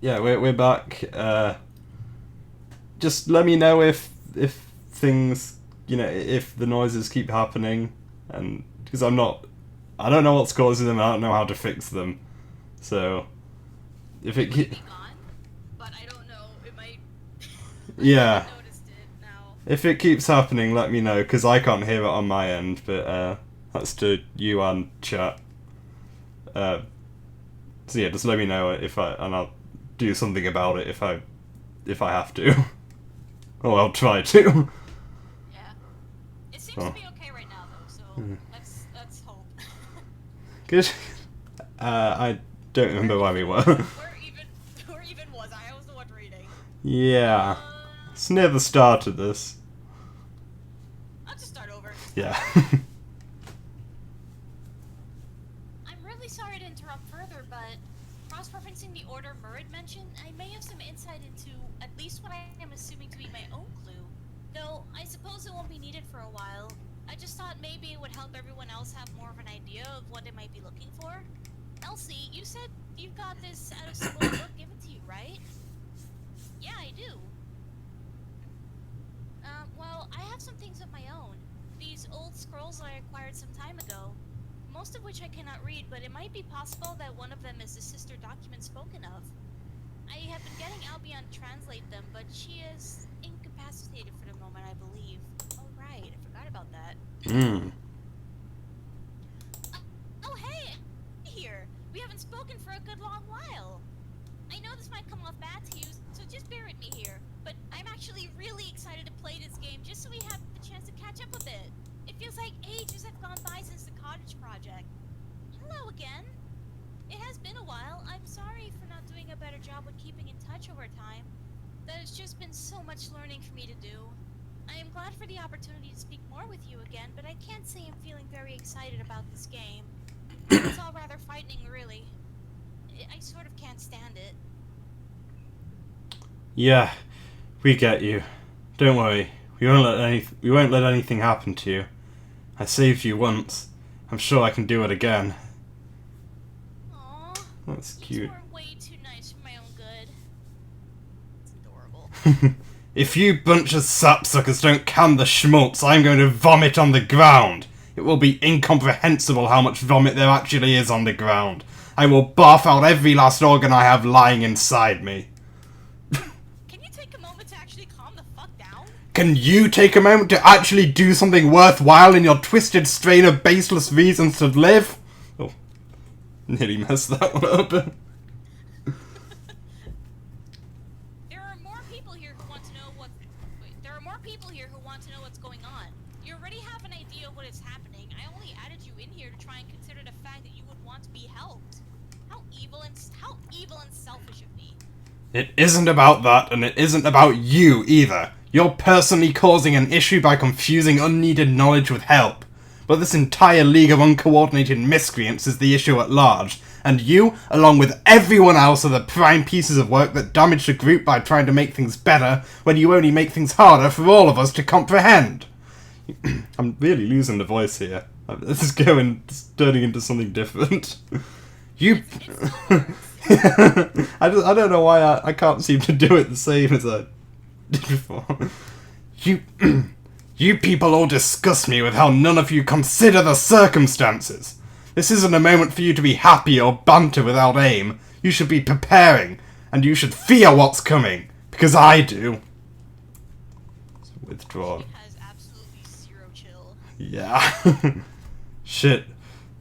Yeah, we're back. Just let me know if things, if the noises keep happening, and because I don't know what's causing them. I don't know how to fix them. So if it keep, but I don't know. It might. Yeah. I noticed it now. If it keeps happening, let me know, because I can't hear it on my end. But that's to you and chat. So yeah, just let me know and I'll do something about it if I have to. Or I'll try to. Yeah. It seems to be okay right now, though. So let's hope. Good. I don't remember where we were. Where even was I? I was the one reading. Yeah. It's near the start of this. I'll just start over. Yeah. I'm really sorry to interrupt further, but cross-referencing the order Murrid mentioned, I may have some insight into at least what I am assuming to be my own clue. Though, I suppose it won't be needed for a while. I just thought maybe it would help everyone else have more of an idea of what they might be looking for. Elsie, you said you've got this out of school book given to you, right? Yeah, I do. Well, I have some things of my own. These old scrolls I acquired some time ago. Most of which I cannot read, but it might be possible that one of them is the sister document spoken of. I have been getting Albion to translate them, but she is incapacitated for the moment, I believe. Oh, right. I forgot about that. Oh, hey! Here! We haven't spoken for a good long while. I know this might come off bad to you, so just bear with me here. But I'm actually really excited to play this game just so we have the chance to catch up a bit. It feels like ages have gone by since the cottage project. Hello again. It has been a while. I'm sorry for not doing a better job with keeping in touch over time. There's just been so much learning for me to do. I am glad for the opportunity to speak more with you again, but I can't say I'm feeling very excited about this game. It's all rather frightening, really. I sort of can't stand it. Yeah, we get you. Don't worry. We won't let anything happen to you. I saved you once. I'm sure I can do it again. Aww. That's cute. You were way too nice for my own good. It's adorable. If you bunch of sapsuckers don't can the schmaltz, I'm going to vomit on the ground. It will be incomprehensible how much vomit there actually is on the ground. I will barf out every last organ I have lying inside me. Can you take a moment to actually calm the fuck down? Can you take a moment to actually do something worthwhile in your twisted strain of baseless reasons to live? Oh, nearly messed that one up. There are more people here who want to know what... Wait, there are more people here who want to know what's going on. You already have an idea of what is happening. I only added you in here to try and consider the fact that you would want to be helped. How evil and selfish of me. It isn't about that, and it isn't about you either. You're personally causing an issue by confusing unneeded knowledge with help. But this entire league of uncoordinated miscreants is the issue at large, and you, along with everyone else, are the prime pieces of work that damage the group by trying to make things better when you only make things harder for all of us to comprehend. I'm really losing the voice here. This is turning into something different. You... I don't know why I can't seem to do it the same as I did before. You people all disgust me with how none of you consider the circumstances. This isn't a moment for you to be happy or banter without aim. You should be preparing, and you should fear what's coming, because I do. It's withdrawn. She has absolutely zero chill. Yeah. Shit.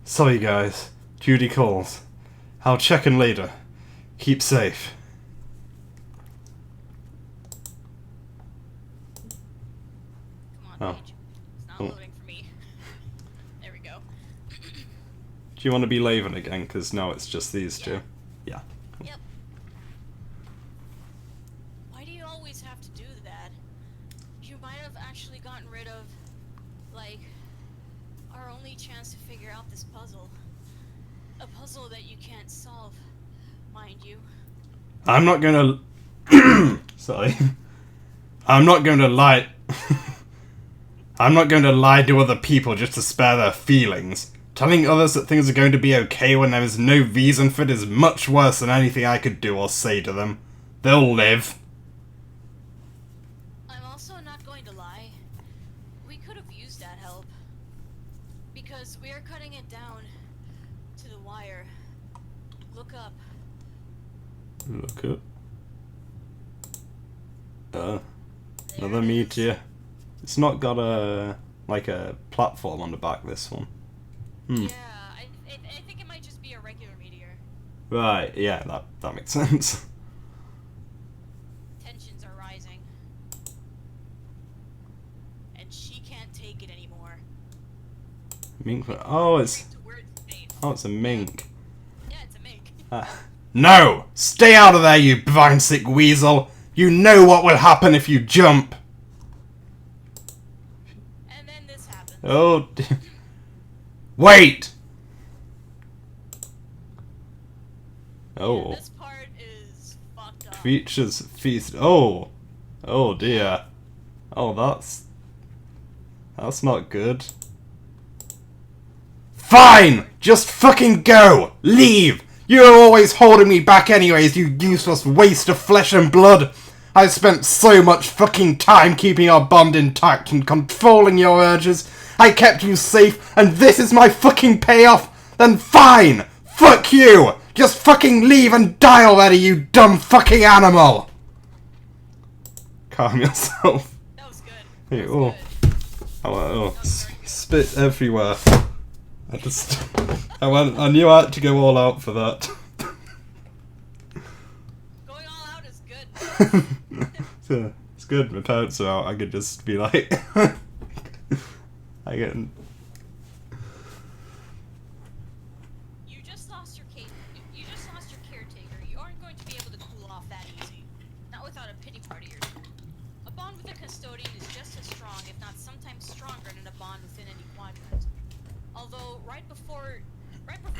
Sorry guys. Duty calls. I'll check in later. Keep safe. Come on, Paige. It's not loading for me. There we go. Do you want to be Laven again? Because now it's just these two. Yeah. Yep. Why do you always have to do that? You might have actually gotten rid of, like, our only chance to figure out this puzzle. A puzzle that you can't solve, mind you. I'm not gonna... Sorry. I'm not going to lie... I'm not going to lie to other people just to spare their feelings. Telling others that things are going to be okay when there is no reason for it is much worse than anything I could do or say to them. They'll live. I'm also not going to lie. We could have used that help. Because we are cutting it down to the wire. Look up. Look up. Another meteor. It's not got a platform on the back, this one. Yeah, I think it might just be a regular meteor. Right, yeah, that makes sense. Tensions are rising. And she can't take it anymore. Mink. Oh, it's a mink. Yeah, it's a mink. No! Stay out of there, you blind-sick weasel! You know what will happen if you jump! And then this happens. Oh, wait! Oh. Yeah, this part is fucked up. Creatures feast. Oh! Oh dear. Oh, that's not good. Fine! Just fucking go! Leave! You're always holding me back anyways, you useless waste of flesh and blood! I've spent so much fucking time keeping our bond intact and controlling your urges. I kept you safe, and this is my fucking payoff? Then fine! Fuck you! Just fucking leave and die already, you dumb fucking animal! Calm yourself. That was good. Hey, That was oh. good. Oh, spit everywhere. I knew I had to go all out for that. Going all out is good. So, it's good, my parents are out, I could just be like... I get... You just lost your caretaker. You aren't going to be able to cool off that easy. Not without a pity party or two. A bond with a custodian is just as strong, if not sometimes stronger than a bond within any quadrant. Although, right before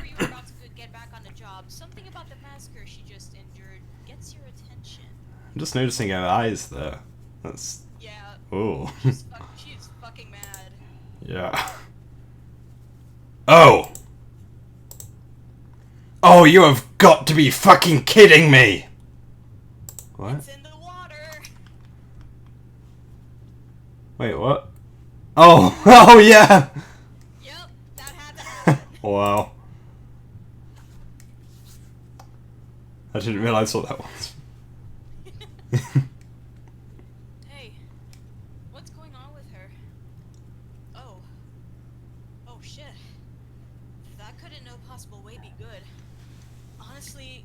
you were about to get back on the job, something about the massacre she just endured gets your attention. I'm just noticing her eyes there. That's... Yeah. Oh. She's fucking mad. Yeah. Oh! Oh, you have got to be fucking kidding me! What? It's in the water. Wait, what? Oh! Oh, yeah! Yep, that had to happen. Wow. I didn't realize what that was. Hey, what's going on with her? Oh. Oh shit. That could in no possible way be good. Honestly,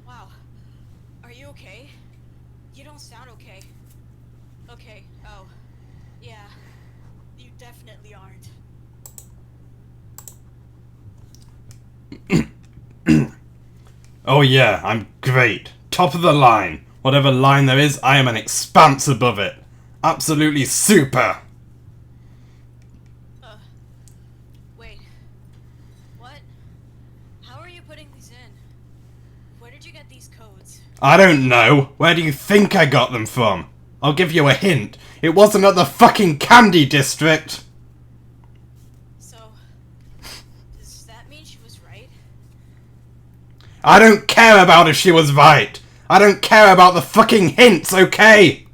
wow. Are you okay? You don't sound okay. Okay, oh. Yeah. You definitely aren't. Oh yeah, I'm great. Top of the line. Whatever line there is, I am an expanse above it. Absolutely super. Wait. What? How are you putting these in? Where did you get these codes? I don't know. Where do you think I got them from? I'll give you a hint. It wasn't at the fucking Candy District. So, does that mean she was right? I don't care about if she was right. I don't care about the fucking hints, okay?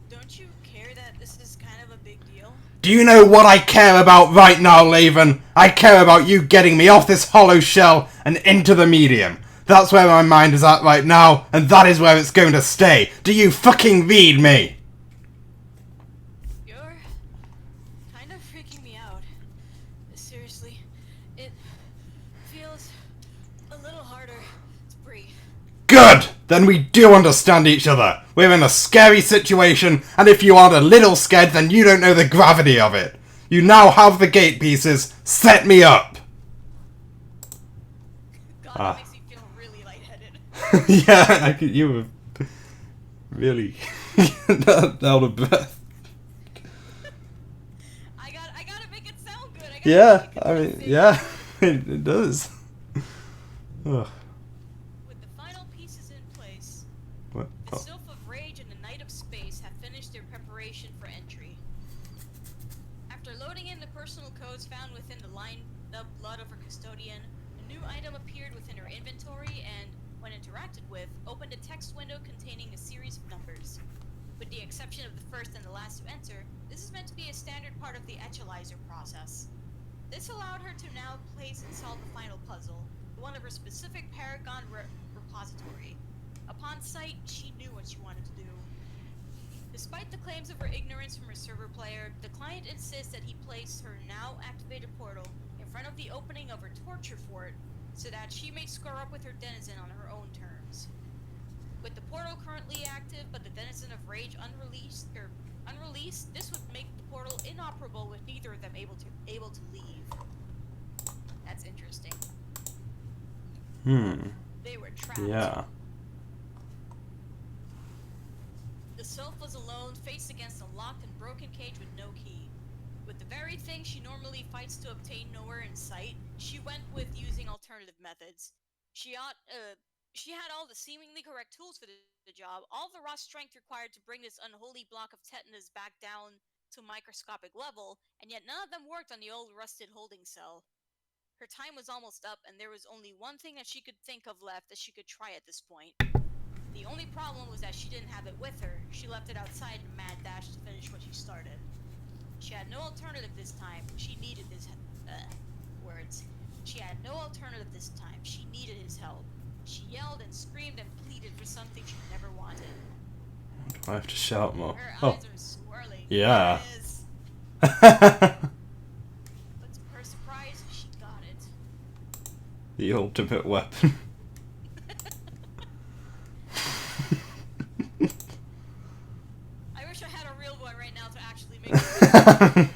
Don't you care that this is kind of a big deal? Do you know what I care about right now, Laven? I care about you getting me off this hollow shell and into the medium. That's where my mind is at right now, and that is where it's going to stay. Do you fucking read me? You're kind of freaking me out. Seriously, it feels a little harder to breathe. Good! Then we do understand each other. We're in a scary situation, and if you aren't a little scared, then you don't know the gravity of it. You now have the gate pieces. Set me up! God, that makes me feel really lightheaded. Yeah, you were really out of breath. I gotta make it sound good. Yeah, I mean, yeah, it does. Ugh. With the final pieces in place, What? the Oh. Sylph of Rage and the Knight of Space have finished their preparation for entry. After loading in out blood of her custodian, a new item appeared within her inventory and, when interacted with, opened a text window containing a series of numbers. With the exception of the first and the last to enter, this is meant to be a standard part of the Echelizer process. This allowed her to now place and solve the final puzzle, the one of her specific Paragon repository. Upon sight, she knew what she wanted to do. Despite the claims of her ignorance from her server player, the client insists that he place her now activated portal in front of the opening of her torture fort so that she may square up with her denizen on her own terms. With the portal currently active but the denizen of Rage unreleased, this would make the portal inoperable with neither of them able to leave. That's interesting. They were trapped. Yeah. The Sylph was alone, faced against a locked and broken cage with no key. With the very thing she normally fights to obtain nowhere in sight, she went with using alternative methods. She had all the seemingly correct tools for the job, all the raw strength required to bring this unholy block of tetanus back down to microscopic level, and yet none of them worked on the old rusted holding cell. Her time was almost up, and there was only one thing that she could think of left that she could try at this point. The only problem was that she didn't have it with her. She left it outside in a mad dash to finish what she started. She had no alternative this time. She needed his words. She had no alternative this time. She needed his help. She yelled and screamed and pleaded for something she never wanted. I have to shout more. Her eyes are swirling. Yeah. It is. But to her surprise, she got it. The ultimate weapon. I wish I had a real one right now to actually make it.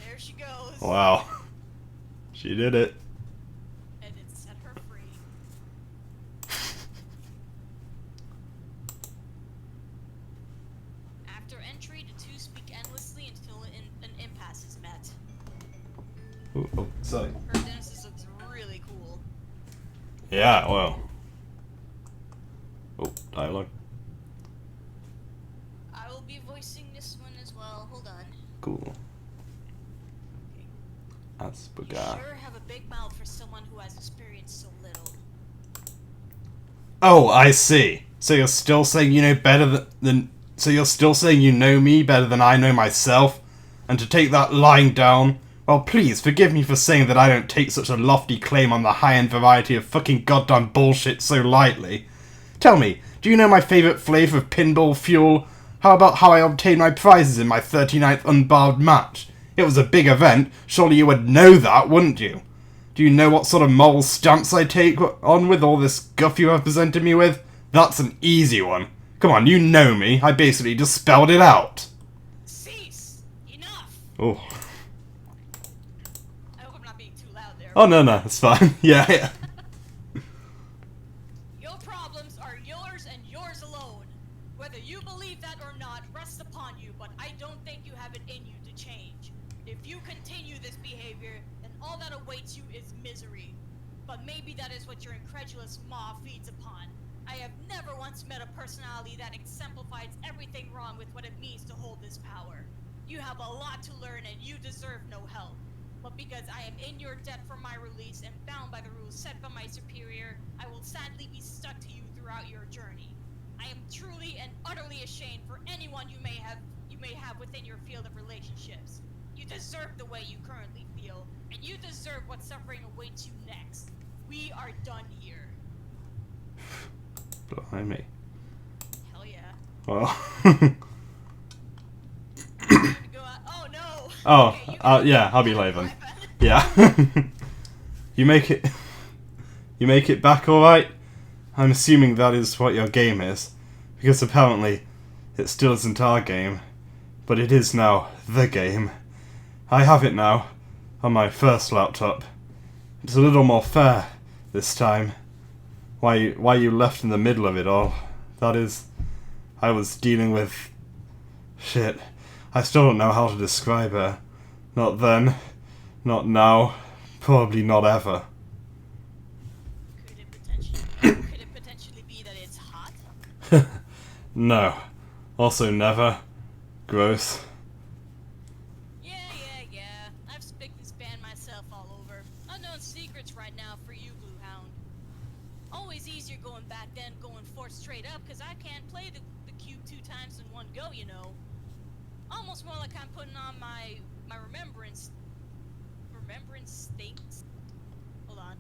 There she goes. Wow. She did it. And it set her free. After entry, the two speak endlessly until an impasse is met. Oh, sorry. Her Genesis looks really cool. Yeah, well. Oh, dialogue. I will be voicing this one as well. Hold on. Cool. Okay. That's You Bugar. sure have a big mouth for someone who has experienced so little. Oh, I see. So you're still saying you know better than... So you're still saying you know me better than I know myself? And to take that lying down... Well, please, forgive me for saying that I don't take such a lofty claim on the high-end variety of fucking goddamn bullshit so lightly. Tell me, do you know my favourite flavour of pinball fuel? How about how I obtained my prizes in my 39th unbarred match? It was a big event, surely you would know that, wouldn't you? Do you know what sort of moral stance I take on with all this guff you have presented me with? That's an easy one. Come on, you know me, I basically just spelled it out. Cease! Enough! Oh. I hope I'm not being too loud there. Oh, no, it's fine. Yeah. Your problems are yours and yours alone. Whether you believe that or not rests upon you, but I don't think you have it in you to change. If you continue this behavior, then all that awaits you is misery. But maybe that is what your incredulous maw feeds upon. I have never once met a personality that exemplifies everything wrong with what it means to hold this power. You have a lot to learn and you deserve no help. But because I am in your debt for my release and bound by the rules set by my superior, I will sadly be stuck to you throughout your journey. I am truly and utterly ashamed for anyone you may have within your field of relationships. You deserve the way you currently feel, and you deserve what suffering awaits you next. We are done here. Blimey. Hell yeah. Well. Time to go out. Oh no! Oh, Okay, yeah, I'll be leaving. My bad. Yeah. You make it back alright? I'm assuming that is what your game is. Because apparently, it still isn't our game. But it is now the game. I have it now, on my first laptop. It's a little more fair, this time. Why you left in the middle of it all. That is, I was dealing with... Shit. I still don't know how to describe her. Not then. Not now. Probably not ever. Could it potentially be that it's hot? No. Also never. Gross. Yeah. I unknown secrets right now for you, Blue Hound. Always easier going back then, going fourth straight up, because I can't play the cube 2 times in one go, you know. Almost more like I'm putting on my remembrance stinks. Hold on.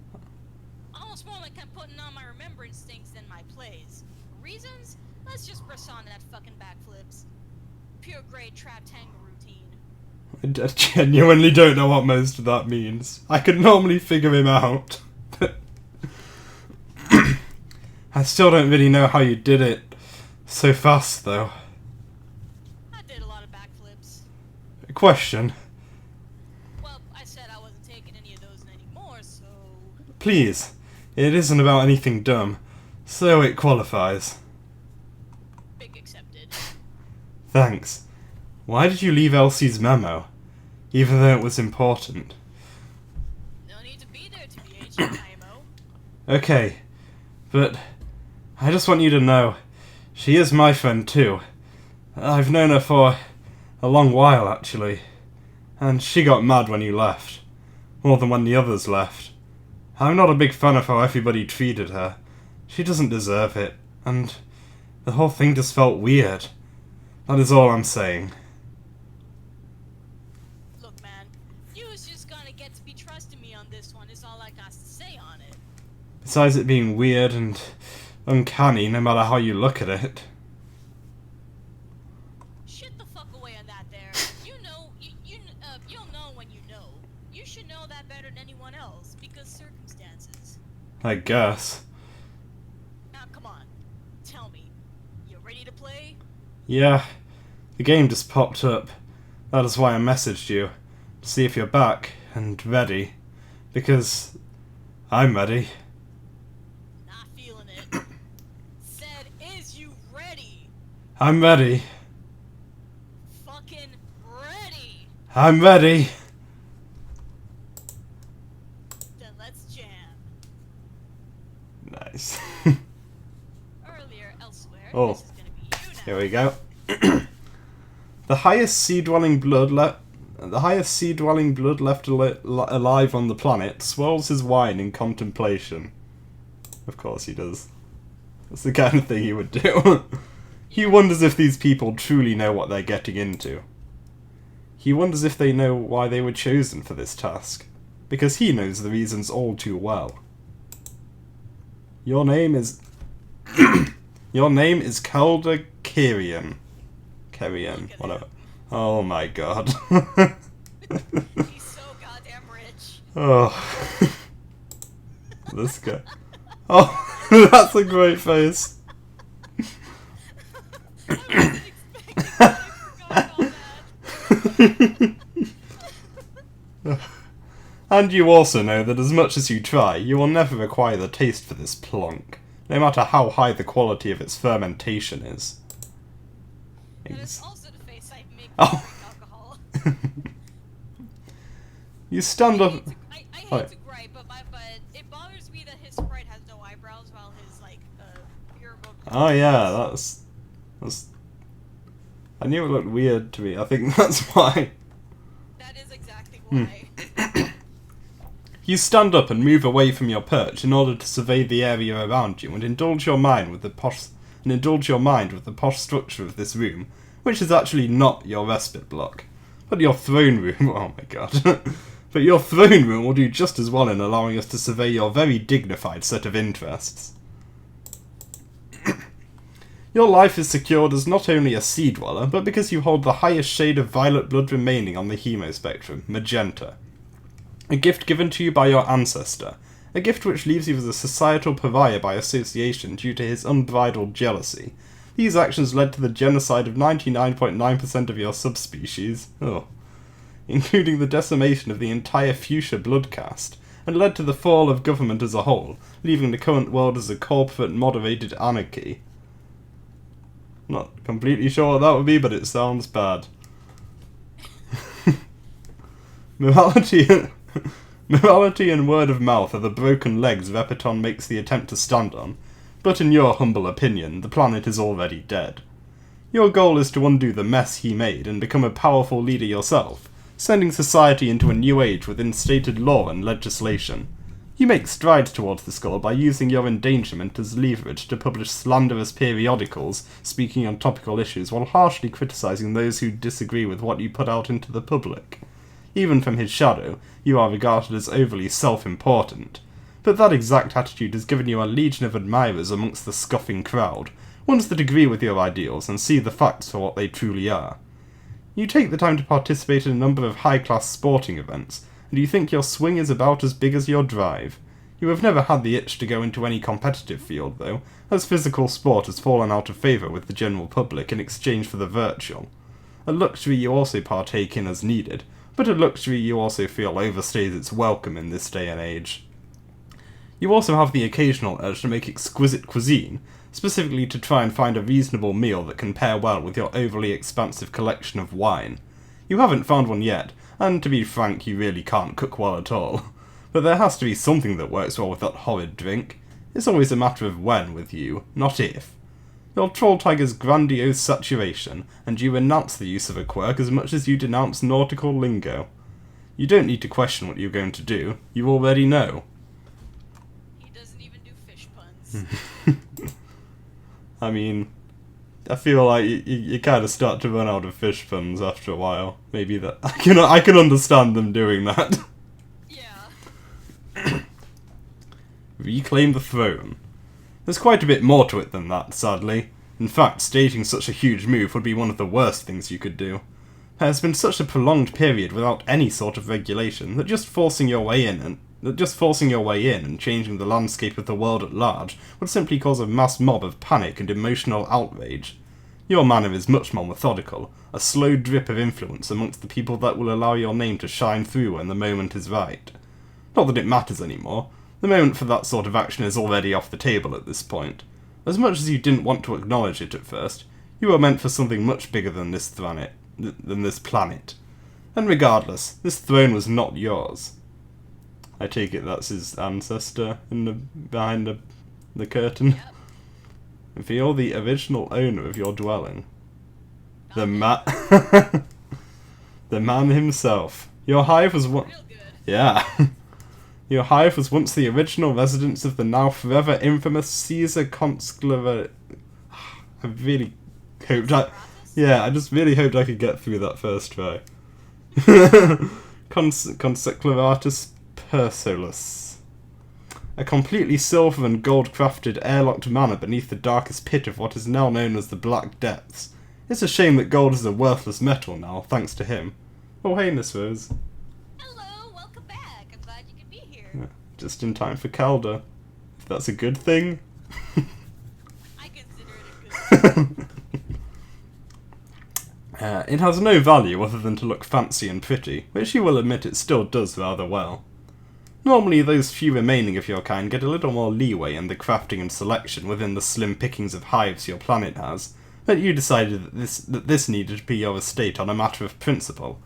Almost more like I'm putting on my remembrance stinks than my plays. Reasons? Let's just press on that fucking backflips. Pure grade trap tango routine. I genuinely don't know what most of that means. I could normally figure him out. I still don't really know how you did it so fast, though. I did a lot of backflips. Question. Well, I said I wasn't taking any of those anymore, so... Please. It isn't about anything dumb. So it qualifies. Big accepted. Thanks. Why did you leave Elsie's memo? Even though it was important. No need to be there to be HMIMO. Okay. But I just want you to know, she is my friend too. I've known her for a long while, actually. And she got mad when you left. More than when the others left. I'm not a big fan of how everybody treated her. She doesn't deserve it, and the whole thing just felt weird. That is all I'm saying. Look, man, you was just gonna get to be trusting me on this one, is all I got to say on it. Besides it being weird and uncanny, no matter how you look at it. Shit the fuck away on that there. You know, you'll know when you know. You should know that better than anyone else, because circumstances. I guess. Now, come on. Tell me. You ready to play? Yeah, the game just popped up. That is why I messaged you. To see if you're back and ready. Because I'm ready. Not feeling it. Said, is you ready? I'm ready. Fucking ready. I'm ready. Then let's jam. Nice. Earlier, elsewhere. Oh. This is gonna be you now. Here we go. The highest sea-dwelling blood left alive on the planet swirls his wine in contemplation. Of course he does. That's the kind of thing he would do. He wonders if these people truly know what they're getting into. He wonders if they know why they were chosen for this task. Because he knows the reasons all too well. Your name is... Your name is Calder Kyrian. Kyrian, whatever. Oh my god. He's so goddamn rich. Oh. This guy. Oh, that's a great face. I wasn't expecting that. I forgot all that. And you also know that as much as you try, you will never acquire the taste for this plonk, no matter how high the quality of its fermentation is. That is also the face I make Oh. with alcohol. You stand up... I hate Oh. to gripe, but it bothers me that his sprite has no eyebrows while his, like, pure vodka. Oh yeah, that's... I knew it looked weird to me. I think that's why. That is exactly why. You stand up and move away from your perch in order to survey the area around you and indulge your mind with the posh structure of this room, which is actually not your respite block, but your throne room. Oh my god. But your throne room will do just as well in allowing us to survey your very dignified set of interests. Your life is secured as not only a sea dweller, but because you hold the highest shade of violet blood remaining on the hemo spectrum, magenta. A gift given to you by your ancestor. A gift which leaves you as a societal pariah by association due to his unbridled jealousy. These actions led to the genocide of 99.9% of your subspecies, including the decimation of the entire fuchsia blood caste, and led to the fall of government as a whole, leaving the current world as a corporate moderated anarchy. Not completely sure what that would be, but it sounds bad. Morality and word of mouth are the broken legs Repeton makes the attempt to stand on, but in your humble opinion, the planet is already dead. Your goal is to undo the mess he made and become a powerful leader yourself, sending society into a new age with instated law and legislation. You make strides towards this goal by using your endangerment as leverage to publish slanderous periodicals speaking on topical issues while harshly criticising those who disagree with what you put out into the public. Even from his shadow, you are regarded as overly self-important. But that exact attitude has given you a legion of admirers amongst the scoffing crowd, ones that agree with your ideals and see the facts for what they truly are. You take the time to participate in a number of high-class sporting events, and you think your swing is about as big as your drive. You have never had the itch to go into any competitive field, though, as physical sport has fallen out of favour with the general public in exchange for the virtual. A luxury you also partake in as needed, but a luxury you also feel overstays its welcome in this day and age. You also have the occasional urge to make exquisite cuisine, specifically to try and find a reasonable meal that can pair well with your overly expansive collection of wine. You haven't found one yet, and to be frank, you really can't cook well at all. But there has to be something that works well with that horrid drink. It's always a matter of when with you, not if. Your Troll Tiger's grandiose saturation, and you renounce the use of a quirk as much as you denounce nautical lingo. You don't need to question what you're going to do, you already know. He doesn't even do fish puns. I mean, I feel like you kind of start to run out of fish puns after a while. Maybe that I can understand them doing that. Yeah. Reclaim the throne. There's quite a bit more to it than that, sadly. In fact, staging such a huge move would be one of the worst things you could do. There has been such a prolonged period without any sort of regulation that just forcing your way in and changing the landscape of the world at large would simply cause a mass mob of panic and emotional outrage. Your manner is much more methodical, a slow drip of influence amongst the people that will allow your name to shine through when the moment is right. Not that it matters anymore. The moment for that sort of action is already off the table at this point. As much as you didn't want to acknowledge it at first, you were meant for something much bigger than this planet. And regardless, this throne was not yours. I take it that's his ancestor behind the curtain. Yep. If you're the original owner of your dwelling, the man himself. Your hive was Real good. Yeah. Your hive was once the original residence of the now forever infamous Caesar Consclava. I really hoped I just really hoped I could get through that first try. Conseclavatus Persolus. A completely silver and gold crafted airlocked manor beneath the darkest pit of what is now known as the Black Depths. It's a shame that gold is a worthless metal now, thanks to him. Oh hey, Miss Rose. Hello, welcome back. I'm glad you could be here. Yeah, just in time for Calder. If that's a good thing. I consider it a good thing. It has no value other than to look fancy and pretty, which you will admit it still does rather well. Normally those few remaining of your kind get a little more leeway in the crafting and selection within the slim pickings of hives your planet has, but you decided that this needed to be your estate on a matter of principle.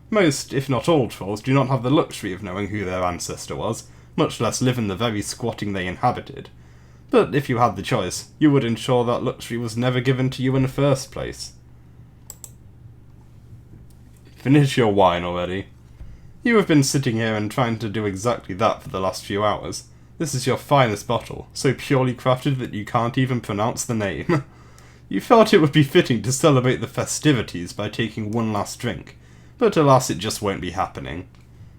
Most, if not all, trolls do not have the luxury of knowing who their ancestor was, much less live in the very squatting they inhabited. But if you had the choice, you would ensure that luxury was never given to you in the first place. Finish your wine already. You have been sitting here and trying to do exactly that for the last few hours. This is your finest bottle, so purely crafted that you can't even pronounce the name. You felt it would be fitting to celebrate the festivities by taking one last drink, but alas it just won't be happening.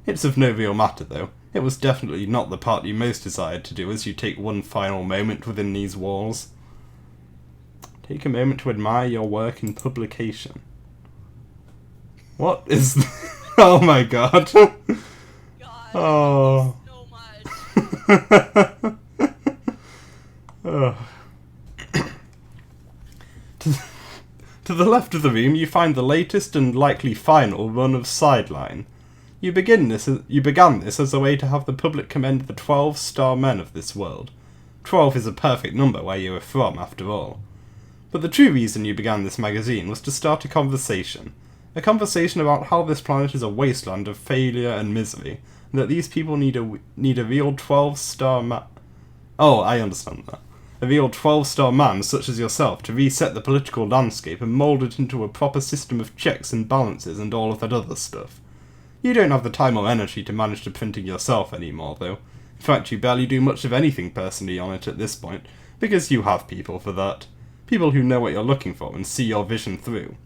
It's of no real matter though. It was definitely not the part you most desired to do as you take one final moment within these walls. Take a moment to admire your work in publication. What is Oh my god. God, Oh. so much. Oh. To the left of the room you find the latest and likely final run of Sideline. You began this as a way to have the public commend the 12-star men of this world. 12 is a perfect number where you are from, after all. But the true reason you began this magazine was to start a conversation. A conversation about how this planet is a wasteland of failure and misery, and that these people need a real 12-star man. Oh, I understand that. A real 12-star man such as yourself to reset the political landscape and mould it into a proper system of checks and balances and all of that other stuff. You don't have the time or energy to manage the printing yourself anymore, though. In fact, you barely do much of anything personally on it at this point, because you have people for that. People who know what you're looking for and see your vision through.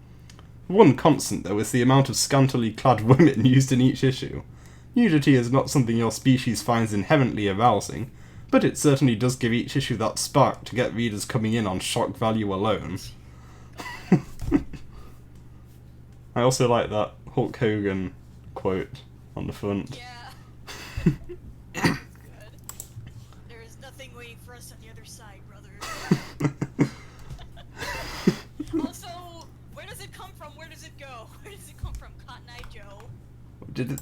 One constant, though, is the amount of scantily clad women used in each issue. Nudity is not something your species finds inherently arousing, but it certainly does give each issue that spark to get readers coming in on shock value alone. I also like that Hulk Hogan quote on the front. Yeah. Good. There is nothing waiting for us on the other side, brother. Also, where does it come from? Where does it go? Where does it come from, Cotton Eye Joe? Did it?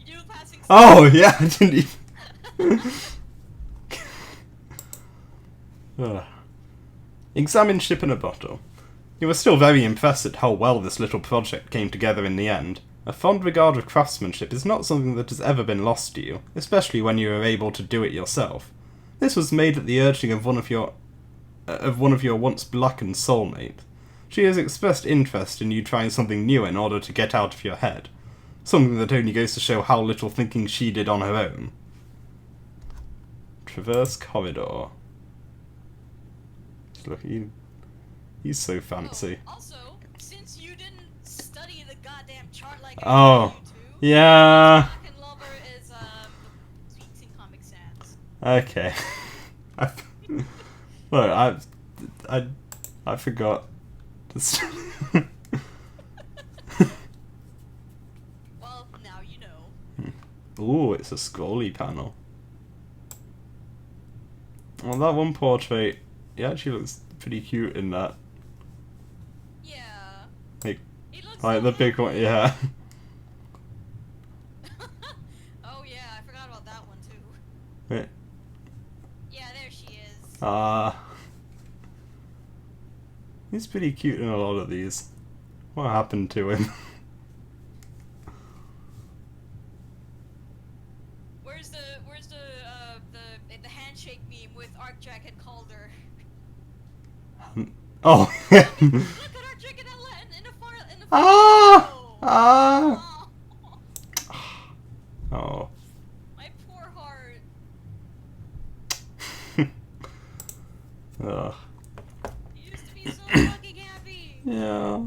You passing. Oh yeah, I didn't even. Examine ship in a bottle. You were still very impressed at how well this little project came together in the end. A fond regard of craftsmanship is not something that has ever been lost to you, especially when you are able to do it yourself. This was made at the urging of one of your once blackened soulmates. She has expressed interest in you trying something new in order to get out of your head. Something that only goes to show how little thinking she did on her own. Traverse corridor. Look, he's so fancy. Oh, also, since you didn't study the goddamn chart like Oh, I told you to, yeah. Black Lover is the Tweaks in Comic Sans. Okay. Look, I forgot. Well, now you know. Ooh, it's a scrolly panel. Well, that one portrait, he actually looks pretty cute in that. Yeah. Like, He looks like so the big one, happy. yeah. Oh yeah, I forgot about that one too. Wait. Yeah, there she is. He's pretty cute in a lot of these. What happened to him? Where's the handshake meme with Arcjack and Calder? Oh. Look at Arcjack in the Ah! photo. Ah! Oh, Oh. my poor heart. Ugh. He used to be so fucking happy. Yeah.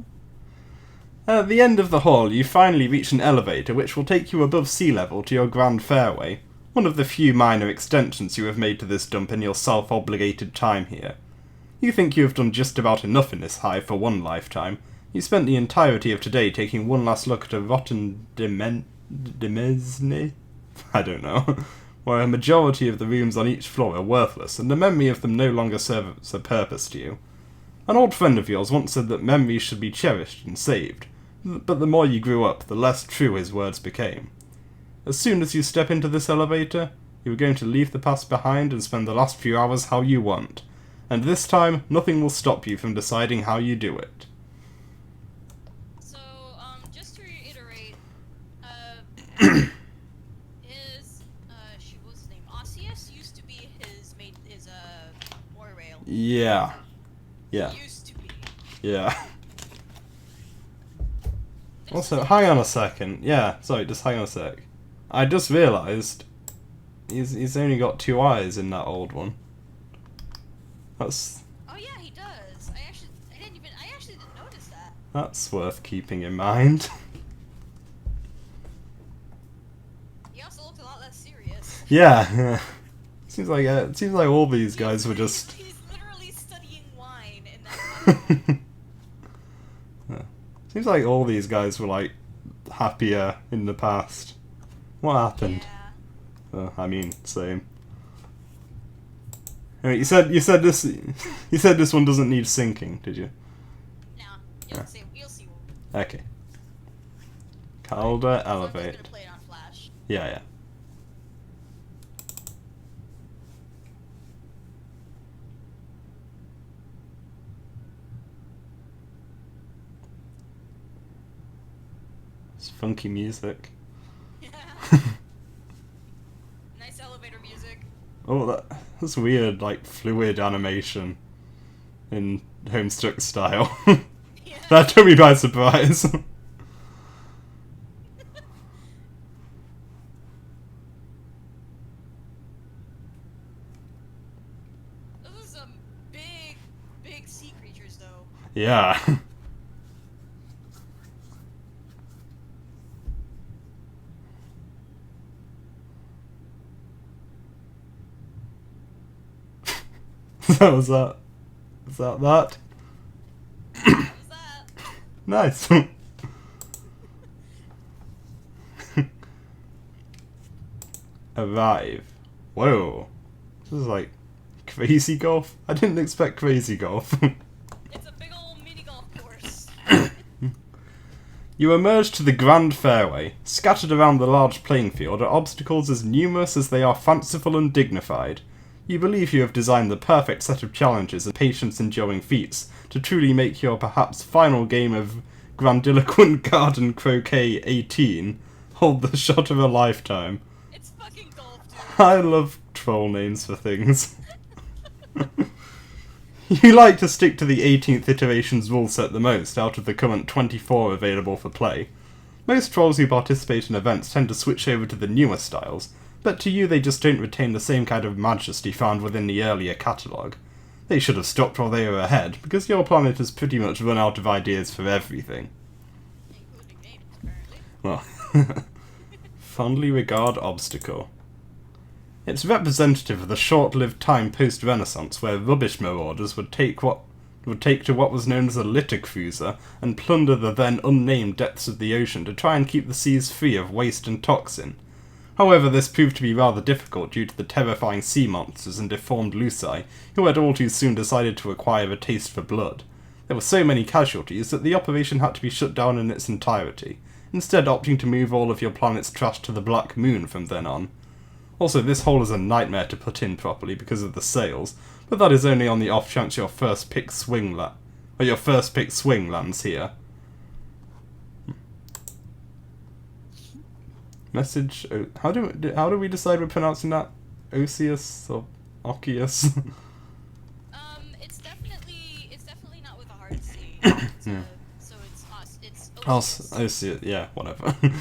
At the end of the hall, you finally reach an elevator which will take you above sea level to your grand fairway, one of the few minor extensions you have made to this dump in your self-obligated time here. You think you have done just about enough in this hive for one lifetime. You spent the entirety of today taking one last look at a rotten demesne? I don't know. Where a majority of the rooms on each floor are worthless, and the memory of them no longer serves a purpose to you. An old friend of yours once said that memories should be cherished and saved, but the more you grew up, the less true his words became. As soon as you step into this elevator, you are going to leave the past behind and spend the last few hours how you want. And this time, nothing will stop you from deciding how you do it. So, just to reiterate, his, what was his name? Osseous used to be his monorail. Yeah. Yeah. Used to be. Yeah. Also, hang on a second. Yeah, sorry, just hang on a sec. I just realised he's only got 2 eyes in that old one. That's Oh yeah, he does. I actually didn't notice that. that's worth keeping in mind. He also looked a lot less serious. Yeah. Seems like all these guys were just. He's literally studying wine in that. Yeah. Seems like all these guys were like happier in the past. What happened? Yeah. I mean, same. Anyway, you said this one doesn't need syncing, did you? No, you'll Yeah. see. You'll see. Okay. Calder So I'm elevate. just gonna play it on Flash. Yeah. It's funky music. Nice elevator music. Oh, that's weird, like fluid animation in Homestuck style. Yeah. That took me by surprise. like sea creatures, though. Yeah. So was that? Is that? What was that? Nice. Arrive. Whoa. This is like crazy golf. I didn't expect crazy golf. It's a big old mini golf course. You emerge to the Grand Fairway. Scattered around the large playing field are obstacles as numerous as they are fanciful and dignified. You believe you have designed the perfect set of challenges and patience-enduring feats to truly make your perhaps final game of Grandiloquent Garden Croquet 18 hold the shot of a lifetime. It's fucking golf, dude. I love troll names for things. You like to stick to the 18th iteration's rule set the most out of the current 24 available for play. Most trolls who participate in events tend to switch over to the newer styles, but to you they just don't retain the same kind of majesty found within the earlier catalogue. They should have stopped while they were ahead, because your planet has pretty much run out of ideas for everything. Including names, apparently. Well, fondly regard obstacle. It's representative of the short-lived time post-Renaissance where rubbish marauders would take to what was known as a litter cruiser and plunder the then unnamed depths of the ocean to try and keep the seas free of waste and toxin. However, this proved to be rather difficult due to the terrifying sea monsters and deformed Luci, who had all too soon decided to acquire a taste for blood. There were so many casualties that the operation had to be shut down in its entirety, instead opting to move all of your planet's trash to the Black Moon from then on. Also, this hole is a nightmare to put in properly because of the sails, but that is only on the off chance your first pick swing lands here. Message. How do we decide we're pronouncing that? Osius or Okius? It's definitely not with a hard C. Yeah. So it's us. It's Osius. Yeah, whatever. Yeah.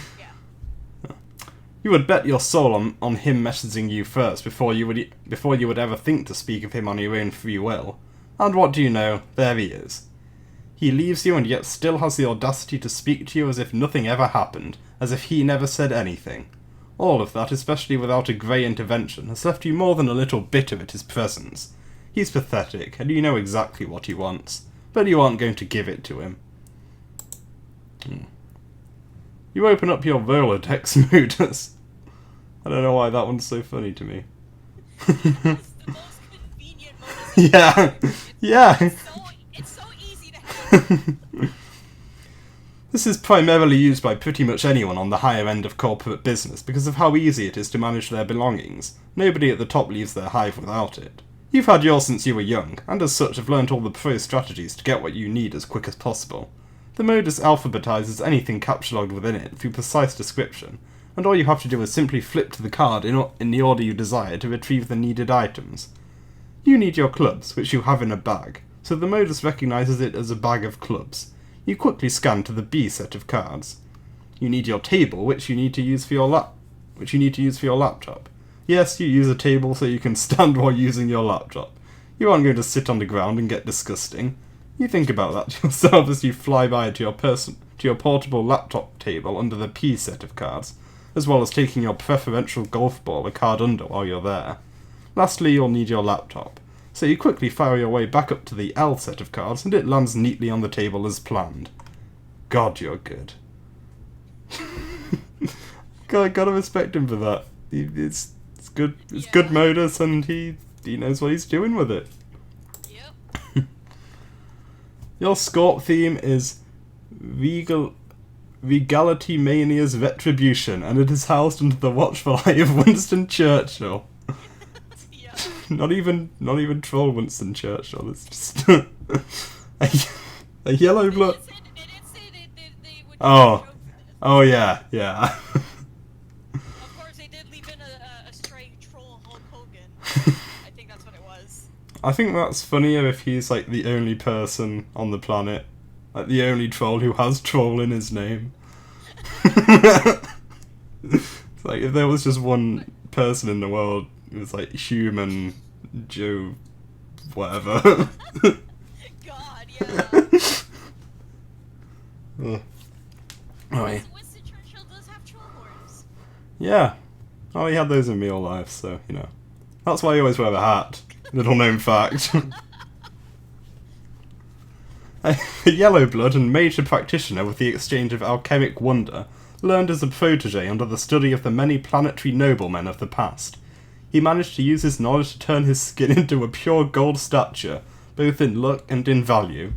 You would bet your soul on him messaging you first before you would ever think to speak of him on your own free will. And what do you know? There he is. He leaves you and yet still has the audacity to speak to you as if nothing ever happened, as if he never said anything. All of that, especially without a grey intervention, has left you more than a little bitter at his presence. He's pathetic, and you know exactly what he wants, but you aren't going to give it to him. You open up your Rolodex modus. I don't know why that one's so funny to me. It's the most convenient mode. Yeah, yeah. It's so easy to have. This is primarily used by pretty much anyone on the higher end of corporate business because of how easy it is to manage their belongings. Nobody at the top leaves their hive without it. You've had yours since you were young, and as such have learnt all the pro strategies to get what you need as quick as possible. The modus alphabetizes anything captured within it through precise description, and all you have to do is simply flip to the card in the order you desire to retrieve the needed items. You need your clubs, which you have in a bag, so the modus recognizes it as a bag of clubs. You quickly scan to the B set of cards. You need your table, which you need to use for your laptop. Yes, you use a table so you can stand while using your laptop. You aren't going to sit on the ground and get disgusting. You think about that to yourself as you fly by to your portable laptop table under the P set of cards, as well as taking your preferential golf ball a card under while you're there. Lastly, you'll need your laptop, so you quickly fire your way back up to the L set of cards and it lands neatly on the table as planned. God, you're good. Gotta respect him for that. It's good. It's good modus, and he knows what he's doing with it. Yep. Your Scorp theme is Regality Mania's Retribution, and it is housed under the watchful eye of Winston Churchill. Yeah. Not even troll Winston Churchill. It's just a yellow blood. They did say they would. Oh yeah. Of course, they did leave in a stray troll Hulk Hogan. I think that's what it was. I think that's funnier if he's like the only person on the planet, like the only troll who has troll in his name. It's like if there was just one person in the world, it was like Human Joe, whatever. Ugh. Oh, yeah. Winston Churchill does have troll horns. Yeah. Oh, he had those in real life, so, you know. That's why he always wear a hat. Little known fact. A yellow blood and major practitioner with the exchange of alchemic wonder, learned as a protege under the study of the many planetary noblemen of the past. He managed to use his knowledge to turn his skin into a pure gold stature, both in look and in value.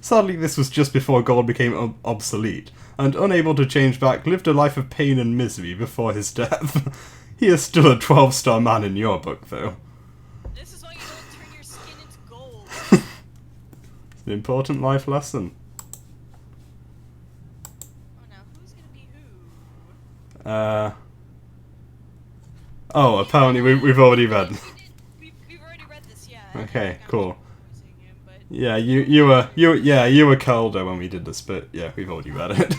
Sadly, this was just before gold became obsolete, and unable to change back, lived a life of pain and misery before his death. He is still a 12-star man in your book, though. This is why you don't turn your skin into gold. It's an important life lesson. Oh no, who's gonna be who? Oh, apparently we've already read. We've already read this, yeah. Okay, cool. Him, but... Yeah, you were Calder when we did this, but yeah, we've already read it.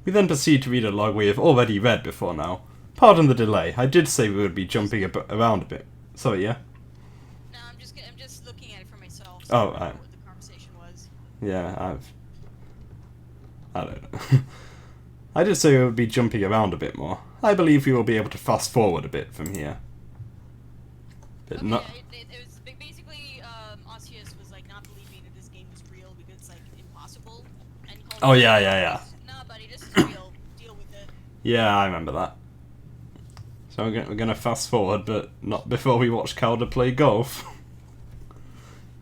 We then proceed to read a log we have already read before now. Pardon the delay. I did say we would be jumping around a bit. Sorry, yeah. No, I'm just looking at it for myself. So I I don't know what the conversation was. Yeah, I don't know. I did say we would be jumping around a bit more. I believe we will be able to fast forward a bit from here. But Okay, not. it was basically Osseous was like not believing that this game was real because it's like impossible. And Oh yeah. Nah, buddy, this is real. Deal with it. Yeah, I remember that. So we're gonna fast forward, but not before we watch Calder play golf.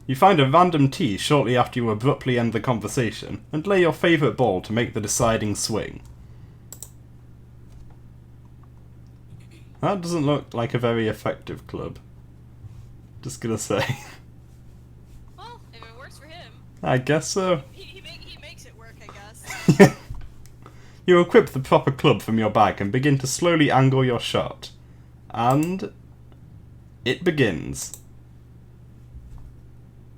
You find a random tee shortly after you abruptly end the conversation, and lay your favourite ball to make the deciding swing. That doesn't look like a very effective club. Just gonna say. Well, if it works for him, I guess so. he makes it work, I guess. You equip the proper club from your bag and begin to slowly angle your shot. And it begins.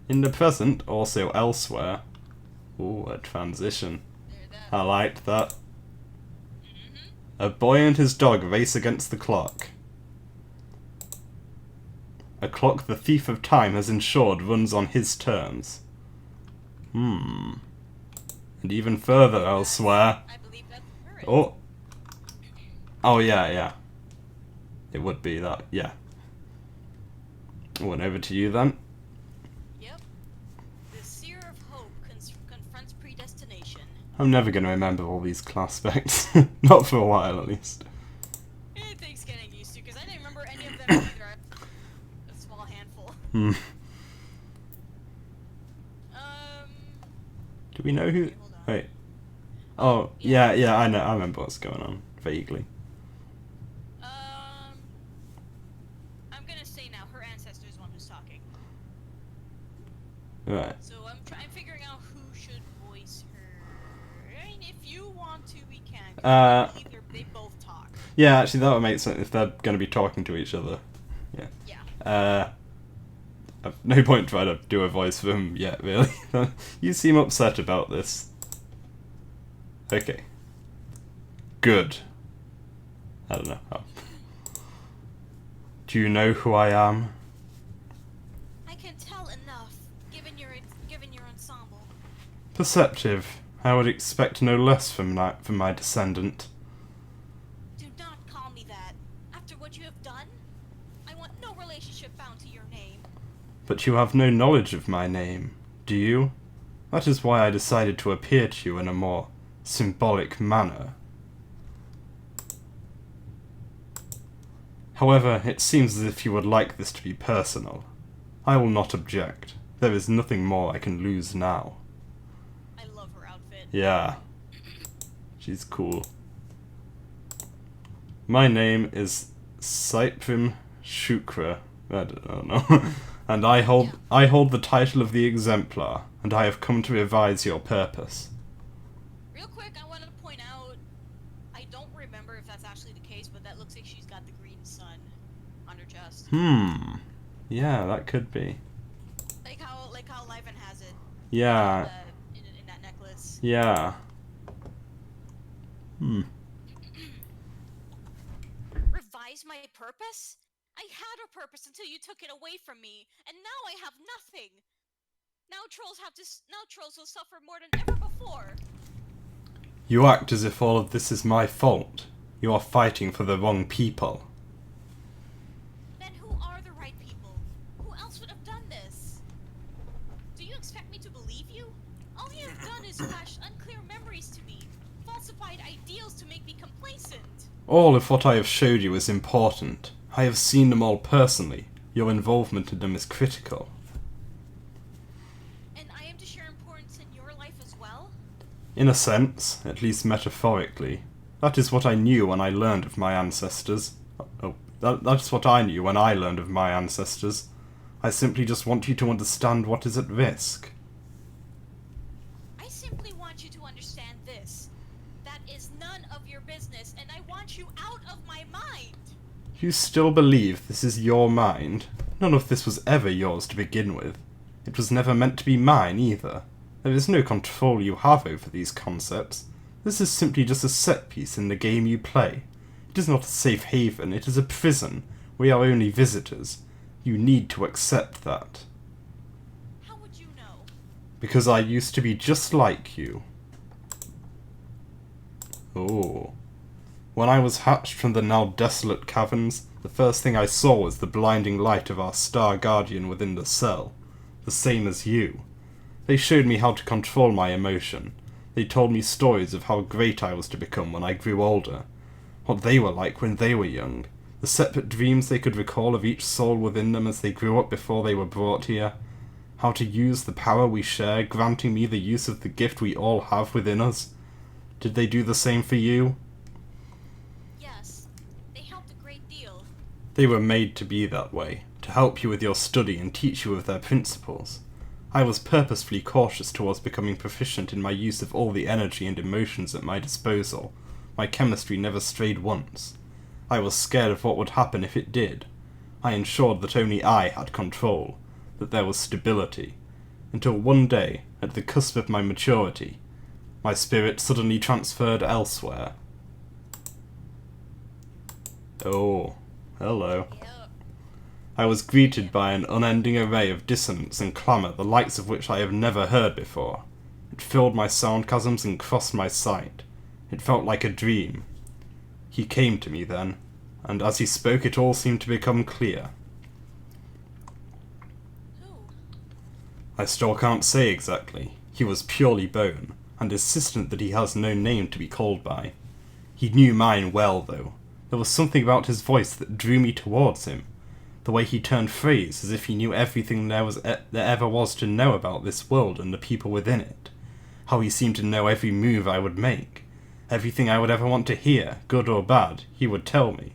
In the present, also elsewhere. Ooh, a transition. I liked that. A boy and his dog race against the clock. A clock the thief of time has ensured runs on his terms. And even further elsewhere. I believe that's current. Oh. Oh, yeah. It would be that, yeah. Went over to you then. Yep. The seer of hope confronts predestination. I'm never going to remember all these class specs. Not for a while, at least. It takes getting used to, because I didn't remember any of them either. A small handful. Do we know who... Okay, hold on. Wait. Oh, yeah, I know. I remember what's going on, vaguely. I'm gonna say now, her ancestor is the one who's talking. Right. So I'm figuring out who should voice her. I mean, if you want to, we can. 'Cause I believe they both talk. Yeah, actually, that would make sense if they're going to be talking to each other. Yeah. I've no point trying to do a voice for him yet, really. You seem upset about this. Okay. Good. I don't know. Oh. Do you know who I am? I can tell enough, given your ensemble. Perceptive. I would expect no less from my descendant. Do not call me that. After what you have done, I want no relationship bound to your name. But you have no knowledge of my name, do you? That is why I decided to appear to you in a more symbolic manner. However, it seems as if you would like this to be personal. I will not object. There is nothing more I can lose now. I love her outfit. Yeah. She's cool. My name is Saiprim Shukra. I don't know. And I hold the title of the Exemplar, and I have come to revise your purpose. Real quick, I want to point out, I don't remember if that's actually the case, but that looks like she's got the green sun on her chest. Yeah, that could be. Like how Liven has it. Yeah. In that necklace. Yeah. Revise my purpose? I had a purpose until you took it away from me, and now I have nothing. Now trolls will suffer more than ever before. You act as if all of this is my fault. You are fighting for the wrong people. Then who are the right people? Who else would have done this? Do you expect me to believe you? All you have done is flash unclear memories to me, falsified ideals to make me complacent. All of what I have showed you is important. I have seen them all personally. Your involvement in them is critical. And I am to share importance in your life as well? In a sense, at least metaphorically. That is what I knew when I learned of my ancestors. That's what I knew when I learned of my ancestors. I simply just want you to understand what is at risk. I simply want you to understand this. That is none of your business, and I want you out of my mind! You still believe this is your mind? None of this was ever yours to begin with. It was never meant to be mine either. There is no control you have over these concepts. This is simply just a set piece in the game you play. It is not a safe haven, it is a prison. We are only visitors. You need to accept that. How would you know? Because I used to be just like you. Oh. When I was hatched from the now desolate caverns, the first thing I saw was the blinding light of our star guardian within the cell. The same as you. They showed me how to control my emotion. They told me stories of how great I was to become when I grew older. What they were like when they were young. The separate dreams they could recall of each soul within them as they grew up before they were brought here. How to use the power we share, granting me the use of the gift we all have within us. Did they do the same for you? Yes, they helped a great deal. They were made to be that way, to help you with your study and teach you of their principles. I was purposefully cautious towards becoming proficient in my use of all the energy and emotions at my disposal. My chemistry never strayed once. I was scared of what would happen if it did. I ensured that only I had control, that there was stability, until one day, at the cusp of my maturity, my spirit suddenly transferred elsewhere. Oh, hello. Yeah. I was greeted by an unending array of dissonance and clamour, the likes of which I have never heard before. It filled my sound chasms and crossed my sight. It felt like a dream. He came to me then, and as he spoke it all seemed to become clear. Who? I still can't say exactly. He was purely bone, and insistent that he has no name to be called by. He knew mine well, though. There was something about his voice that drew me towards him. The way he turned phrase as if he knew everything there ever was to know about this world and the people within it. How he seemed to know every move I would make. Everything I would ever want to hear, good or bad, he would tell me.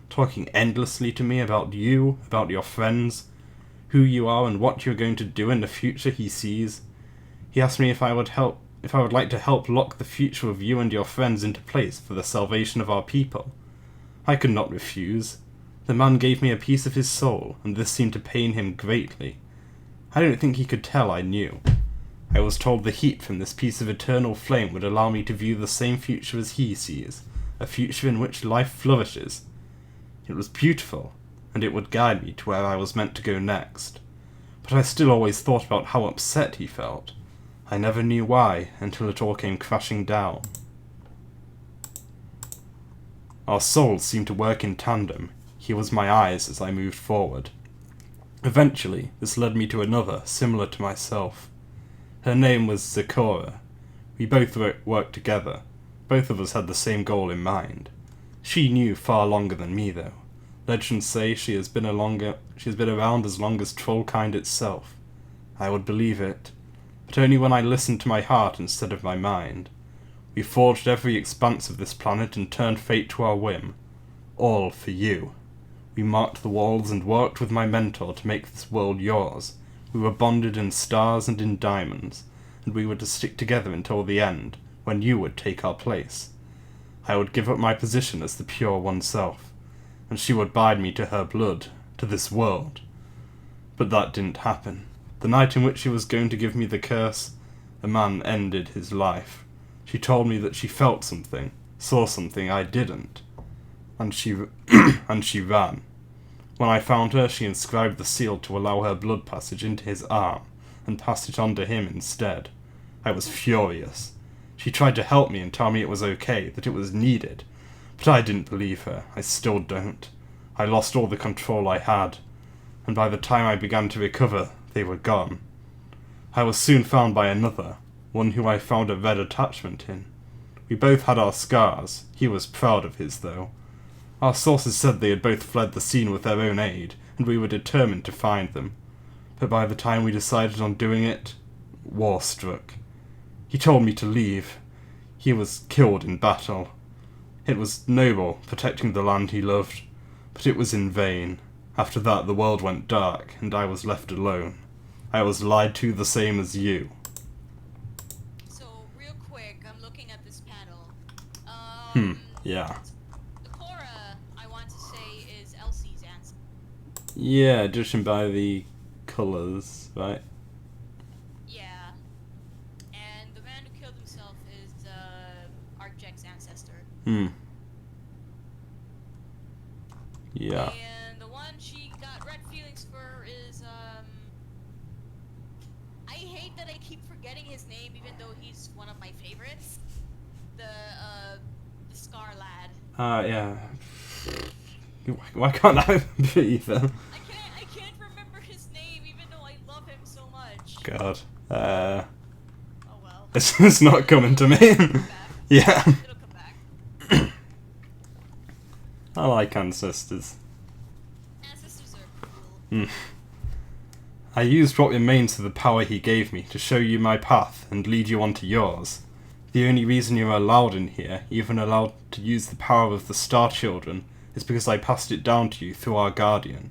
Talking endlessly to me about you, about your friends, who you are and what you're going to do in the future he sees. He asked me if I would like to help lock the future of you and your friends into place for the salvation of our people. I could not refuse. The man gave me a piece of his soul, and this seemed to pain him greatly. I don't think he could tell I knew. I was told the heat from this piece of eternal flame would allow me to view the same future as he sees, a future in which life flourishes. It was beautiful, and it would guide me to where I was meant to go next. But I still always thought about how upset he felt. I never knew why, until it all came crashing down. Our souls seemed to work in tandem. He was my eyes as I moved forward. Eventually, this led me to another, similar to myself. Her name was Zecora. We both worked together. Both of us had the same goal in mind. She knew far longer than me, though. Legends say she has been around as long as Trollkind itself. I would believe it, but only when I listened to my heart instead of my mind. We forged every expanse of this planet and turned fate to our whim. All for you. We marked the walls and worked with my mentor to make this world yours. We were bonded in stars and in diamonds, and we were to stick together until the end, when you would take our place. I would give up my position as the pure oneself, and she would bind me to her blood, to this world. But that didn't happen. The night in which she was going to give me the curse, a man ended his life. She told me that she felt something, saw something I didn't, and she ran. When I found her, she inscribed the seal to allow her blood passage into his arm, and passed it on to him instead. I was furious. She tried to help me and tell me it was okay, that it was needed. But I didn't believe her. I still don't. I lost all the control I had, and by the time I began to recover, they were gone. I was soon found by another, one who I found a red attachment in. We both had our scars. He was proud of his, though. Our sources said they had both fled the scene with their own aid, and we were determined to find them. But by the time we decided on doing it, war struck. He told me to leave. He was killed in battle. It was noble, protecting the land he loved, but it was in vain. After that the world went dark, and I was left alone. I was lied to the same as you. So, real quick, I'm looking at this panel. Yeah. The Cora, I want to say, is Elsie's ancestor. Yeah, judging by the colours, right? Yeah. And the man who killed himself is Arcjeck's ancestor. Yeah. And the one she got red feelings for is, I hate that I keep forgetting his name even though he's one of my favorites. The Scar lad. Yeah. Why can't I remember either? I can't remember his name even though I love him so much. God. Oh well. It's not coming to me. Yeah. It'll come back. I like ancestors. Ancestors are cool. I used what remains of the power he gave me to show you my path and lead you on to yours. The only reason you are allowed in here, even allowed to use the power of the Star Children, is because I passed it down to you through our Guardian.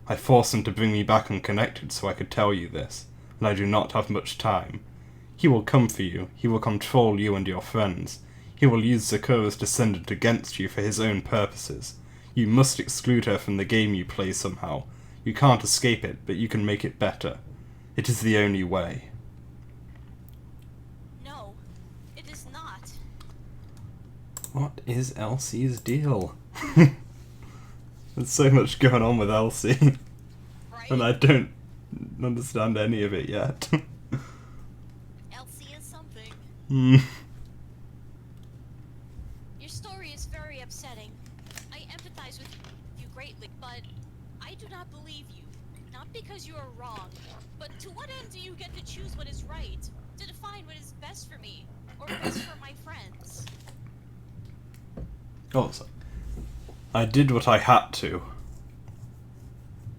I forced him to bring me back unconnected so I could tell you this, and I do not have much time. He will come for you, he will control you and your friends. He will use Sakura's descendant against you for his own purposes. You must exclude her from the game you play somehow. You can't escape it, but you can make it better. It is the only way. No, it is not. What is Elsie's deal? There's so much going on with Elsie, Right? and I don't understand any of it yet. Elsie is something. Your story is very upsetting. I empathize with you greatly, but I do not believe you. Not because you are wrong, but to what end do you get to choose what is right? To define what is best for me, or best for my friends? Oh, so I did what I had to.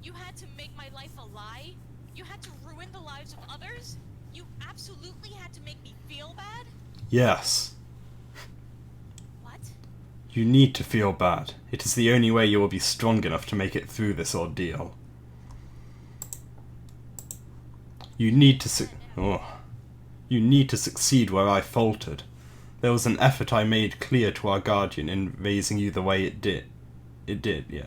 You had to make my life a lie? You had to ruin the lives of others? You absolutely had to make me feel bad? Yes. What? You need to feel bad. It is the only way you will be strong enough to make it through this ordeal. You need to You need to succeed where I faltered. There was an effort I made clear to our Guardian in raising you the way it did. Yeah.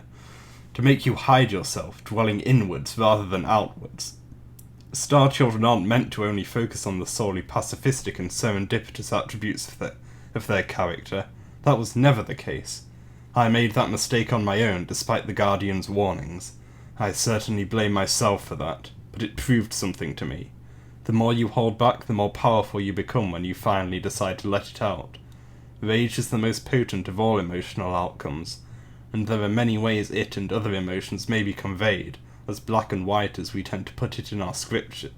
To make you hide yourself, dwelling inwards rather than outwards. Star Children aren't meant to only focus on the solely pacifistic and serendipitous attributes of their character. That was never the case. I made that mistake on my own, despite the Guardian's warnings. I certainly blame myself for that, but it proved something to me. The more you hold back, the more powerful you become when you finally decide to let it out. Rage is the most potent of all emotional outcomes, and there are many ways it and other emotions may be conveyed, as black and white as we tend to put it in our scripture.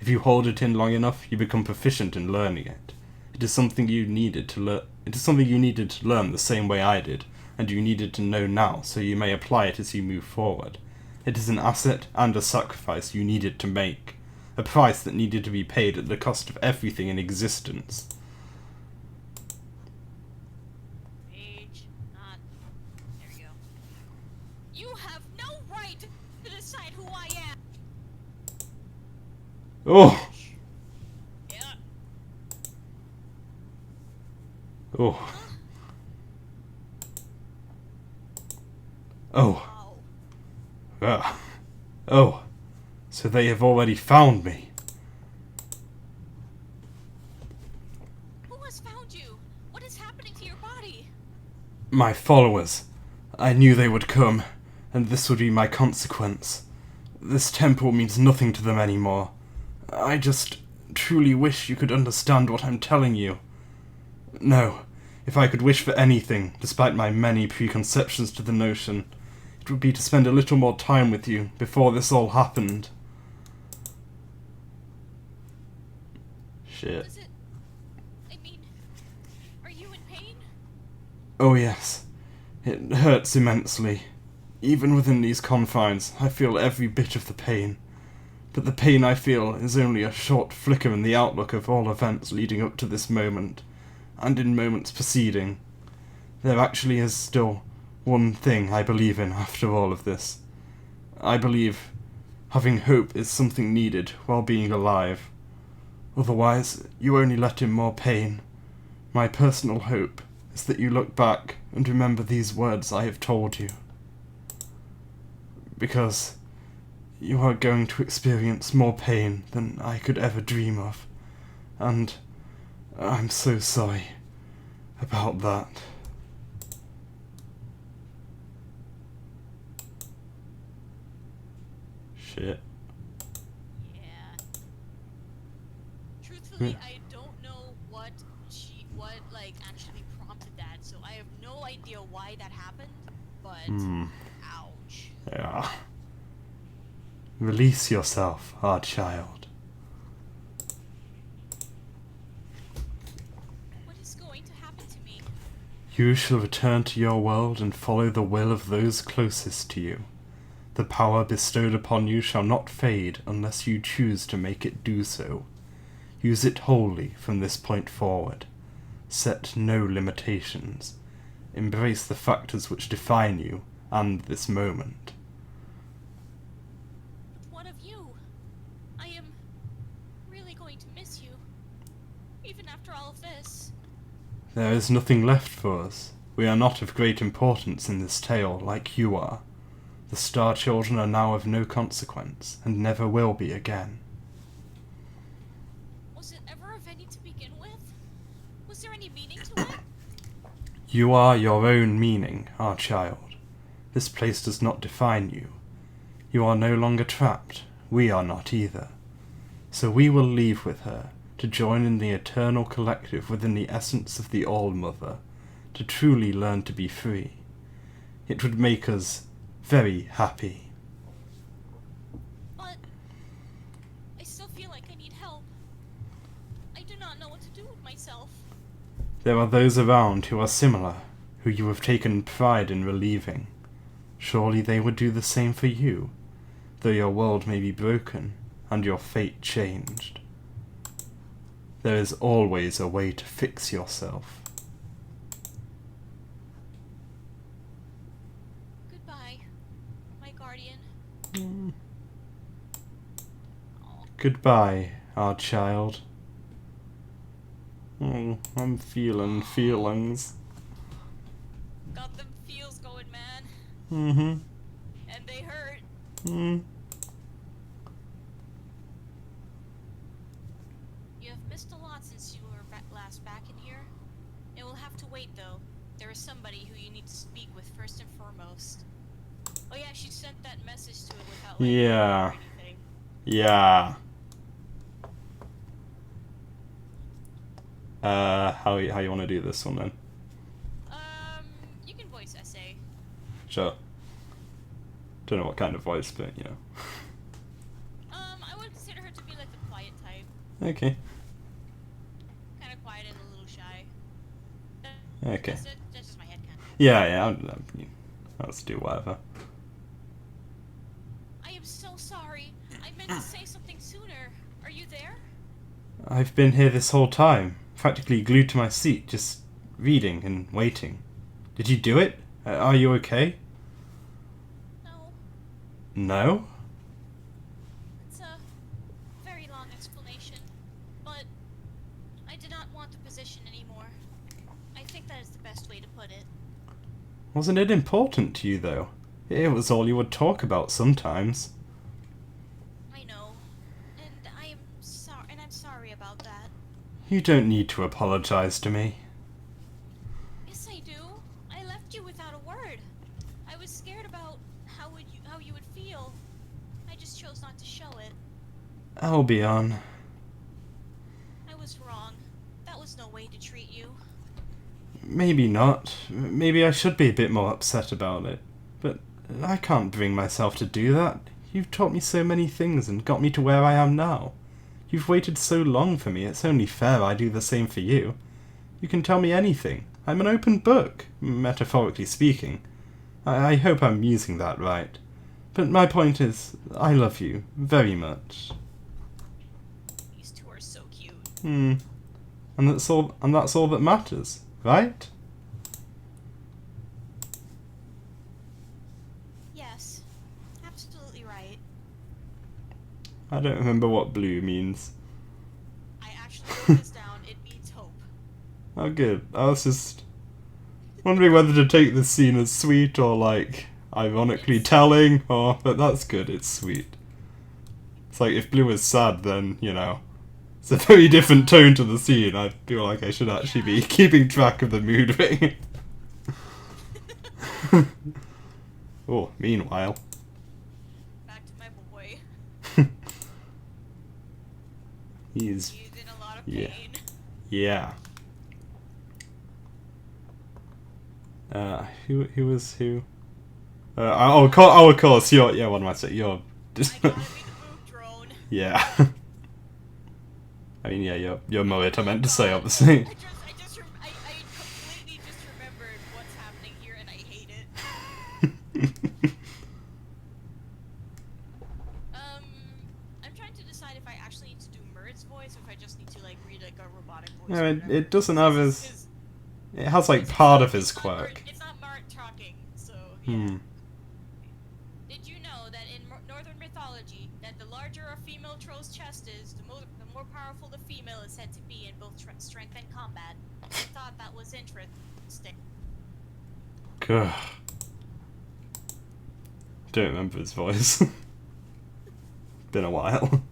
If you hold it in long enough, you become proficient in learning it. It is something you needed to learn. It is something you needed to learn the same way I did, and you needed to know now, so you may apply it as you move forward. It is an asset and a sacrifice you needed to make, a price that needed to be paid at the cost of everything in existence. Age, not. There you go. You have no right to decide who I am. Oh! Yeah. Oh. Oh. Wow. Ah. Oh. So they have already found me. Who has found you? What is happening to your body? My followers. I knew they would come. and this would be my consequence. This temple means nothing to them anymore. I just truly wish you could understand what I'm telling you. No, if I could wish for anything, despite my many preconceptions to the notion, it would be to spend a little more time with you before this all happened. Shit. Does it... I mean, are you in pain? Oh yes, it hurts immensely. Even within these confines, I feel every bit of the pain. But the pain I feel is only a short flicker in the outlook of all events leading up to this moment, and in moments preceding. There actually is still one thing I believe in after all of this. I believe having hope is something needed while being alive. Otherwise, you only let in more pain. My personal hope is that you look back and remember these words I have told you. Because you are going to experience more pain than I could ever dream of. And I'm so sorry about that. Shit. Yeah. Truthfully, I don't know what actually prompted that, so I have no idea why that happened, but ouch. Yeah. Release yourself, our child. What is going to happen to me? You shall return to your world and follow the will of those closest to you. The power bestowed upon you shall not fade unless you choose to make it do so. Use it wholly from this point forward. Set no limitations. Embrace the factors which define you and this moment. But what of you? I am really going to miss you. Even after all of this. There is nothing left for us. We are not of great importance in this tale like you are. The Star Children are now of no consequence, and never will be again. Was it ever of any to begin with? Was there any meaning to it? You are your own meaning, our child. This place does not define you. You are no longer trapped. We are not either. So we will leave with her, to join in the eternal collective within the essence of the All-Mother, to truly learn to be free. It would make us very happy. But I still feel like I need help. I do not know what to do with myself. There are those around who are similar, who you have taken pride in relieving. Surely they would do the same for you, though your world may be broken and your fate changed. There is always a way to fix yourself. Goodbye, my guardian. Oh, Goodbye, our child. Oh, I'm feeling feelings. got them feels going, man. And they hurt. You have missed a lot since you were last back in here. It will have to wait, though. There is somebody who you need to speak with first and foremost. Oh yeah, she sent that message to it without like Yeah. or anything. Yeah. How you want to do this one then? You can voice essay. Sure. Don't know what kind of voice, but you know. I would consider her to be like the quiet type. Okay. Kind of quiet and a little shy. Okay. That's just my head kind of. Yeah. Let's do whatever. I am so sorry. I meant to say something sooner. Are you there? I've been here this whole time, practically glued to my seat, just reading and waiting. Did you do it? Are you okay? No. No? It's a very long explanation, but I did not want the position anymore. I think that is the best way to put it. Wasn't it important to you, though? It was all you would talk about sometimes. I know, and I'm sorry about that. You don't need to apologize to me. Yes, I do. I left you without a word. I was scared about how chose not to show it. I'll be on. I was wrong. That was no way to treat you. Maybe not. Maybe I should be a bit more upset about it. But I can't bring myself to do that. You've taught me so many things and got me to where I am now. You've waited so long for me, it's only fair I do the same for you. You can tell me anything. I'm an open book, metaphorically speaking. I hope I'm using that right. But my point is, I love you very much. These two are so cute. And that's all that matters, right? Yes, absolutely right. I don't remember what blue means. I actually wrote this down. It means hope. Oh good. I was just wondering whether to take this scene as sweet or like ironically telling, but that's good, it's sweet. It's like if blue is sad, then, you know, it's a very different tone to the scene. I feel like I should actually be keeping track of the mood ring. Oh, meanwhile. Back to my boy. He's in a lot of pain. Yeah. Who was who? Of course, what am I saying? You're I gotta be the boob drone. Yeah. I mean, yeah, you're Moet, I meant to say, obviously. I completely just remembered what's happening here and I hate it. I'm trying to decide if I actually need to do Mert's voice or if I just need to, like, read, like, a robotic voice. No, it doesn't have his... It has, like, part of his quirk. It's not Mert talking, so, yeah. Did you know that in northern mythology, that the larger a female troll's chest is, the more powerful the female is said to be in both strength and combat? I thought that was interesting. Gah. Don't remember his voice. Been a while.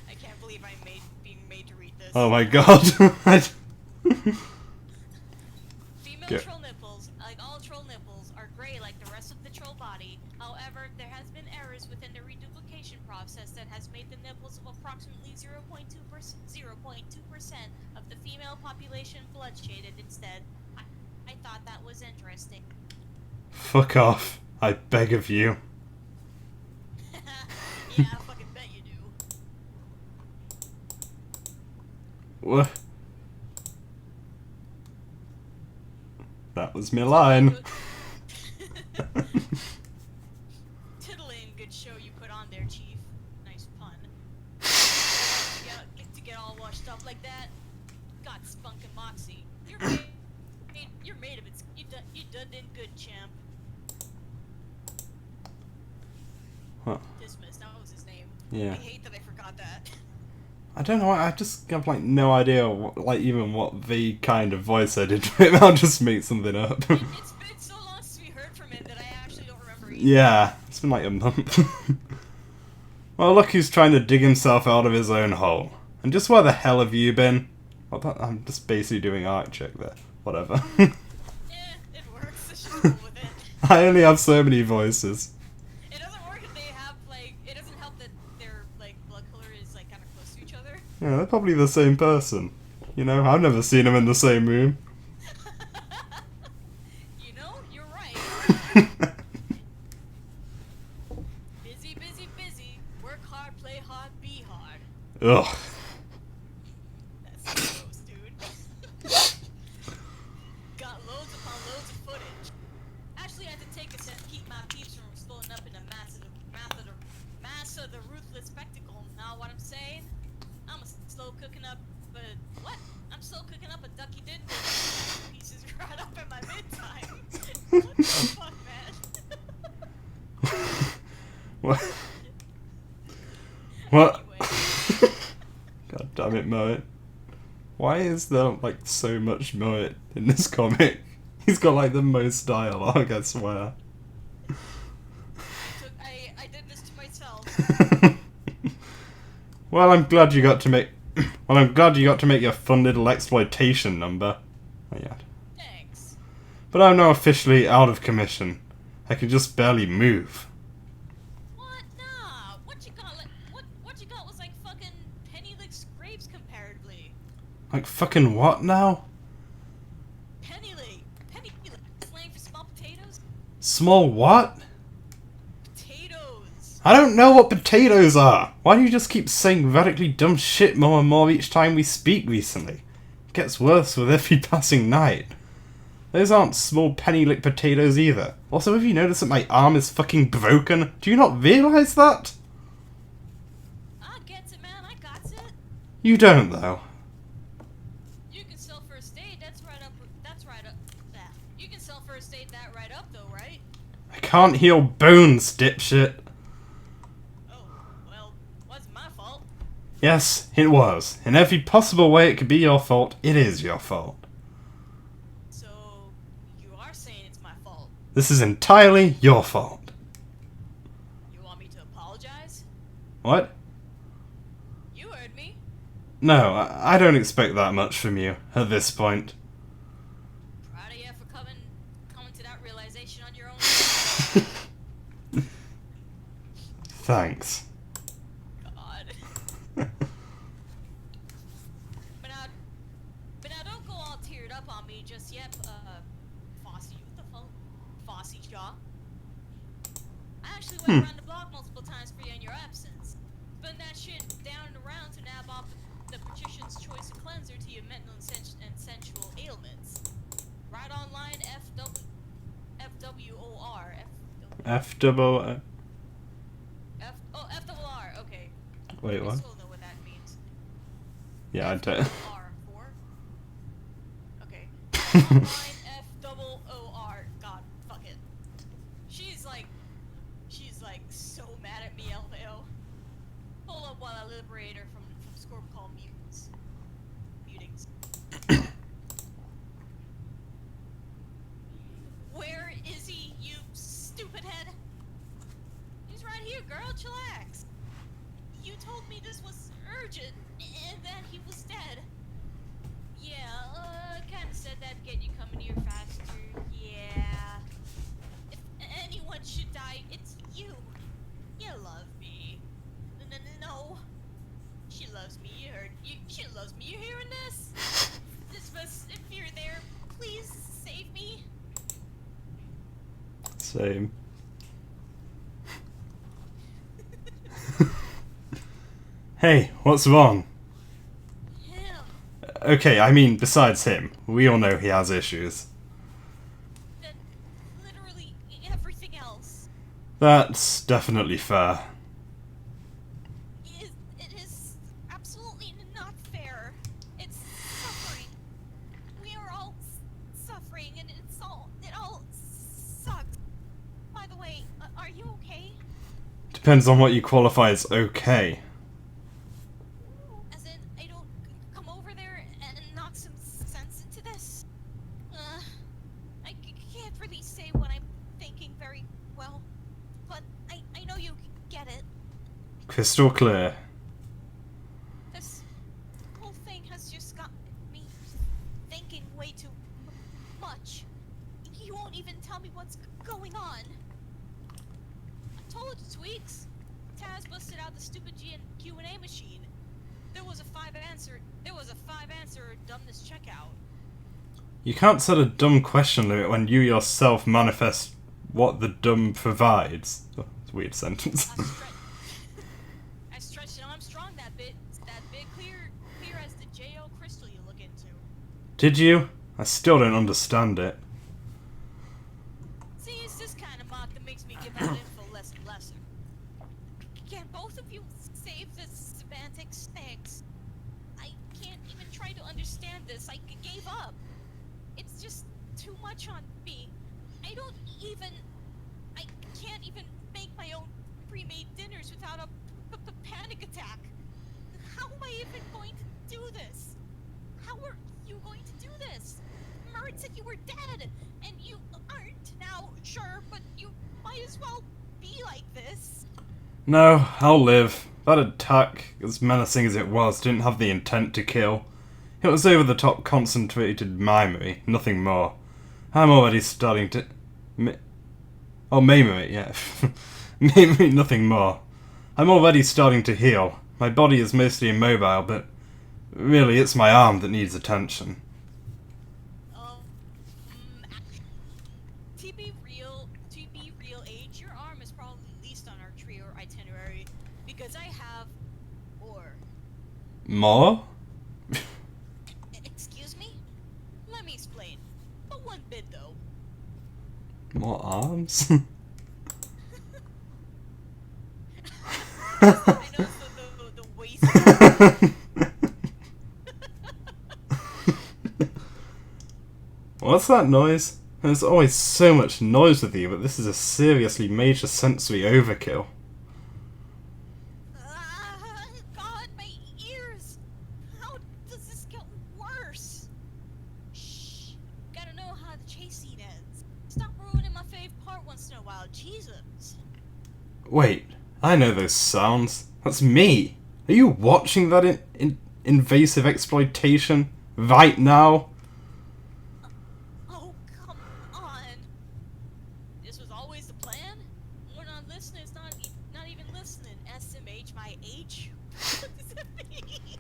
I can't believe I'm being made to read this. Oh my god. Female troll nipples, like all troll nipples, are gray like the rest of the troll body. However, there has been errors within the reduplication process that has made the nipples of approximately 0.2% of the female population blood-shaded instead. I thought that was interesting. Fuck off. I beg of you. Yeah, I fucking bet you do. What? That was my line. Tiddling good show you put on there, Chief. Nice pun. To get all washed up like that. Got spunk and moxie. You're made of it. You done good, champ. Huh. Dismiss, that was his name. Yeah. I hate that I forgot that. I don't know, I just have like no idea even what the kind of voice I did for him. I'll just make something up. It's been so long since we heard from him that I actually don't remember either. Yeah, it's been like a month. Well, look who's trying to dig himself out of his own hole. And just where the hell have you been? Well, I'm just basically doing art check there. Whatever. It works. Let's just go with it. I only have so many voices. It doesn't work if they have, like, it doesn't help that their, like, blood color is, like, kind of close to each other. Yeah, they're probably the same person. You know, I've never seen them in the same room. You know, you're right. Busy, busy, busy. Work hard, play hard, be hard. Ugh. That's so gross, dude. Got loads upon loads of footage. Actually, I had to take a set to keep my peeps from slowing up in the mass of the ruthless spectacle. Now, what I'm saying? I'm slow cooking up, but what? I'm slow cooking up a ducky din pieces right up in my mid-time. What the fuck, man? What? What? Anyway. God damn it, Moet. Why is there, like, so much Moet in this comic? He's got, like, the most dialogue, I swear. I did this to myself. Well, I'm glad you got to make... Well, I'm glad you got to make your fun little exploitation number. Oh, yeah. Thanks. But I'm now officially out of commission. I can just barely move. What? No. Like fucking what now? Penny lake. Penny lake. Slang for small potatoes? Small what? Potatoes. I don't know what potatoes are! Why do you just keep saying radically dumb shit more and more each time we speak recently? It gets worse with every passing night. Those aren't small penny-lick potatoes either. Also, have you noticed that my arm is fucking broken? Do you not realise that? I gets it, man. I got it. You don't, though. You can sell first aid. That's right up. That's right up. That. You can sell first aid that right up, though, right? I can't heal bones, dipshit. Oh, well, wasn't my fault. Yes, it was. In every possible way it could be your fault, it is your fault. So, you are saying it's my fault. This is entirely your fault. You want me to apologize? What? You heard me. No, I don't expect that much from you, at this point. Proud of you for coming to that realization on your own. Thanks. God. But now don't go all teared up on me just yet, Fossey. What the fuck? Fossey Shaw. I actually went around the block multiple times for you in your absence. Spun that shit down and around to nab off the Patrician's Choice of Cleanser to your mental and sensual ailments. Right online, FWOR. F-double... FWR, okay. Wait, I what? still know what that means. Yeah, I don't... FWR4? Okay. Online FWOR. God, fuck it. She's like so mad at me, LVO. Hold up while I liberate her from Scorp called mutants. Mutings. Where is he, you stupid head? He's right here, girl. Chillax. You told me this was urgent and that he was dead. Yeah, kinda said that to get you coming here faster. Yeah. If anyone should die, it's you. You love me. No. She loves me. You heard. She loves me. You hearing this? Elizabeth, if you're there, please save me. Same. Hey, what's wrong? Him. Okay, I mean, besides him. We all know he has issues. Then literally everything else. That's definitely fair. It is absolutely not fair. It's suffering. We are all suffering, and it all sucks. By the way, are you okay? Depends on what you qualify as okay. As in, I don't come over there and knock some sense into this. I can't really say what I'm thinking very well, but I know you get it. Crystal clear. This whole thing has just got me thinking way too much. You won't even tell me what's going on. I told you, Tweaks. Taz busted out the stupid Q&A machine. There was a five answer dumbness checkout. You can't set a dumb question limit when you yourself manifest what the dumb provides. Oh, it's a weird sentence. I stretched an Armstrong that bit clear as the J.O. crystal you look into. Did you? I still don't understand it. See, it's this kind of mock that makes me give out info less and lesser. Can both of you save the semantics? Thanks. I can't even try to understand this. I gave up. It's just too much on me. I can't even make my own pre-made dinners without a panic attack. How am I even going to do this? How are you going to do this? Murd said you were dead, and you aren't now, sure, but you might as well be like this. No, I'll live. That attack, as menacing as it was, didn't have the intent to kill. It was over-the-top concentrated mimery, nothing more. I'm already starting to... Maimery, yeah. Maimery, nothing more. I'm already starting to heal. My body is mostly immobile, but Really, it's my arm that needs attention. To be real, Age, your arm is probably least on our trio itinerary because I have ore. More? Excuse me? Let me explain. But one bit though. More arms? I know the waist. What's that noise? There's always so much noise with you, but this is a seriously major sensory overkill. God, my ears! How does this get worse? Shh. Gotta know how the chase scene ends. Stop ruining my fave part once in a while, Jesus. Wait, I know those sounds. That's me. Are you watching that invasive exploitation right now? Oh, come on. This was always the plan? We're not listening. It's not even listening. SMH, my H? What does that mean?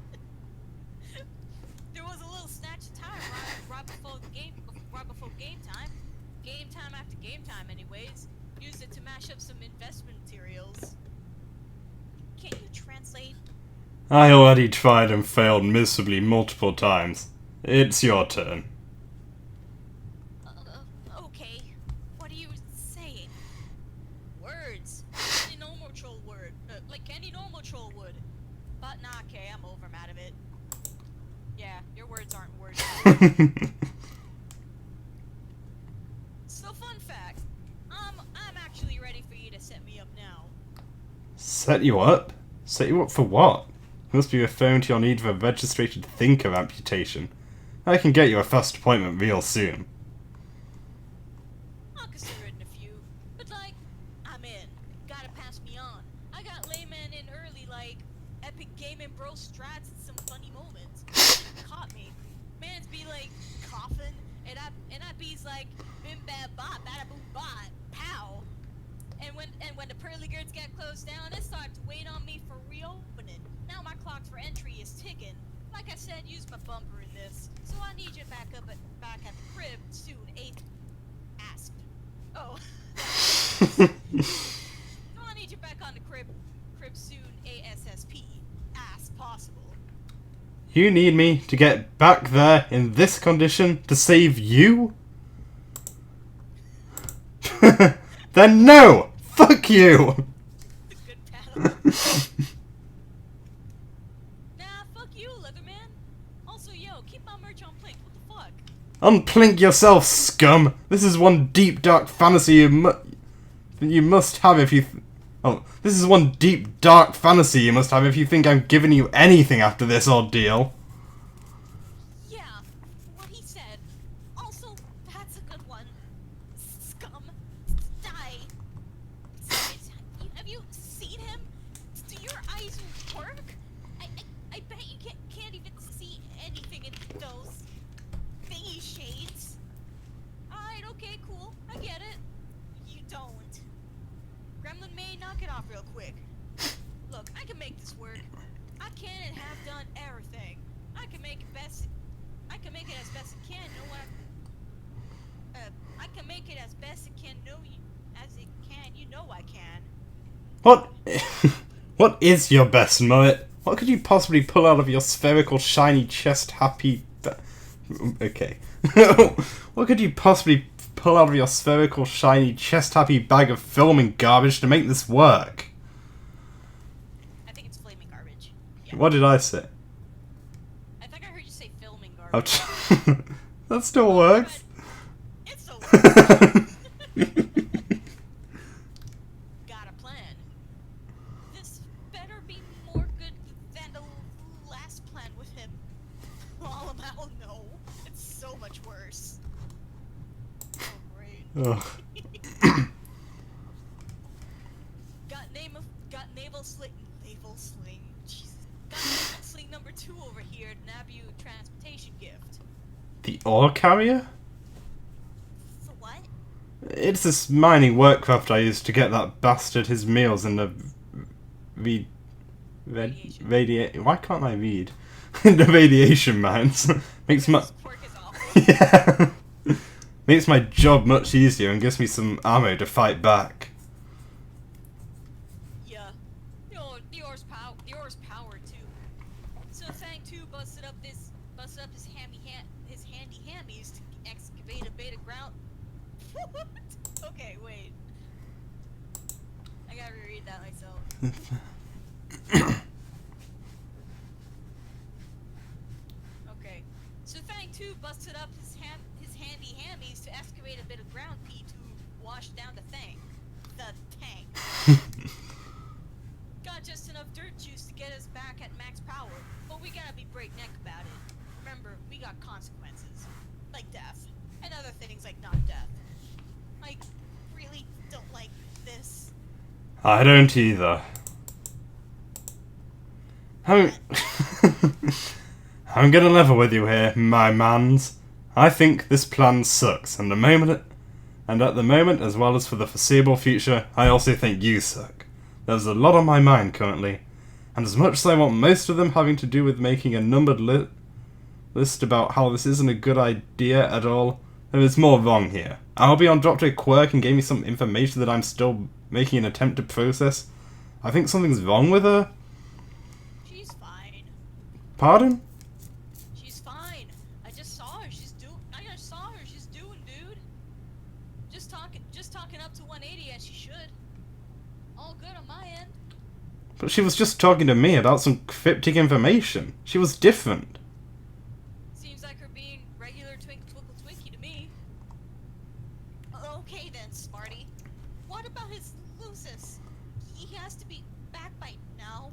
There was a little snatch of time right before game time. Game time after game time, anyways. Used it to mash up some investment materials. Can't you translate? I already tried and failed miserably multiple times. It's your turn. Okay. What are you saying? Words. Any normal troll word. Like any normal troll would. But nah, okay, I'm over, I'm out of it. Yeah, your words aren't words. So fun fact. I'm actually ready for you to set me up now. Set you up? Set you up for what? You must be referring to your need for a registered thinker amputation. I can get you a first appointment real soon. I'll consider it in a few. But like, I'm in. Gotta pass me on. I got layman in early, like, epic gaming bro strats and some funny moments. Caught me. Man's be like, coughing, and I be's like, bim bad bot, bada boom bot, pow. And when the pearly girls get closed down, it starts to wait on me for reopening. Now my clock for entry is ticking. Like I said, use my bumper in this. So I need you back at the crib soon. Asked. Oh. So I need you back on the crib soon. ASSP. As possible. You need me to get back there in this condition to save you? Then no! Fuck you! Good paddle. Nah, fuck you, Leatherman. Also, yo, keep my merch on Plink. What the fuck? Unplink yourself, scum! This is one deep dark fantasy you must have if you... this is one deep dark fantasy you must have if you think I'm giving you anything after this ordeal. Yeah, what he said. Also, that's a good one. Scum. Die. Have you seen him? Do your eyes work? I bet you can't even see anything in those thingy shades. Alright, okay, cool. I get it. You don't. Gremlin may knock it off real quick. Look, I can make this work. I can and have done everything. I can make it as best it can. I can make it as best it can. As it can. You know I can. What? What is your best, Mullet? What could you possibly pull out of your spherical, shiny chest happy... Okay. What could you possibly pull out of your spherical, shiny, chest-happy bag of filming garbage to make this work? I think it's flaming garbage. Yeah. What did I say? I think I heard you say filming garbage. Oh, that still works. It still works. Got a plan. This better be more good than the last plan with him. All about no. It's so much worse. Oh, great. Ugh. Got naval sling. Jesus. Got naval sling number 2 over here to nab you a transportation gift. The ore carrier? For what? It's this mining workcraft I used to get that bastard his meals in the... Why can't I read? The radiation mines. Makes my This quirk is awful. yeah. Makes my job much easier and gives me some ammo to fight back. Yeah. The ore's power too. So Fang 2 busted up his handy hammies to excavate a beta ground. What? Okay, wait. I gotta reread that myself. Okay. So Fang 2 busted up his handy hammies to excavate a bit of ground pea to wash down the tank. Got just enough dirt juice to get us back at max power, but we gotta be breakneck about it. Remember, we got consequences. Like death. And other things like not death. I really don't like this. I don't either. I'm gonna level with you here, my mans. I think this plan sucks, and at the moment, as well as for the foreseeable future, I also think you suck. There's a lot on my mind currently, and as much as I want most of them having to do with making a numbered list about how this isn't a good idea at all, there is more wrong here. I'll be on Dr. Quirk and gave me some information that I'm still making an attempt to process. I think something's wrong with her. She's fine. Pardon? She's fine. I just saw her. She's doing, dude. Just talking up to 180 as she should. All good on my end. But she was just talking to me about some cryptic information. She was different. Seems like her being regular Twinkle Twinkle Twinkie to me. Okay then, Smarty. What about his Lucis? He has to be back by now.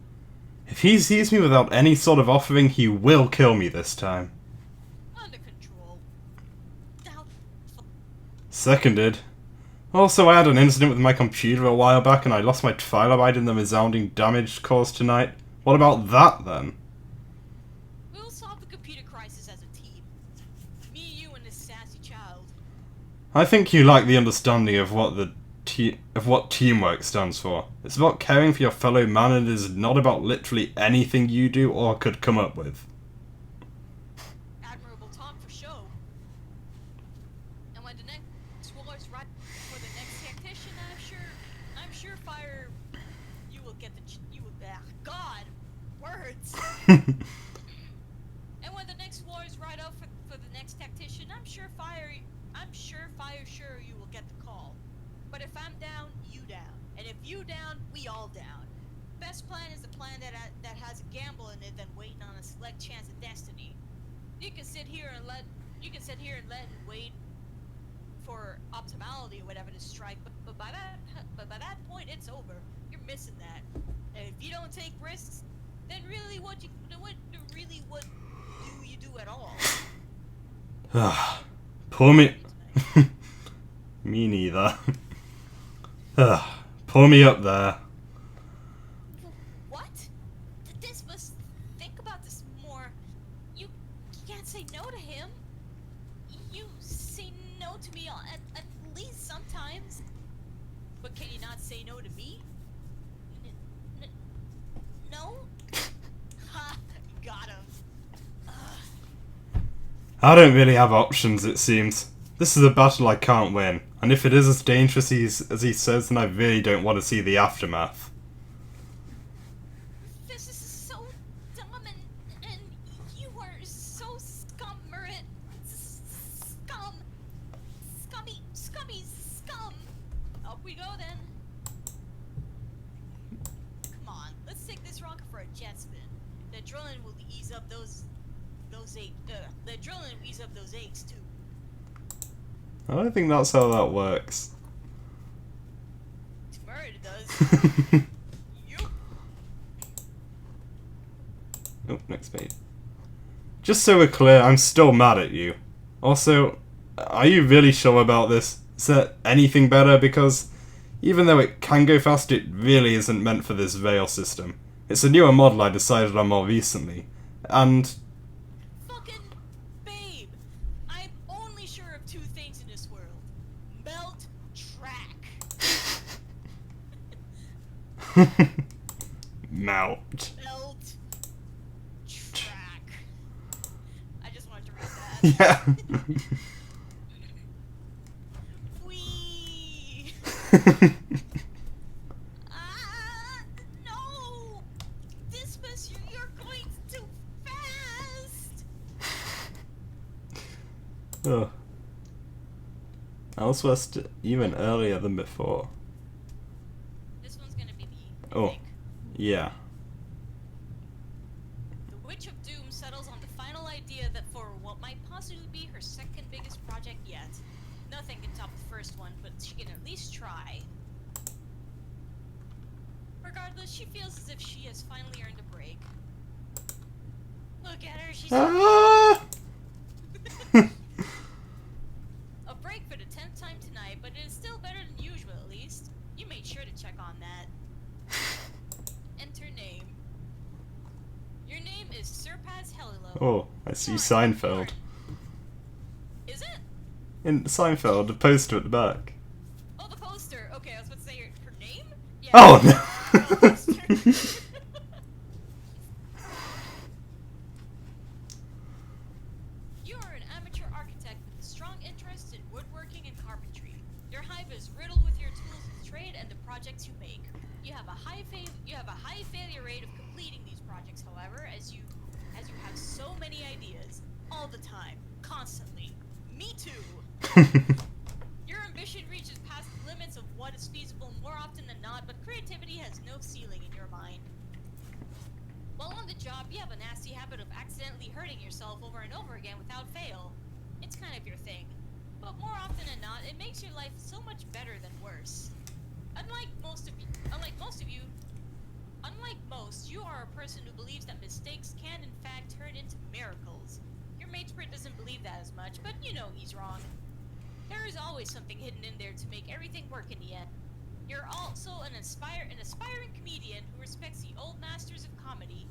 If he sees me without any sort of offering, he will kill me this time. Under control. Seconded. Also, I had an incident with my computer a while back and I lost my trilobite in the resounding damage caused tonight. What about that, then? We'll solve the computer crisis as a team. Me, you, and this sassy child. I think you lack the understanding of what what teamwork stands for. It's about caring for your fellow man and it is not about literally anything you do or could come up with. Admirable talk for show. And when the next war is right for the next tactician, I'm sure fire. You will get God, words. And when the next war is right up for the next tactician, I'm sure fire sure you will get the call. But if I'm down, you down, and if you down, we all down. Best plan is the plan that has a gamble in it than waiting on a select chance of destiny. You can sit here and wait for optimality or whatever to strike, but by that point it's over. You're missing that. And if you don't take risks, then really what do you do at all? Pull me. Me neither. Pull me up there. What? This must think about this more. You can't say no to him. You say no to me at least sometimes. But can you not say no to me? No? Ha! Got him. I don't really have options, it seems. This is a battle I can't win, and if it is as dangerous as he says, then I really don't want to see the aftermath. This is so dumb, and you are so scummy scum. Up we go then. Come on, let's take this rocket for a jet spin. The adrenaline will ease up those aches too. I don't think that's how that works. Tomorrow it does. You. Oh, next page. Just so we're clear, I'm still mad at you. Also, are you really sure about this? Is there anything better? Because even though it can go fast, it really isn't meant for this rail system. It's a newer model I decided on more recently. And Fucking babe, I'm only sure of two things in this world. Melt track. melt. Melt track. that. Yeah. Wee. Ah, no! Dismas, you're going too fast! Oh. Elsewhere even earlier than before. This one's gonna be me, I Oh. think. Yeah. The Witch of Doom settles on the final idea that for what might possibly be her second biggest project yet, nothing can top the first one, but she can at least try. Regardless, she feels as if she has finally earned a break. Look at her, she's Ah! a break for the 10th time tonight, but it is still better than usual at least. You made sure to check on that. Enter name. Your name is Surpass Helilo. Oh, I see Sorry, Seinfeld. Lauren. Is it? In Seinfeld, the poster at the back. Oh, the poster. Okay, I was about to say her name? Yeah. Oh The no! poster. You are an amateur architect with a strong interest in woodworking and carpentry. Your hive is riddled with your tools of trade and the projects you make. You have a high failure rate of completing these projects, however, as you have so many ideas all the time, constantly. Me too. Your ambition reaches past the limits of what is feasible more often than not, but creativity has no ceiling in your mind. While on the job, you have a nasty habit of accidentally hurting yourself over and over again without fail. It's kind of your thing. But more often than not, it makes your life so much better than worse. Unlike most, you are a person who believes that mistakes can in fact turn into miracles. Your matesprit doesn't believe that as much, but you know he's wrong. There is always something hidden in there to make everything work in the end. You're also an aspiring comedian who respects the old masters of comedy,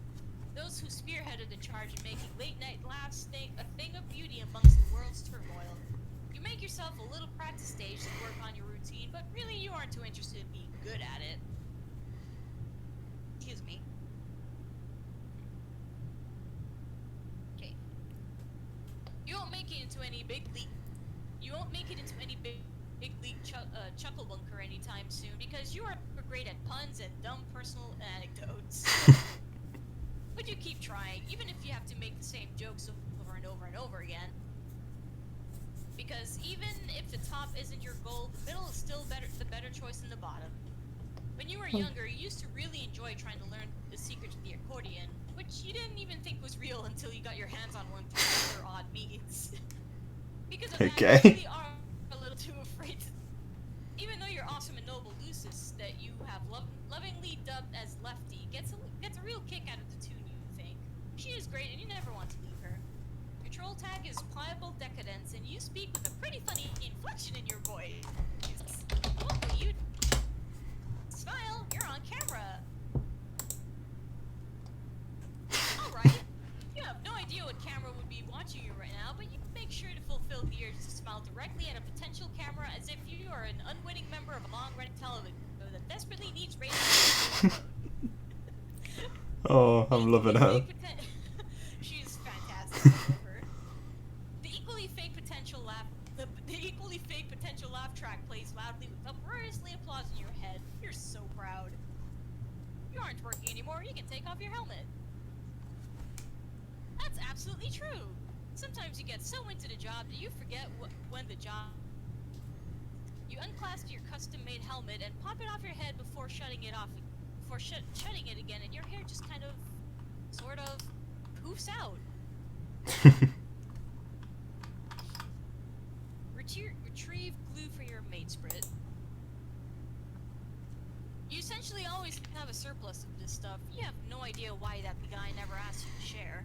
those who spearheaded the charge in making late-night laughs a thing of beauty amongst the world's turmoil. You make yourself a little practice stage to work on your routine, but really you aren't too interested in being good at it. Excuse me. Okay. You won't make it into any big league. You won't make it into any big league chuckle bunker anytime soon because you are great at puns and dumb personal anecdotes. But you keep trying, even if you have to make the same jokes over and over and over again. Because even if the top isn't your goal, the middle is still the better choice than the bottom. When you were younger, you used to really enjoy trying to learn the secret to the accordion, which you didn't even think was real until you got your hands on one through other odd means. Because of that, you really are a little too afraid to... Even though you're awesome and noble, Lucis, that you have lovingly dubbed as Lefty, gets a real kick out of the tune, you think. She is great and you never want to leave her. Your troll tag is Pliable Decadence, and you speak with a pretty funny inflection in your voice. Oh, you... Smile, you're on camera. Alright. You have no idea what camera would be watching you right now, but you make sure to fulfill the urge to smile directly at a potential camera as if you are an unwitting member of a long-running television show that desperately needs ratings. Oh, I'm loving her. She's fantastic. The equally fake potential laugh track plays loudly with uproariously applause in your head. You're so proud. You aren't working anymore. You can take off your helmet. That's absolutely true. Sometimes you get so into the job that you forget when the job... You unclasp your custom-made helmet and pop it off your head before shutting it off. Before shutting it again, and your hair just kind of, sort of, poofs out. Retrieve glue for your matesprit. You essentially always have a surplus of this stuff. You have no idea why that guy never asked you to share.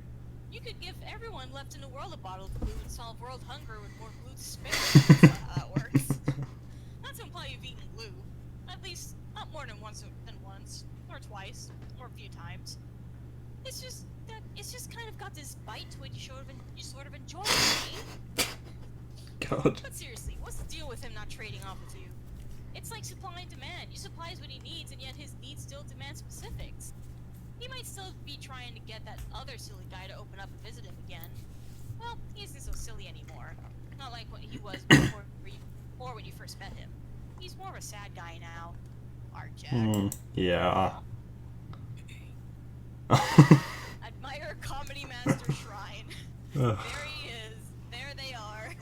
You could give everyone left in the world a bottle of glue and solve world hunger with more glue to spare. That's not how that works. Not to imply you've eaten glue. At least, not more than once, or twice, or a few times. It's just kind of got this bite to it you sort of enjoy it, eh? God. But seriously, what's the deal with him not trading off with you? It's like supply and demand. You supplies what he needs, and yet his needs still demand specifics. He might still be trying to get that other silly guy to open up and visit him again. Well, he isn't so silly anymore. Not like what he was before, or when you first met him. He's more of a sad guy now. Art Jack. Yeah. Admire Comedy Master Shrine. There he is. There they are.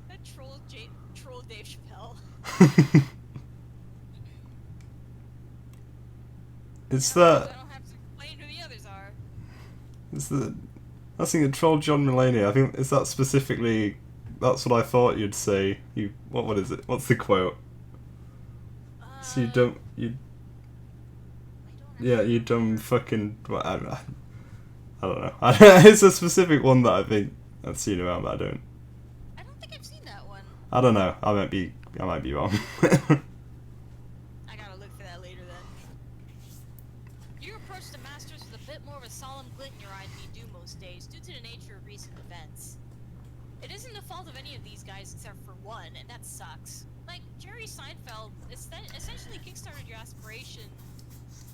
That troll Dave Chappelle. It's I that. don't have to explain who the others are. It's the. I think the troll John Mulaney. I think is that specifically. That's what I thought you'd say. What is it? What's the quote? So you don't. Yeah, you dumb fucking. I don't know. It's a specific one that I think I've seen around, but I don't. I don't think I've seen that one. I don't know. I might be wrong. I gotta look for that later then. You approach the Masters with a bit more of a solemn glint in your eye than you do most days, due to the nature of recent events. It isn't the fault of any of these guys except for one, and that sucks. Like, Jerry Seinfeld essentially kickstarted your aspiration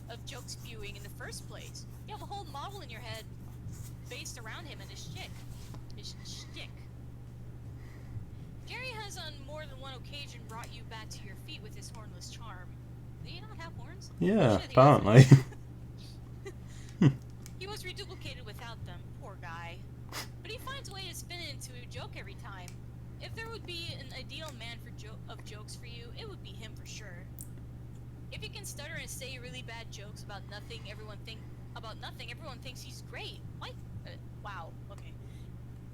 of joke spewing in the first place. You have a whole model in your head based around him and his shtick. Jerry has on more than one occasion brought you back to your feet with his hornless charm. Do you not have horns? Yeah, Shit, apparently. He was reduplicated without them, poor guy. But he finds a way to spin it into a joke every time. If there would be an ideal man of jokes for you, it would be him for sure. If he can stutter and say really bad jokes about nothing, everyone thinks he's great. What? Wow. Okay.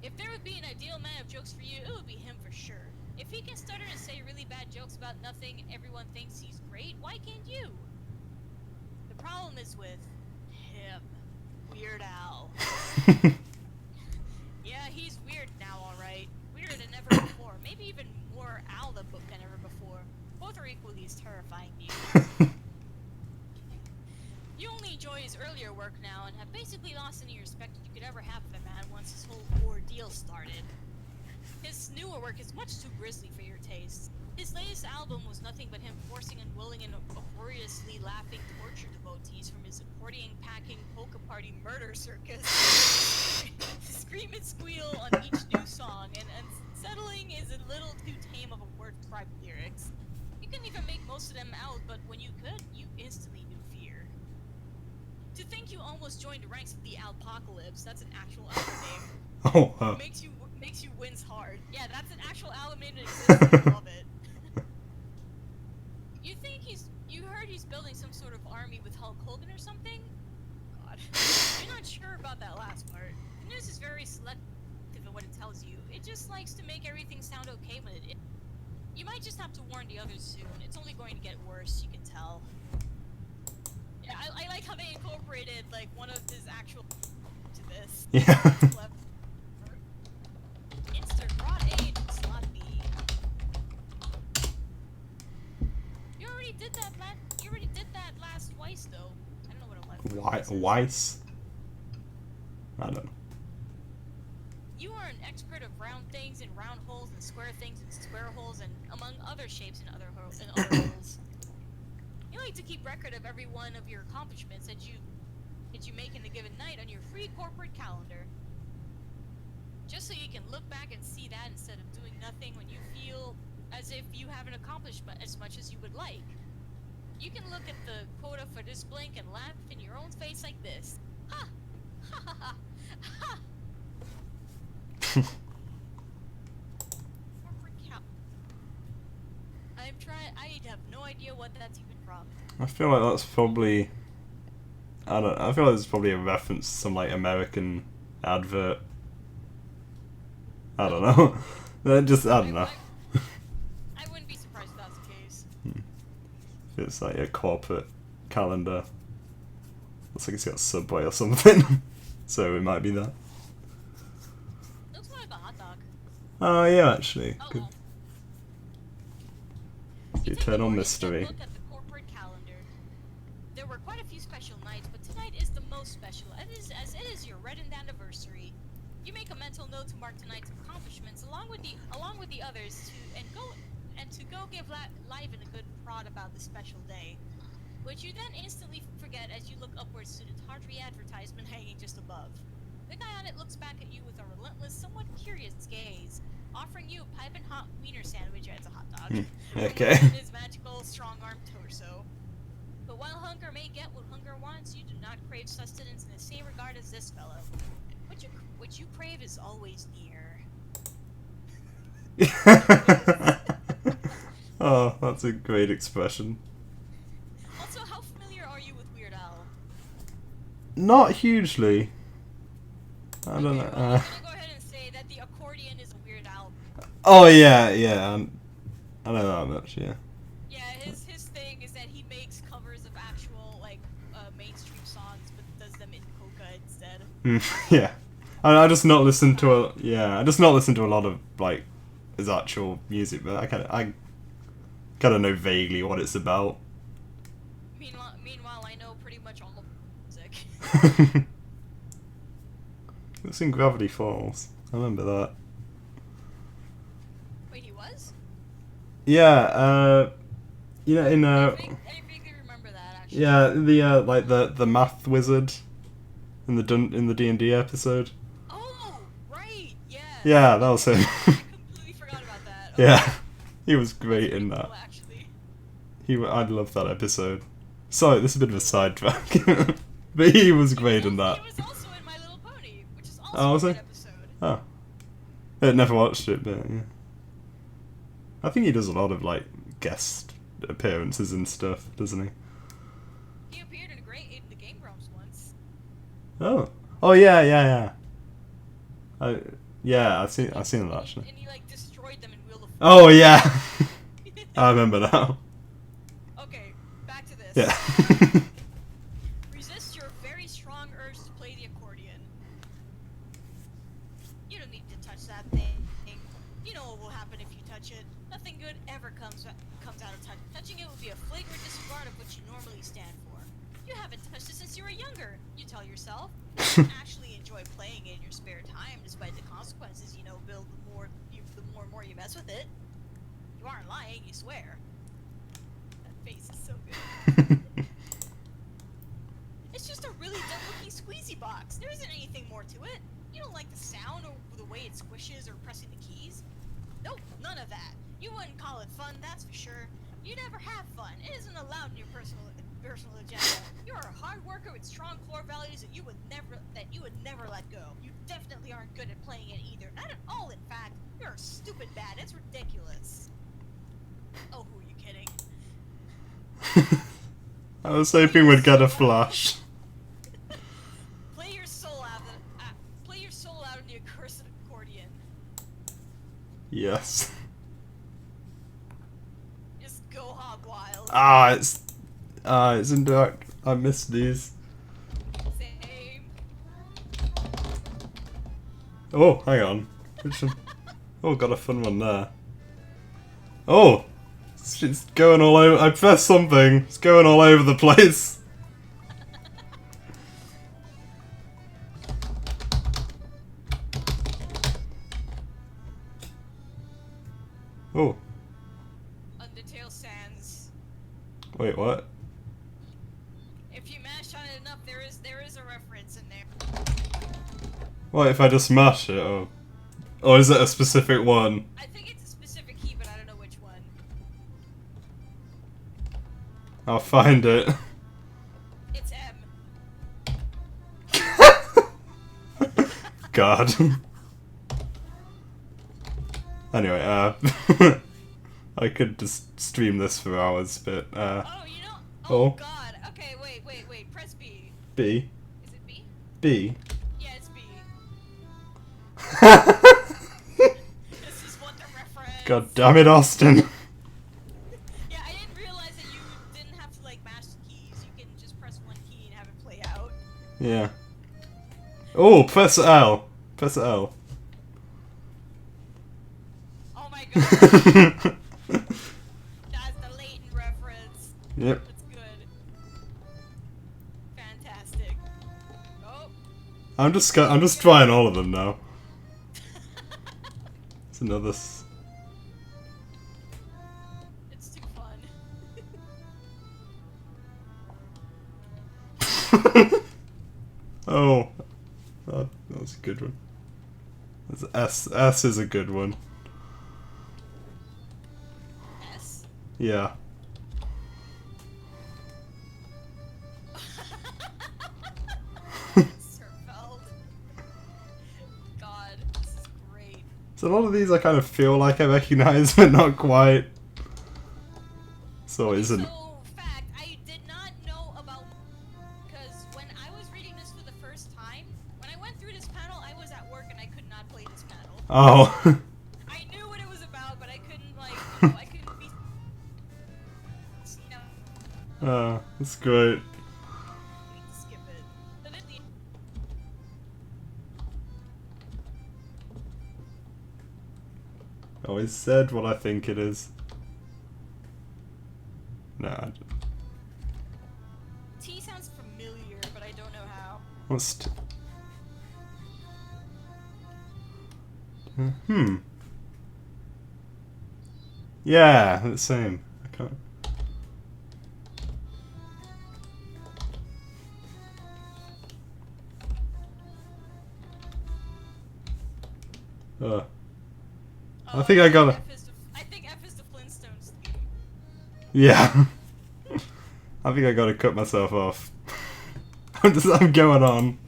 If there would be an ideal man of jokes for you, it would be him for sure. If he can stutter and say really bad jokes about nothing, everyone thinks he's great. Why can't you? The problem is with him, Weird Al. Yeah, he's weird now, all right. Weirder than ever before. Maybe even more Al the book than ever before. Both are equally as terrifying to you. You only enjoy his earlier work now and have basically lost any respect you could ever have for the man once his whole ordeal started. His newer work is much too grisly for your taste. His latest album was nothing but him forcing and willing and uproariously laughing torture devotees from his accordion-packing polka party murder circus. Scream and squeal on each new song, and unsettling is a little too tame of a word for private lyrics. You couldn't even make most of them out, but when you could, you instantly knew fear. To think you almost joined the ranks of the Alpocalypse, that's an actual album name. Oh, Makes you wince hard. Yeah, that's an actual album name that exists. I love it. You heard he's building some sort of army with Hulk Hogan or something? God. You're not sure about that last part. The news is very selective in what it tells you. It just likes to make everything sound okay when it is. You might just have to warn the others soon. It's only going to get worse, you can tell. Yeah, I like how they incorporated, like, one of his actual to this. Yeah. Insert broad A to slot B. You already did that last twice, though. I don't know what it was. Weiss? I don't know. You are an expert of round things and round holes and square things and square holes and among other shapes and other holes. You like to keep record of every one of your accomplishments that you make in a given night on your free corporate calendar. Just so you can look back and see that instead of doing nothing when you feel as if you haven't accomplished as much as you would like. You can look at the quota for this blank and laugh in your own face like this. Ha! Ha ha ha! Ha! I have no idea what that's even from. I feel like that's probably. I feel like it's probably a reference to some like American advert. I don't know. I don't know. I wouldn't be surprised if that's the case. If it's like a corporate calendar. Looks like it's got Subway or something. So it might be that. Looks like a hot dog. Oh yeah, actually. Oh, Good. well. The eternal mystery. Look at the corporate calendar. There were quite a few special nights, but tonight is the most special, as it is your reddened anniversary. You make a mental note to mark tonight's accomplishments along with the others to go give live in a good prod about this special day. which you then instantly forget as you look upwards to the tawdry advertisement hanging just above. The guy on it looks back at you with a relentless, somewhat curious gaze, offering you a piping hot wiener sandwich as a hot dog. Okay. From his magical, strong-armed torso. But while hunger may get what hunger wants, you do not crave sustenance in the same regard as this fellow. What you crave is always near. Oh, that's a great expression. Also, how familiar are you with Weird Al? Not hugely. I don't know. Well, I'm gonna go ahead and say that the accordion is a Weird Al. Oh yeah, I know that much. Yeah. Yeah, his thing is that he makes covers of actual like mainstream songs, but does them in polka instead. Yeah. I just not listen to a I just not listen to a lot of like his actual music, but I kind of know vaguely what it's about. Meanwhile, I know pretty much all of music. It's in Gravity Falls. I remember that. Wait, he was? Yeah. In I vaguely remember that actually. yeah, the like the math wizard in the D&D episode. Oh, right. Yeah. Yeah, that was him. I completely forgot about that. Okay. Yeah, he was great That's in pretty that. cool, actually. I love that episode. Sorry, this is a bit of a sidetrack, but he was great in that. He was also in My Little Pony, which is Oh, was also a he? good episode. Oh, I never watched it, but yeah. I think he does a lot of like guest appearances and stuff, doesn't he? He appeared in the Game Grumps once. Oh yeah. I've seen that actually. And he like destroyed them in Wheel of Oh yeah, I remember now. Okay, back to this. Yeah. Resist your very strong urge to play the accordion. You don't need to touch that thing. You know what will happen if you touch it. Nothing good ever comes out of touching it would be a flagrant disregard of what you normally stand for. You haven't touched it since you were younger, you tell yourself. You don't actually enjoy playing it in your spare time, despite the consequences, Bill, the more and more you mess with it. You aren't lying, you swear. That face is so good. It's just a really dumb-looking squeezy box. There isn't anything more to it. You don't like the sound or the way it squishes or pressing the keys. Nope, none of that. You wouldn't call it fun, that's for sure. You never have fun. It isn't allowed in your personal agenda. You're a hard worker with strong core values that you would never let go. You definitely aren't good at playing it either. Not at all, in fact. You're a stupid bad. It's ridiculous. Oh, who are you kidding? I was hoping we'd get a flash. Play your soul out in the accursed accordion. Yes. Just go hog wild. It's in dark. I missed these. Same. Oh, hang on. Which one? Oh, got a fun one there. Oh! It's going all over. I pressed something. It's going all over the place. Oh. Undertale Sands. Wait, what? If you mash on it enough, there is a reference in there. What if I just smash it? Oh. Or is it a specific one? I think it's a specific key, but I don't know which one. I'll find it. It's M. God. Anyway, I could just stream this for hours, but, Oh, Oh. God. Okay, wait. Press B. B. Is it B? B. Yeah, it's B. This is what the reference. God damn it, Austin. Yeah, I didn't realize that you didn't have to, like, mash the keys. You can just press one key and have it play out. Yeah. Oh, press L. Press L. Oh my God. That's the latent reference. Yep. That's good. Fantastic. Oh. I'm just trying all of them now. It's another. It's too fun. Oh, that's a good one. S is a good one. S? Yeah. Serfeld. God, this is great. So a lot of these I kind of feel like I recognise, but not quite. So it isn't. So, fact, I did not know about... Because when I was reading this for the first time, when I went through this panel, I was at work and I could not play this panel. Oh. I knew what it was about, but I couldn't, like, I couldn't be... Oh, that's great. Skip it. But at the... I always said what I think it is. Nah. T sounds familiar, but I don't know how. What's Yeah, the same. I can't. I think I got it. I think F is the Flintstones theme. Yeah. I think I gotta cut myself off. I'm going on.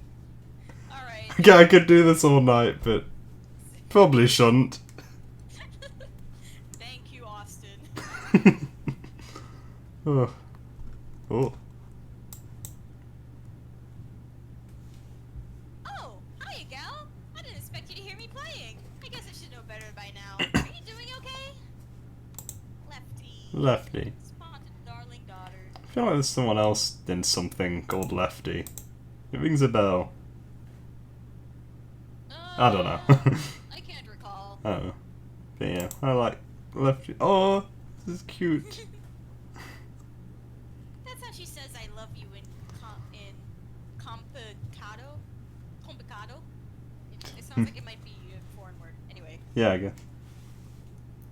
Alright. Okay, I could do this all night, but probably shouldn't. Thank you, Austin. Oh. Oh. Oh, hiya, gal. I didn't expect you to hear me playing. I guess I should know better by now. Are you doing okay? Lefty. Lefty. Spotted darling daughter. I feel like there's someone else in something called Lefty. It rings a bell. I don't know. I can't recall. Oh. But yeah, I like Lefty. Oh, this is cute. That's how she says I love you in complicado? Complicado? It sounds like it might be a foreign word. Anyway. Yeah, I guess.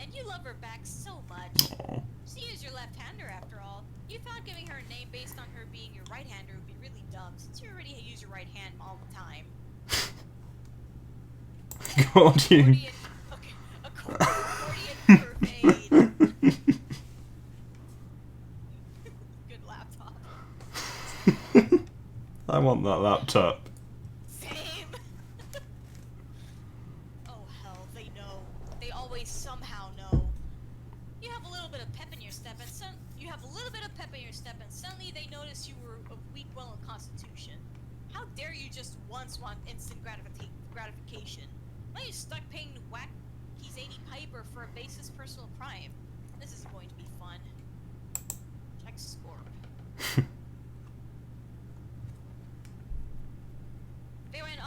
And you love her back so much. Aw. She is your left-hander after all. You thought giving her a name based on her being your right-hander would be really dumb, since you already use your right hand all the time. Accordion. Okay, accordion pervade. Good laptop. I want that laptop. Same. Oh hell, they know. They always somehow know. You have a little bit of pep in your step, and suddenly they notice you were of weak will and constitution. How dare you just once want instant gratification? Why are you stuck paying whack he's 80 Piper for a baseless personal crime? This is going to be fun. Check score. They went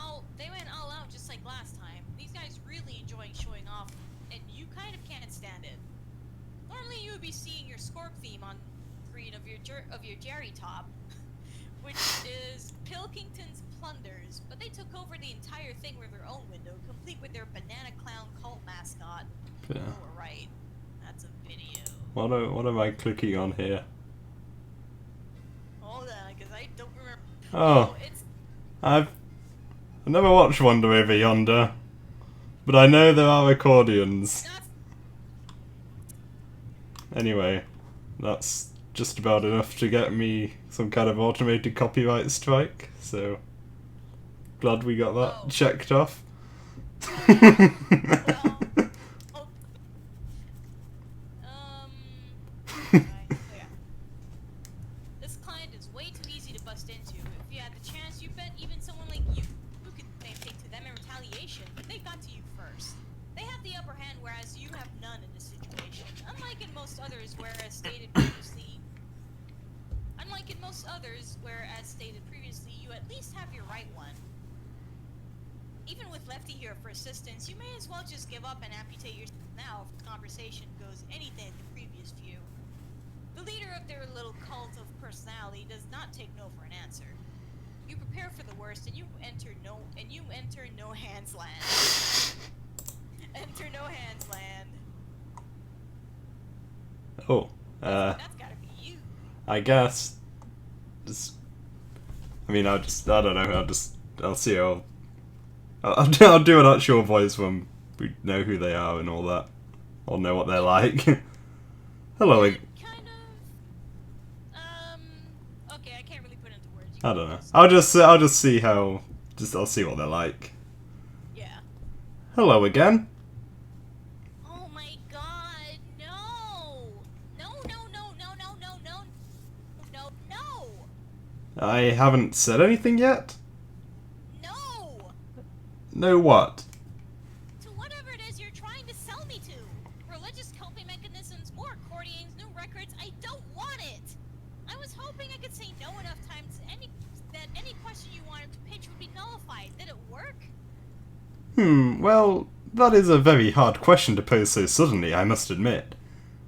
all out just like last time. These guys really enjoying showing off, and you kind of can't stand it. Normally you would be seeing your Scorp theme on screen of your Jerry top, which is Pilkington's Plunders, but they took over the entire thing with their own window, complete with their banana clown cult mascot. Yeah. Lower right. That's a video. What am I clicking on here? Hold on, because I don't remember. Oh, It's I've never watched Wonder Over Yonder, but I know there are accordions. not. Anyway, that's just about enough to get me some kind of automated copyright strike, so glad we got that Oh. checked off. Well, oh. Right, so yeah. This client is way too easy to bust into. If you had the chance, you bet even someone like you who could say thing to them in retaliation, but they got to you first. They have the upper hand, whereas you have none in this situation. Unlike in most others, where as stated previously, you at least have your right one. Even with Lefty here for assistance, you may as well just give up and amputate yourself now if the conversation goes anything like the previous few. The leader of their little cult of personality does not take no for an answer. You prepare for the worst and you enter no hands land. Enter no hands land. Oh, That's gotta be you. I guess. I don't know, I'll just I'll see how... I'll do an actual voice when we know who they are and all that. I'll know what they're like. Hello. Kind of. Okay, I can't really put into words. I don't know. I'll just see how. I'll see what they're like. Yeah. Hello again. Oh my God! No! No! No! No! No! No! No! No! No! No! I haven't said anything yet. No! No what? To whatever it is you're trying to sell me to. Religious coping mechanisms, more accordions, new records. I don't want it. I was hoping I could say no enough times that any question you wanted to pitch would be nullified. Did it work? Well, that is a very hard question to pose so suddenly, I must admit.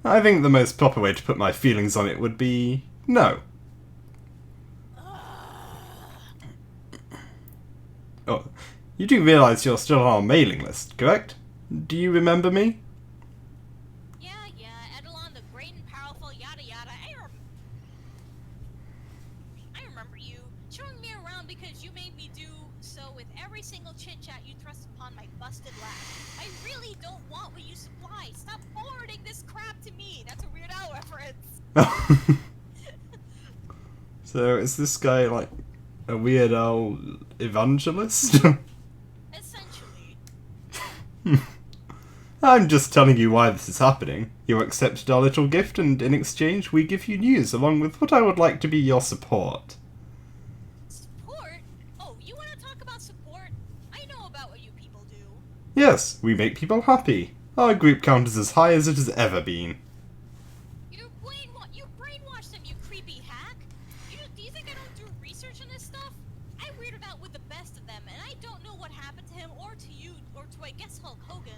I think the most proper way to put my feelings on it would be no. Oh, you do realise you're still on our mailing list, correct? Do you remember me? Yeah, Edelon, the great and powerful, yada yada. I remember you showing me around because you made me do so with every single chit-chat you thrust upon my busted lap. I really don't want what you supply. Stop forwarding this crap to me. That's a Weird Al reference. So, is this guy like a Weird Al evangelist? Essentially. I'm just telling you why this is happening. You accepted our little gift, and in exchange, we give you news along with what I would like to be your support. Support? Oh, you want to talk about support? I know about what you people do. Yes, we make people happy. Our group count is as high as it has ever been. You brainwashed them, you creepy hack. Do you think I don't do research on this stuff? I weirded out with the best of them, and I don't know what happened to him or to you or to, I guess, Hulk Hogan.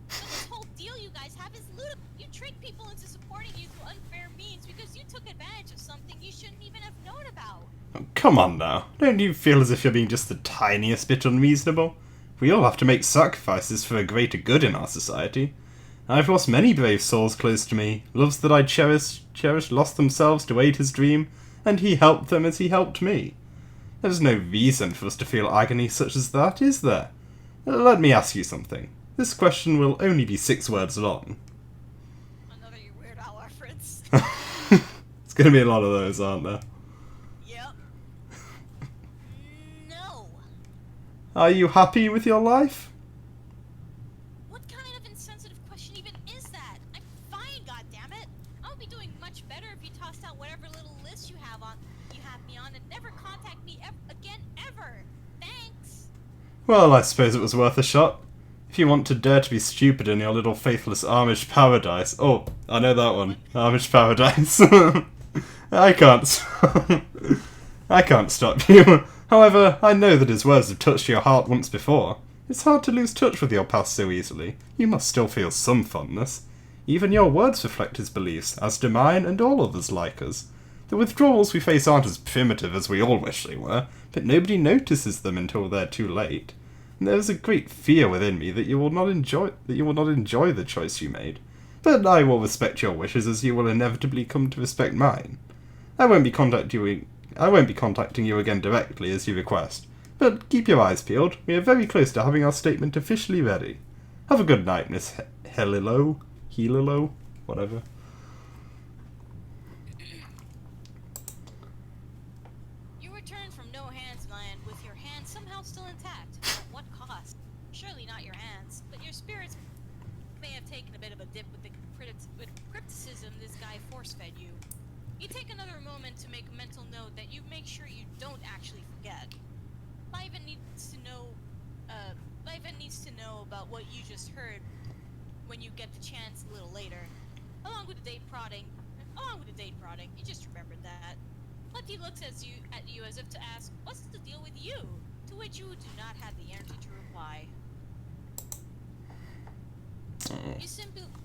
So this whole deal you guys have is ludicrous. You trick people into supporting you through unfair means because you took advantage of something you shouldn't even have known about. Oh, come on now. Don't you feel as if you're being just the tiniest bit unreasonable? We all have to make sacrifices for a greater good in our society. I've lost many brave souls close to me. Loves that I cherished lost themselves to aid his dream, and he helped them as he helped me. There's no reason for us to feel agony such as that, is there? Let me ask you something. This question will only be 6 words long. Another Weird Al reference. It's gonna be a lot of those, aren't there? Yep. No. Are you happy with your life? What kind of insensitive question even is that? I'm fine, goddammit. I would be doing much better if you tossed out whatever little list you have me on and never contact me again ever. Thanks. Well, I suppose it was worth a shot. If you want to dare to be stupid in your little faithless Amish paradise... Oh, I know that one. Amish paradise. I can't stop you. However, I know that his words have touched your heart once before. It's hard to lose touch with your past so easily. You must still feel some fondness. Even your words reflect his beliefs, as do mine and all others like us. The withdrawals we face aren't as primitive as we all wish they were, but nobody notices them until they're too late. And there is a great fear within me that you will not enjoy the choice you made. But I will respect your wishes as you will inevitably come to respect mine. I won't be contacting you again directly as you request, but keep your eyes peeled. We are very close to having our statement officially ready. Have a good night, Miss Helilo, whatever. You returned from No Hands Land with your hands somehow still intact. At what cost? Surely not your hands, but your spirits may have taken a bit of a dip with the criticism this guy force-fed you. You take another moment to make a mental note that you make sure you don't actually forget. Liven needs to know about what you just heard when you get the chance a little later. Along with the date prodding, you just remembered that. Letty looks at you as if to ask, what's the deal with you? To which you do not have the energy to reply.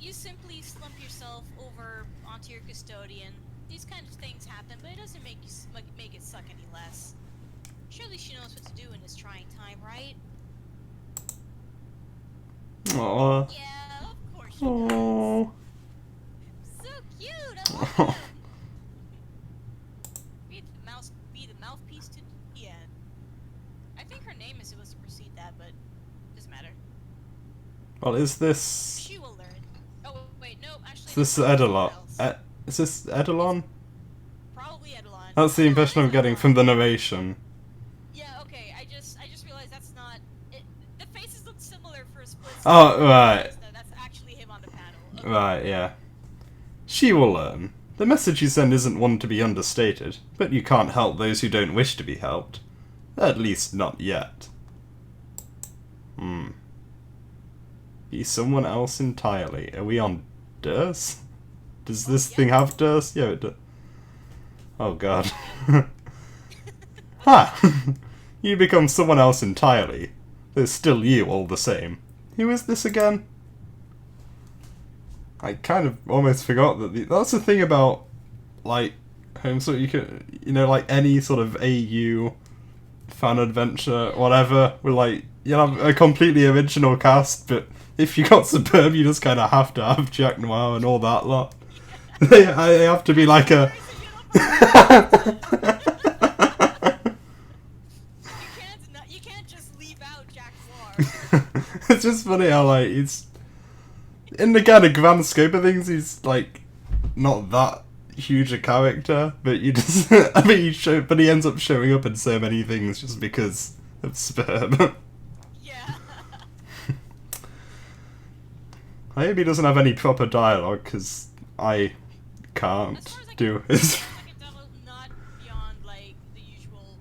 You simply slump yourself over onto your custodian. These kind of things happen, but it doesn't make it suck any less. Surely she knows what to do in this trying time, right? Aww. Yeah, of course she Aww. does. So cute, I love it. Be the mouthpiece to the end. Well, is this... She will learn. Oh, wait, no, actually... Is this that's someone Edelon? else. Is this Edelon? Probably Edelon. That's the Oh, no, impression it I'm is getting Edelon. from the narration. Yeah, okay, I just realized that's not... the faces look similar for a split second. Oh, right. That's actually him on the panel. Okay. Right, yeah. She will learn. The message you send isn't one to be understated, but you can't help those who don't wish to be helped. At least not yet. Be someone else entirely. Are we on Durs? Does this thing have Durs? Yeah, it does. Oh god. Ha! You become someone else entirely. There's still you all the same. Who is this again? I kind of almost forgot that that's the thing about, like, Homesword, you can, you know, like any sort of AU fan adventure, whatever, with like, you have a completely original cast, but if you got Superb, you just kind of have to have Jack Noir and all that lot. They have to be like a... You can't just leave out Jack Noir. It's just funny how, like, he's... In the kind of grand scope of things, he's, like, not that huge a character, but you just... I mean, but he ends up showing up in so many things just because of Sperm. Yeah. I hope he doesn't have any proper dialogue, because I can't As far as I do can, his... as far as I can tell, not beyond like the usual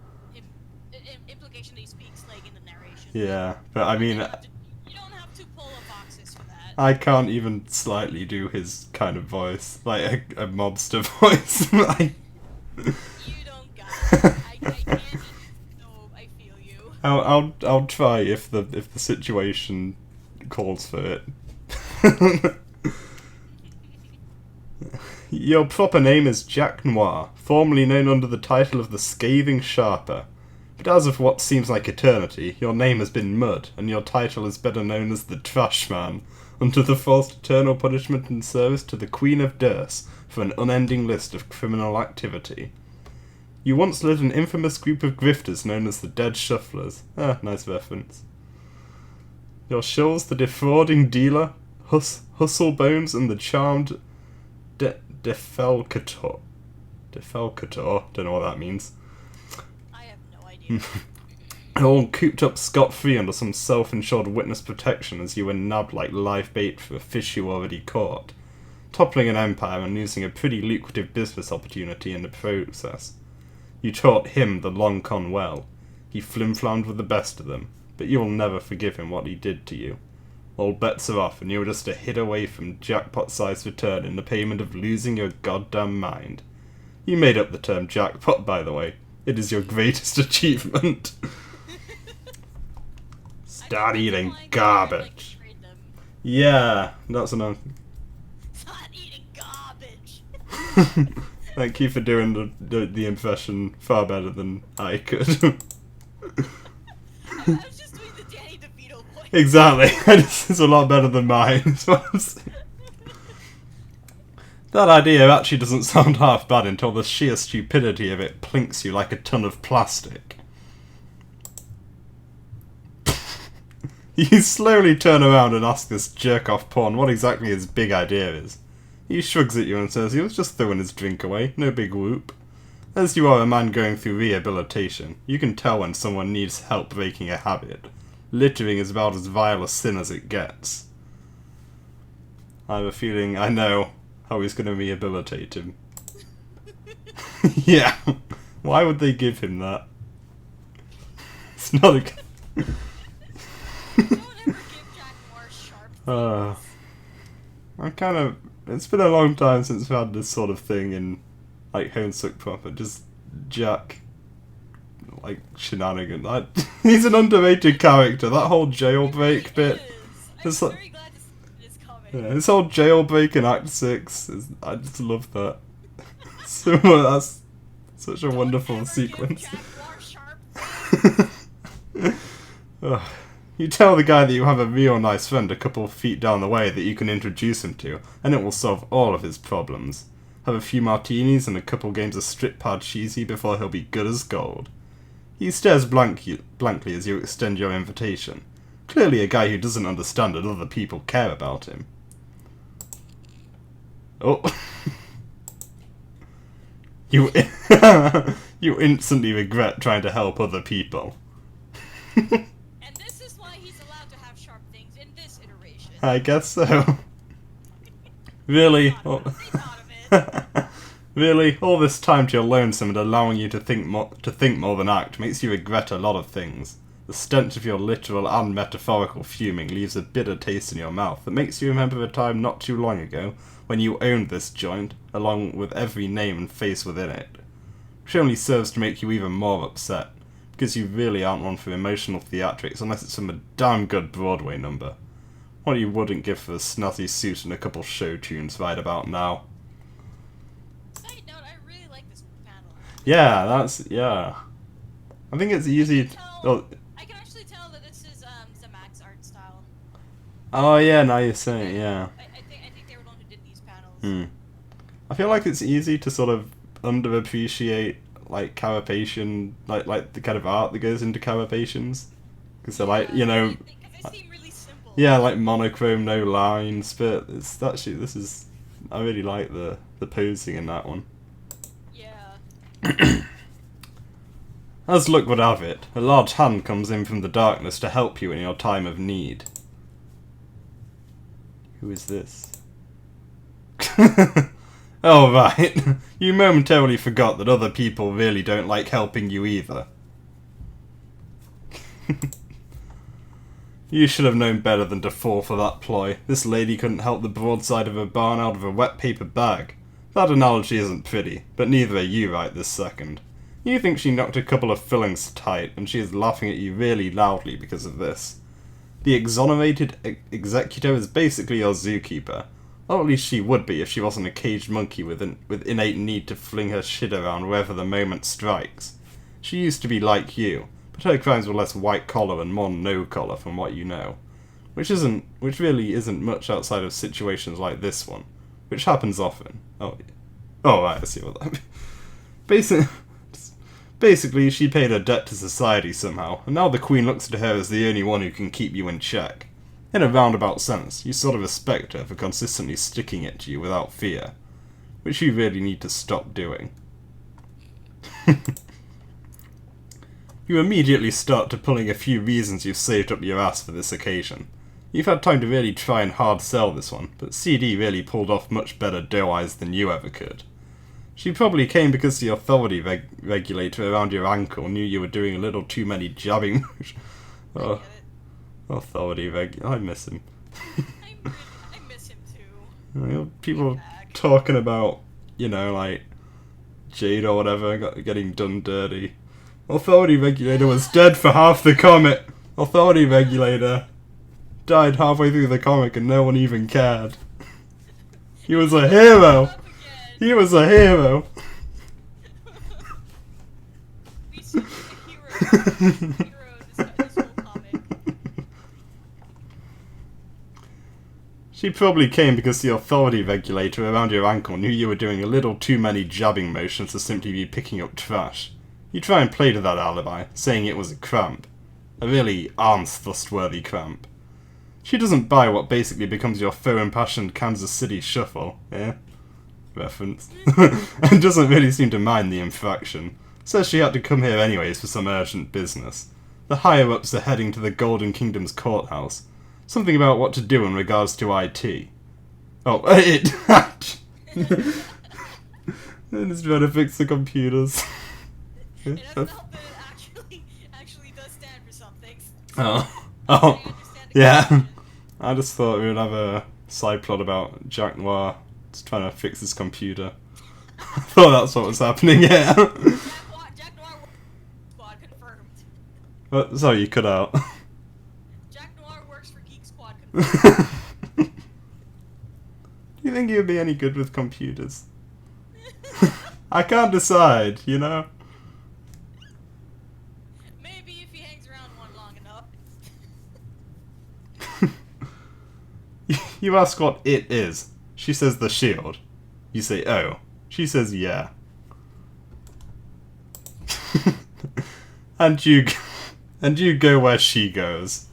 implication that he speaks like in the narration. Yeah, but I mean... You don't have to pull a boxes for that. I can't even slightly do his kind of voice, like a mobster voice. Like... You don't got it. I can't even... No, I feel you. I'll try if the situation calls for it. Your proper name is Jack Noir, formerly known under the title of the Scathing Sharper. But as of what seems like eternity, your name has been mud, and your title is better known as the Trash Man, under the forced eternal punishment and service to the Queen of Durs for an unending list of criminal activity. You once led an infamous group of grifters known as the Dead Shufflers. Ah, nice reference. Your shills, the defrauding dealer, Hustlebones, and the charmed Defalcator. Defalcator? Don't know what that means. I have no idea. All cooped up scot-free under some self-insured witness protection as you were nabbed like live bait for a fish you already caught, toppling an empire and losing a pretty lucrative business opportunity in the process. You taught him the long con well. He flim-flammed with the best of them, but you will never forgive him what he did to you. All bets are off, and you were just a hit away from jackpot-sized return in the payment of losing your goddamn mind. You made up the term jackpot, by the way. It is your greatest achievement. Start eating garbage. Yeah, that's enough. Start eating garbage. Thank you for doing the impression far better than I could. I was just doing the Danny DeVito voice. Exactly. It's a lot better than mine. Is what I'm saying. That idea actually doesn't sound half bad until the sheer stupidity of it plinks you like a ton of plastic. You slowly turn around and ask this jerk-off pawn what exactly his big idea is. He shrugs at you and says he was just throwing his drink away, no big whoop. As you are a man going through rehabilitation, you can tell when someone needs help breaking a habit. Littering is about as vile a sin as it gets. I have a feeling I know how he's going to rehabilitate him. Yeah. Why would they give him that? It's not a... Don't ever give Jack more sharp things. I kind of... It's been a long time since we've had this sort of thing in, like, Homestuck proper. Just Jack, like, shenanigans. He's an underrated character. That whole jailbreak bit. I'm It's like, very glad to see this coming. yeah, this whole jailbreak in Act 6, I just love that. So that's such a wonderful Don't ever sequence. give Jack more sharp things. Ugh. You tell the guy that you have a real nice friend a couple of feet down the way that you can introduce him to, and it will solve all of his problems. Have a few martinis and a couple games of strip pad cheesy before he'll be good as gold. He stares blankly as you extend your invitation. Clearly a guy who doesn't understand that other people care about him. Oh. You you instantly regret trying to help other people. And this is why he's allowed to have sharp things in this iteration. I guess so. Really? They thought of it. Really? All this time to your lonesome and allowing you to think more than act makes you regret a lot of things. The stench of your literal and metaphorical fuming leaves a bitter taste in your mouth that makes you remember a time not too long ago when you owned this joint, along with every name and face within it. Which only serves to make you even more upset, because you really aren't one for emotional theatrics unless it's from a damn good Broadway number. What you wouldn't give for a snazzy suit and a couple show tunes right about now. Side note, I really like this panel. Yeah, yeah. I think it's easy. I can actually tell that this is Zamac's art style. Oh yeah, now you're saying it, yeah. I think they were the one who did these panels. I feel like it's easy to sort of underappreciate like carapacian, like the kind of art that goes into carapacians, because they're like, you know, because they seem really simple. yeah, like monochrome, no lines, but it's actually I really like the posing in that one. Yeah. As luck would have it, a large hand comes in from the darkness to help you in your time of need. Who is this? Oh right, you momentarily forgot that other people really don't like helping you either. You should have known better than to fall for that ploy. This lady couldn't help the broadside of a barn out of a wet paper bag. That analogy isn't pretty, but neither are you right this second. You think she knocked a couple of fillings tight, and she is laughing at you really loudly because of this. The exonerated executor is basically your zookeeper. Or at least she would be if she wasn't a caged monkey with innate need to fling her shit around wherever the moment strikes. She used to be like you, but her crimes were less white collar and more no collar from what you know. Which really isn't much outside of situations like this one, which happens often. Oh right, I see what that means. Basically, she paid her debt to society somehow, and now the Queen looks at her as the only one who can keep you in check. In a roundabout sense, you sort of respect her for consistently sticking it to you without fear, which you really need to stop doing. You immediately start to pulling a few reasons you've saved up your ass for this occasion. You've had time to really try and hard sell this one, but CD really pulled off much better dough-eyes than you ever could. She probably came because the authority regulator around your ankle knew you were doing a little too many jabbing motions. Authority I miss him. I miss him too. People talking about, you know, like Jade or whatever getting done dirty. Authority regulator was dead for half the comic. Authority regulator died halfway through the comic and no one even cared. He was a hero. He was a hero. We see a hero this whole comic. She probably came because the authority regulator around your ankle knew you were doing a little too many jabbing motions to simply be picking up trash. You try and play to that alibi, saying it was a cramp. A really arms-thrust-worthy cramp. She doesn't buy what basically becomes your faux impassioned Kansas City shuffle, yeah? Reference. And doesn't really seem to mind the infraction. Says she had to come here anyways for some urgent business. The higher-ups are heading to the Golden Kingdom's courthouse. Something about what to do in regards to IT. Oh, it... They're just trying to fix the computers. It doesn't help that it actually does stand for something. Oh, yeah. I just thought we would have a side plot about Jack Noir just trying to fix his computer. I thought that's what was happening, yeah. Jack Noir Squad confirmed. What? Sorry, you cut out. Jack Noir works for Geek Squad confirmed. Do you think he would be any good with computers? I can't decide, you know? Maybe if he hangs around one long enough. You ask what it is. She says the shield. You say, oh. She says, yeah. and you go where she goes.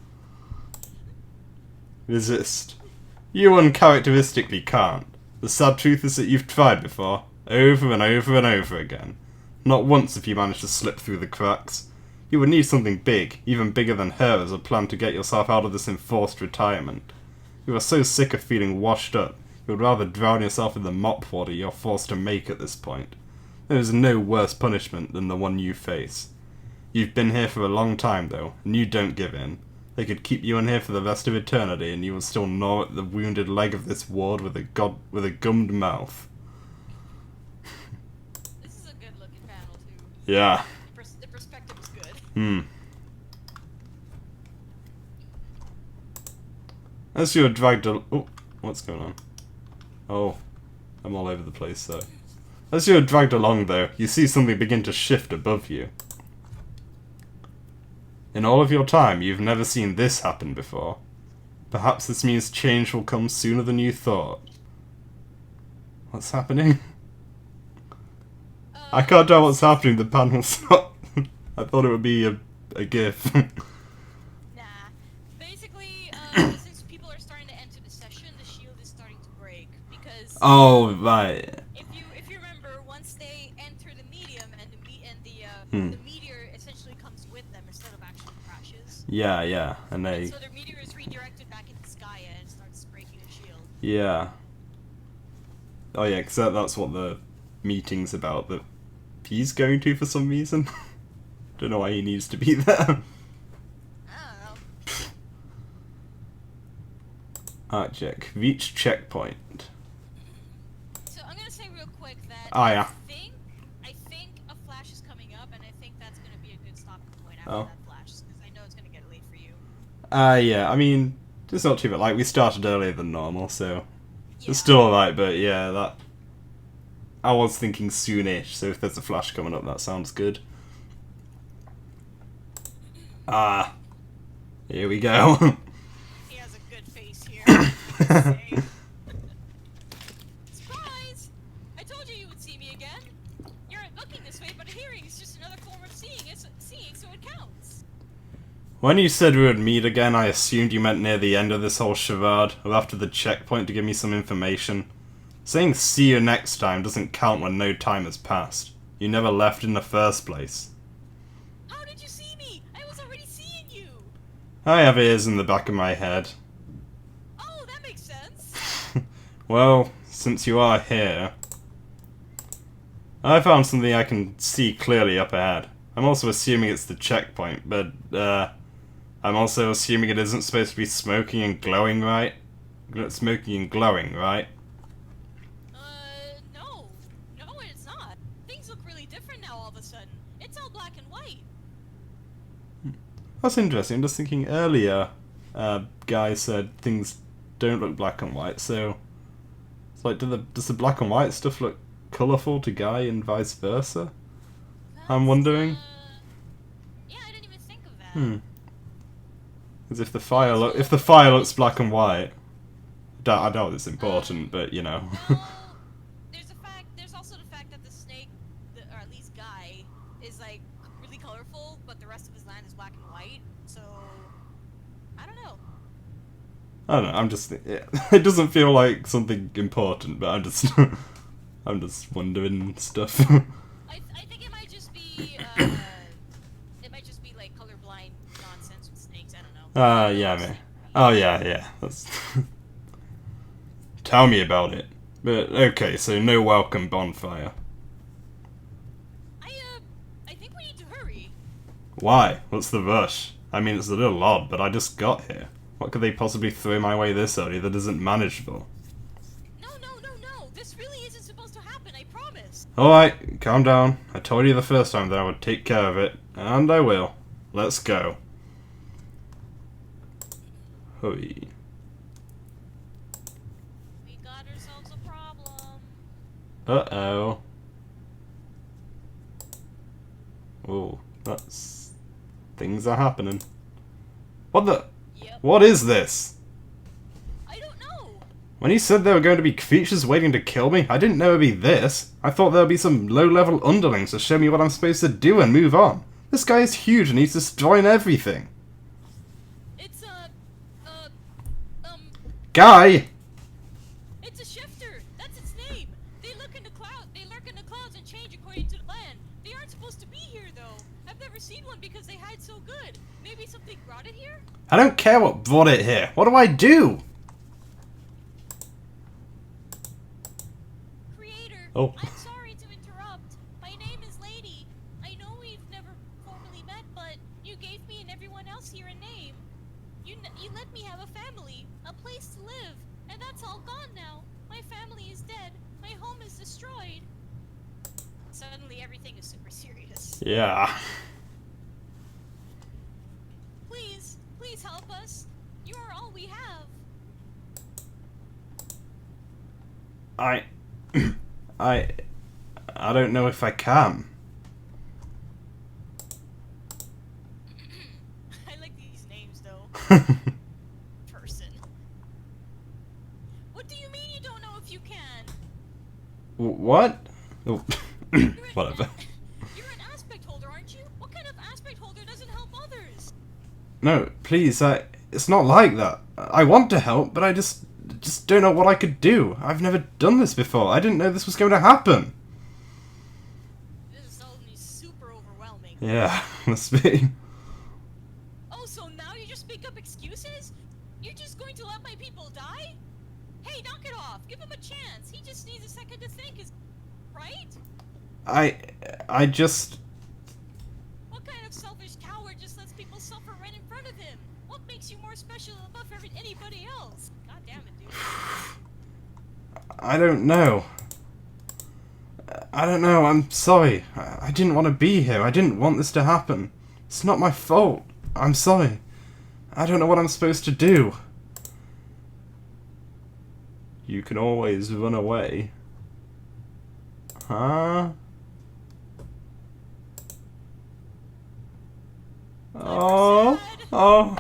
Resist. You uncharacteristically can't. The sad truth is that you've tried before, over and over and over again. Not once have you managed to slip through the cracks. You would need something big, even bigger than her, as a plan to get yourself out of this enforced retirement. You are so sick of feeling washed up, you would rather drown yourself in the mop water you're forced to make at this point. There is no worse punishment than the one you face. You've been here for a long time, though, and you don't give in. They could keep you in here for the rest of eternity, and you will still gnaw at the wounded leg of this ward with a gummed mouth. This is a good-looking panel, too. Yeah. The perspective is good. As you are dragged oh, what's going on? Oh, I'm all over the place, though. As you are dragged along, though, you see something begin to shift above you. In all of your time, you've never seen this happen before. Perhaps this means change will come sooner than you thought. What's happening? I can't tell what's happening, the panel's not... I thought it would be a GIF. Nah. Basically, since people are starting to enter the session, the shield is starting to break, because... Oh, right. If you remember, once they enter the medium, and the meteor essentially comes with them instead of actually crashes. Yeah, and they... So the meteor is redirected back into Skya and starts breaking the shield. Yeah. Oh yeah, because that's what the meeting's about, that he's going to for some reason. Don't know why he needs to be there. I don't know. Art check. Reach checkpoint. So I'm gonna say real quick that Oh yeah. I think a flash is coming up, and I think that's gonna be a good stopping point after that flash, because I know it's gonna get late for you. Yeah, I mean, it's not too bad. Like, we started earlier than normal, so Yeah. it's still alright, but yeah, that... I was thinking soonish, so if there's a flash coming up, that sounds good. Ah. Here we go. He has a good face here. Surprise! I told you would see me again. You're looking this way, but hearing is just another form of seeing, so it counts. When you said we would meet again, I assumed you meant near the end of this whole charade, or after the checkpoint to give me some information. Saying see you next time doesn't count when no time has passed. You never left in the first place. How did you see me? I was already seeing you. I have ears in the back of my head. Oh, that makes sense. Well, since you are here... I found something I can see clearly up ahead. I'm also assuming it's the checkpoint, but, I'm also assuming it isn't supposed to be smoking and glowing, right? Smoking and glowing, right? No, it's not. Things look really different now all of a sudden. It's all black and white. That's interesting. I'm just thinking earlier, Guy said things don't look black and white, so... It's like, does the black and white stuff look colourful to Guy and vice versa? I'm wondering. Yeah, I didn't even think of that. Because if the fire looks black and white, I doubt it's important, but you know. Well, there's also the fact that the snake, or at least Guy, is like really colorful, but the rest of his land is black and white. So I don't know. I don't know. I'm just. It doesn't feel like something important, but I'm just. I'm just wondering stuff. I think it might just be like colorblind nonsense with snakes. I don't know. Yeah, man. Oh yeah. That's. Tell me about it. But okay, so no welcome bonfire. I think we need to hurry. Why? What's the rush? I mean, it's a little odd, but I just got here. What could they possibly throw my way this early that isn't manageable? No. This really isn't supposed to happen. I promise. Alright, calm down. I told you the first time that I would take care of it, and I will. Let's go. Hurry. We got ourselves a problem. Uh-oh. Oh, that's... Things are happening. What the... Yep. What is this? I don't know. When you said there were going to be creatures waiting to kill me, I didn't know it would be this. I thought there would be some low-level underlings to show me what I'm supposed to do and move on. This guy is huge and he's destroying everything. It's Guy! It's a shifter. That's its name. They lurk in the clouds and change according to the land. They aren't supposed to be here, though. I've never seen one because they hide so good. Maybe something brought it here? I don't care what brought it here. What do I do? Creator, Oh. I'm sorry to interrupt. My name is Lady. I know we've never formally met, but you gave me and everyone else here a name. You let me have a family, a place to live, and that's all gone now. My family is dead. My home is destroyed. Suddenly everything is super serious. Yeah. Please help us. You are all we have. I don't know if I can. I like these names though. Person. What do you mean you don't know if you can? What? Oh. Whatever. You're an aspect holder, aren't you? What kind of aspect holder doesn't help others? No, please, it's not like that. I want to help, but I just don't know what I could do. I've never done this before. I didn't know this was going to happen. This is suddenly super overwhelming. Yeah, must be. Oh, so now you just make up excuses? You're just going to let my people die? Hey, knock it off. Give him a chance. He just needs a second to think, right? I just... What kind of selfish coward just lets people suffer right in front of him? What makes you more special above anybody else? God damn it, dude. I don't know. I don't know, I'm sorry. I didn't want to be here. I didn't want this to happen. It's not my fault. I'm sorry. I don't know what I'm supposed to do. You can always run away. Huh? Oh, oh,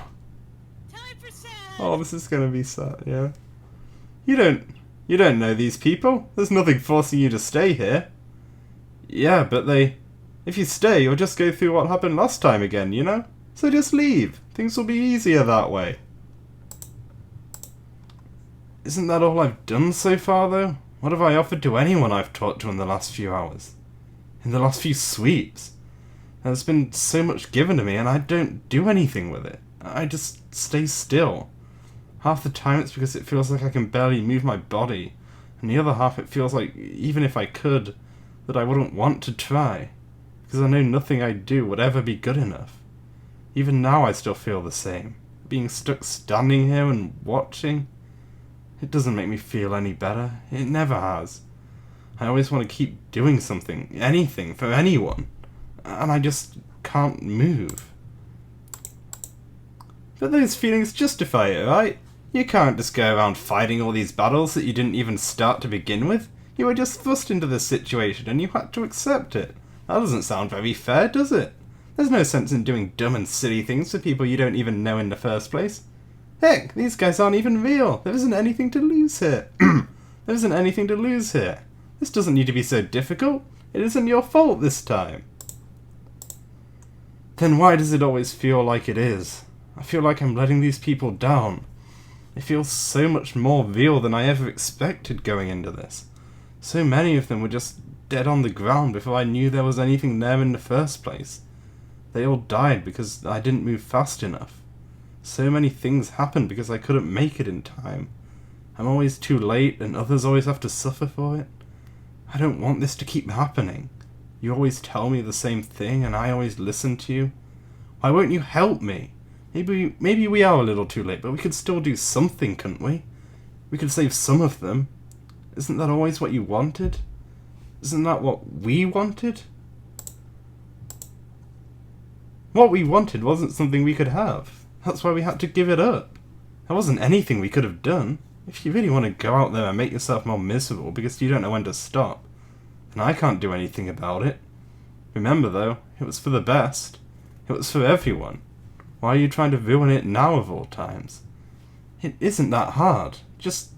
Time for sad. oh, this is gonna be sad, yeah. You don't know these people. There's nothing forcing you to stay here. Yeah, but if you stay, you'll just go through what happened last time again, you know? So just leave. Things will be easier that way. Isn't that all I've done so far, though? What have I offered to anyone I've talked to in the last few hours? In the last few sweeps? There's been so much given to me, and I don't do anything with it. I just stay still. Half the time it's because it feels like I can barely move my body, and the other half it feels like, even if I could, that I wouldn't want to try, because I know nothing I do would ever be good enough. Even now I still feel the same. Being stuck standing here and watching, it doesn't make me feel any better. It never has. I always want to keep doing something, anything, for anyone, and I just can't move. But those feelings justify it, right? You can't just go around fighting all these battles that you didn't even start to begin with. You were just thrust into this situation and you had to accept it. That doesn't sound very fair, does it? There's no sense in doing dumb and silly things for people you don't even know in the first place. Heck, these guys aren't even real. There isn't anything to lose here. There isn't anything to lose here. This doesn't need to be so difficult. It isn't your fault this time. Then why does it always feel like it is? I feel like I'm letting these people down. It feels so much more real than I ever expected going into this. So many of them were just dead on the ground before I knew there was anything there in the first place. They all died because I didn't move fast enough. So many things happened because I couldn't make it in time. I'm always too late and others always have to suffer for it. I don't want this to keep happening. You always tell me the same thing and I always listen to you. Why won't you help me? Maybe we are a little too late, but we could still do something, couldn't we? We could save some of them. Isn't that always what you wanted? Isn't that what we wanted? What we wanted wasn't something we could have. That's why we had to give it up. There wasn't anything we could have done. If you really want to go out there and make yourself more miserable because you don't know when to stop, then I can't do anything about it. Remember though, it was for the best. It was for everyone. Why are you trying to ruin it now of all times? It isn't that hard. Just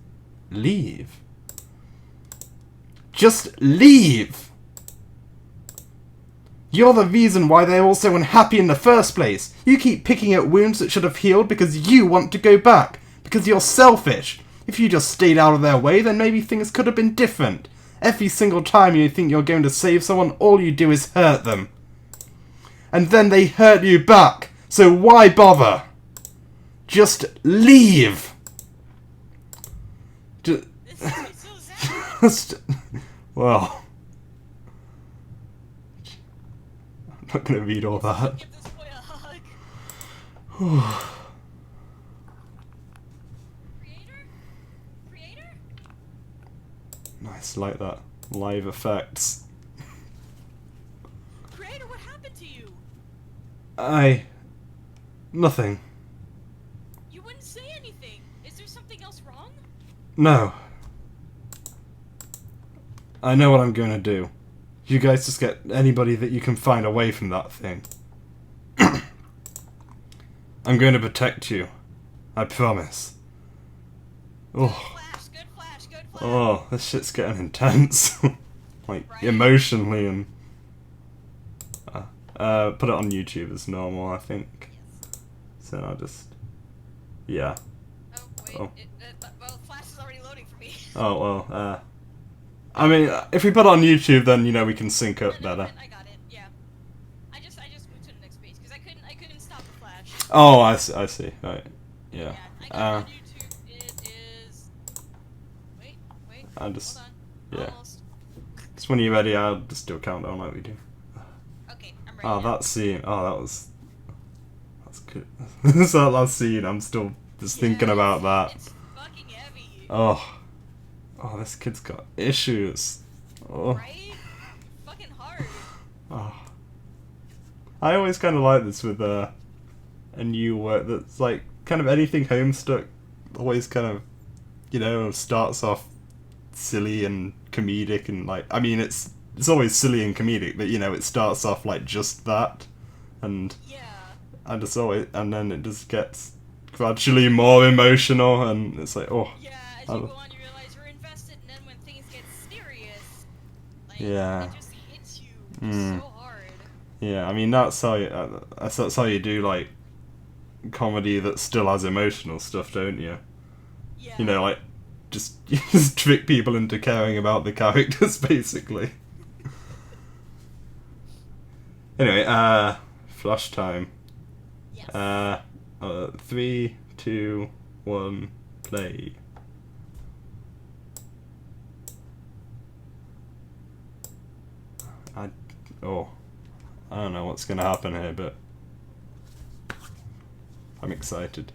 leave. Just leave! You're the reason why they're all so unhappy in the first place. You keep picking at wounds that should have healed because you want to go back. Because you're selfish. If you just stayed out of their way, then maybe things could have been different. Every single time you think you're going to save someone, all you do is hurt them. And then they hurt you back. So why bother? Just leave. This is so sad. Well, I'm not going to read all that. Give this boy a hug. Creator? Nice, like that. Live effects. Creator, what happened to you? Nothing. You wouldn't say anything. Is there something else wrong? No. I know what I'm going to do. You guys just get anybody that you can find away from that thing. I'm going to protect you. I promise. Oh. Good flash. Oh, this shit's getting intense. Like, Right? emotionally and... put it on YouTube as normal, I think. So I'll just... Yeah. Oh, wait. Oh. Well, Flash is already loading for me. Oh, well, I mean, if we put it on YouTube, then, you know, we can sync up better. I got it, yeah. I just moved to the next page, because I couldn't stop the Flash. Oh, I see. Right. Yeah. I got it on YouTube. It is... Wait. I'll just... Hold on. Yeah. Almost. Just when you're ready, I'll just do a countdown like we do. Okay, I'm ready. Oh, now. that scene. Oh, that's good. So that last scene, I'm still just thinking about that. It's fucking heavy. Oh, this kid's got issues. Oh. Right? Fucking hard. Oh. I always kind of like this with a new work that's like kind of anything Homestuck always kind of, you know, starts off silly and comedic and like, I mean it's always silly and comedic, but you know it starts off like just that, and Yeah. and then it just gets gradually more emotional, and it's like, oh. Yeah, as you go on, you realize you're invested, and then when things get serious, like, Yeah. it just hits you so hard. Yeah, I mean that's how you do like comedy that still has emotional stuff, don't you? Yeah. You know, like you just trick people into caring about the characters, basically. Anyway, flash time. Yes. 3, 2, 1, play. I don't know what's gonna happen here, but I'm excited.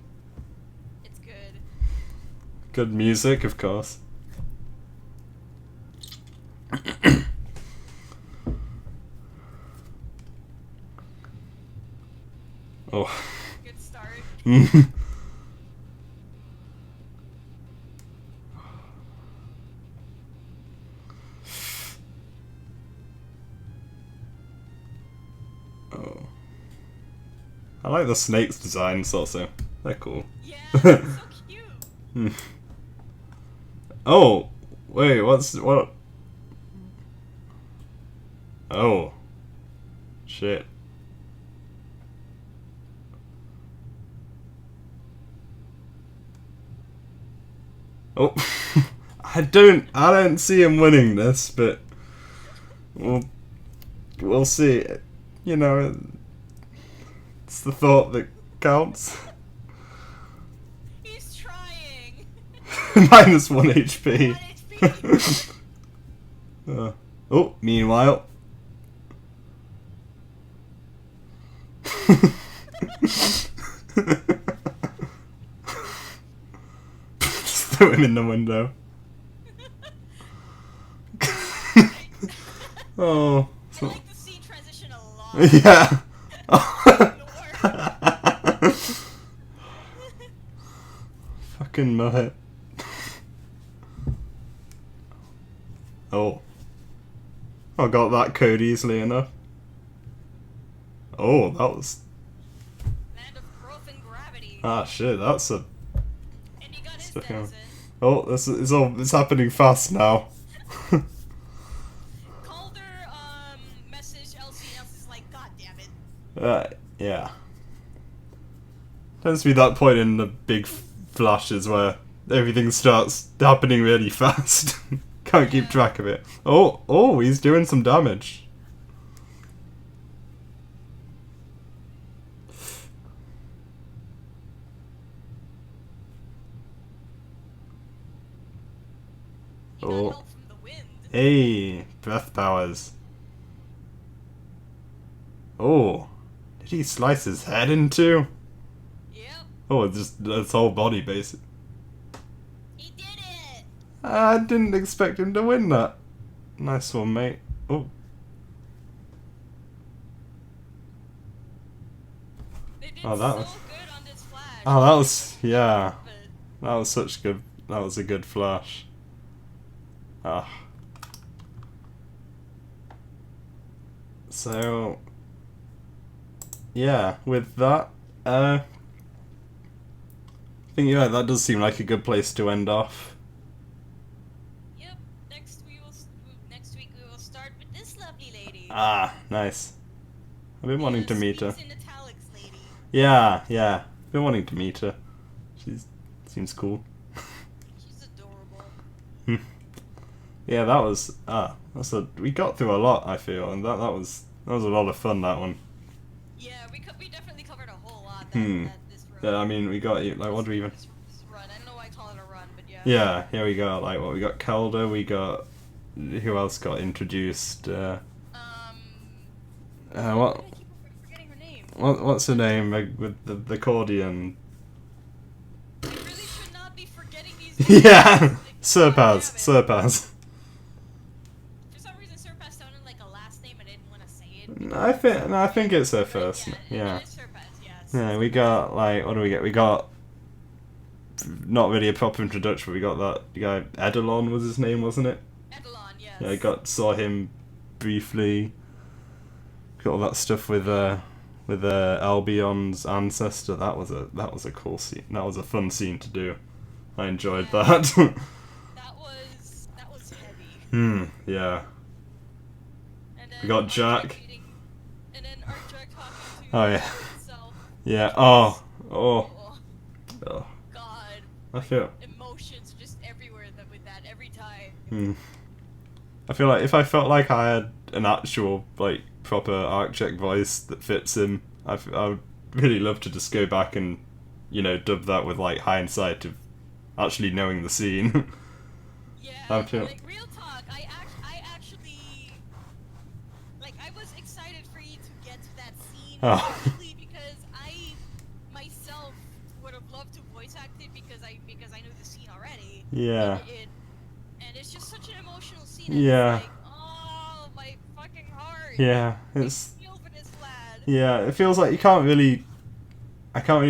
It's good. Good music, of course. Oh. Good start. Oh. I like the snakes designs also. They're cool. Yeah, it's so cute. Oh, wait, what? Oh. Shit. Oh. I don't see him winning this, but we'll see. You know, it's the thought that counts. He's trying. -1 HP. 1 HP. Oh, meanwhile. Just throw him in the window. Oh. I like the scene transition a lot. Yeah. Fucking mullet. Oh. I got that code easily enough. Oh, that was... Land of growth and gravity. Ah, shit, that's a... And he got his Sticking dance Oh, it's happening fast now. in. Calder, message LC, and LC's like, God damn it. Yeah. Tends to be that point in the big flashes where everything starts happening really fast. Can't keep track of it. Oh, he's doing some damage. You got help from the wind. Hey, breath powers. Oh, did he slice his head in two? Yep, Oh, just his whole body, basically. he did it. I didn't expect him to win that. Nice one, mate. Oh, They did Oh, that was- so good on this flash. that was, yeah. But That was such good. That was a good flash. Ah. So, yeah, with that, I think that does seem like a good place to end off. Yep. Next week we will start with this lovely lady. Ah, nice. I've been wanting to meet her. Speaks in italics lady. Yeah. Been wanting to meet her. Seems cool. She's adorable. Yeah, that was we got through a lot, I feel, and that was a lot of fun, that one. Yeah, we definitely covered a whole lot this run. Yeah, I mean, we got like what do we even? This run. I don't know why I call it a run, but yeah. Yeah, here we go. Like what we got, Calder. We got who else got introduced? What? I keep forgetting her name. What's her name with the accordion? I really should not be forgetting these names. Yeah, Like, God Surpass. damn it. For some reason, Surpass sounded like a last name. I didn't want to say it. I think it's her first. Yeah. It's Surpass. Yes. Yeah, we got like what do we get? We got not really a proper introduction. But we got that guy Edelon was his name, wasn't it? Edelon, yes. Yeah, I saw him briefly. Got all that stuff with Albion's ancestor. That was a cool scene. That was a fun scene to do. I enjoyed Yeah. that. That was heavy. Yeah. And then We got Arcjack Jack. and then Arcjack talking to Oh yeah. himself. Yeah. Oh. Oh, Oh. God. I feel. Emotions just everywhere with that every time. I feel like if I felt like I had an actual like proper Arcjack voice that fits him, I would really love to just go back and dub that with like hindsight of actually knowing the scene. Yeah, I feel- like real talk, I actually like I was excited for you to get to that scene, Oh. especially because I myself would have loved to voice act it because I know the scene already. Yeah. And it's just such an emotional scene. Yeah. It's like, oh my fucking heart. Yeah, I it's feel for this lad. yeah. It feels like I can't really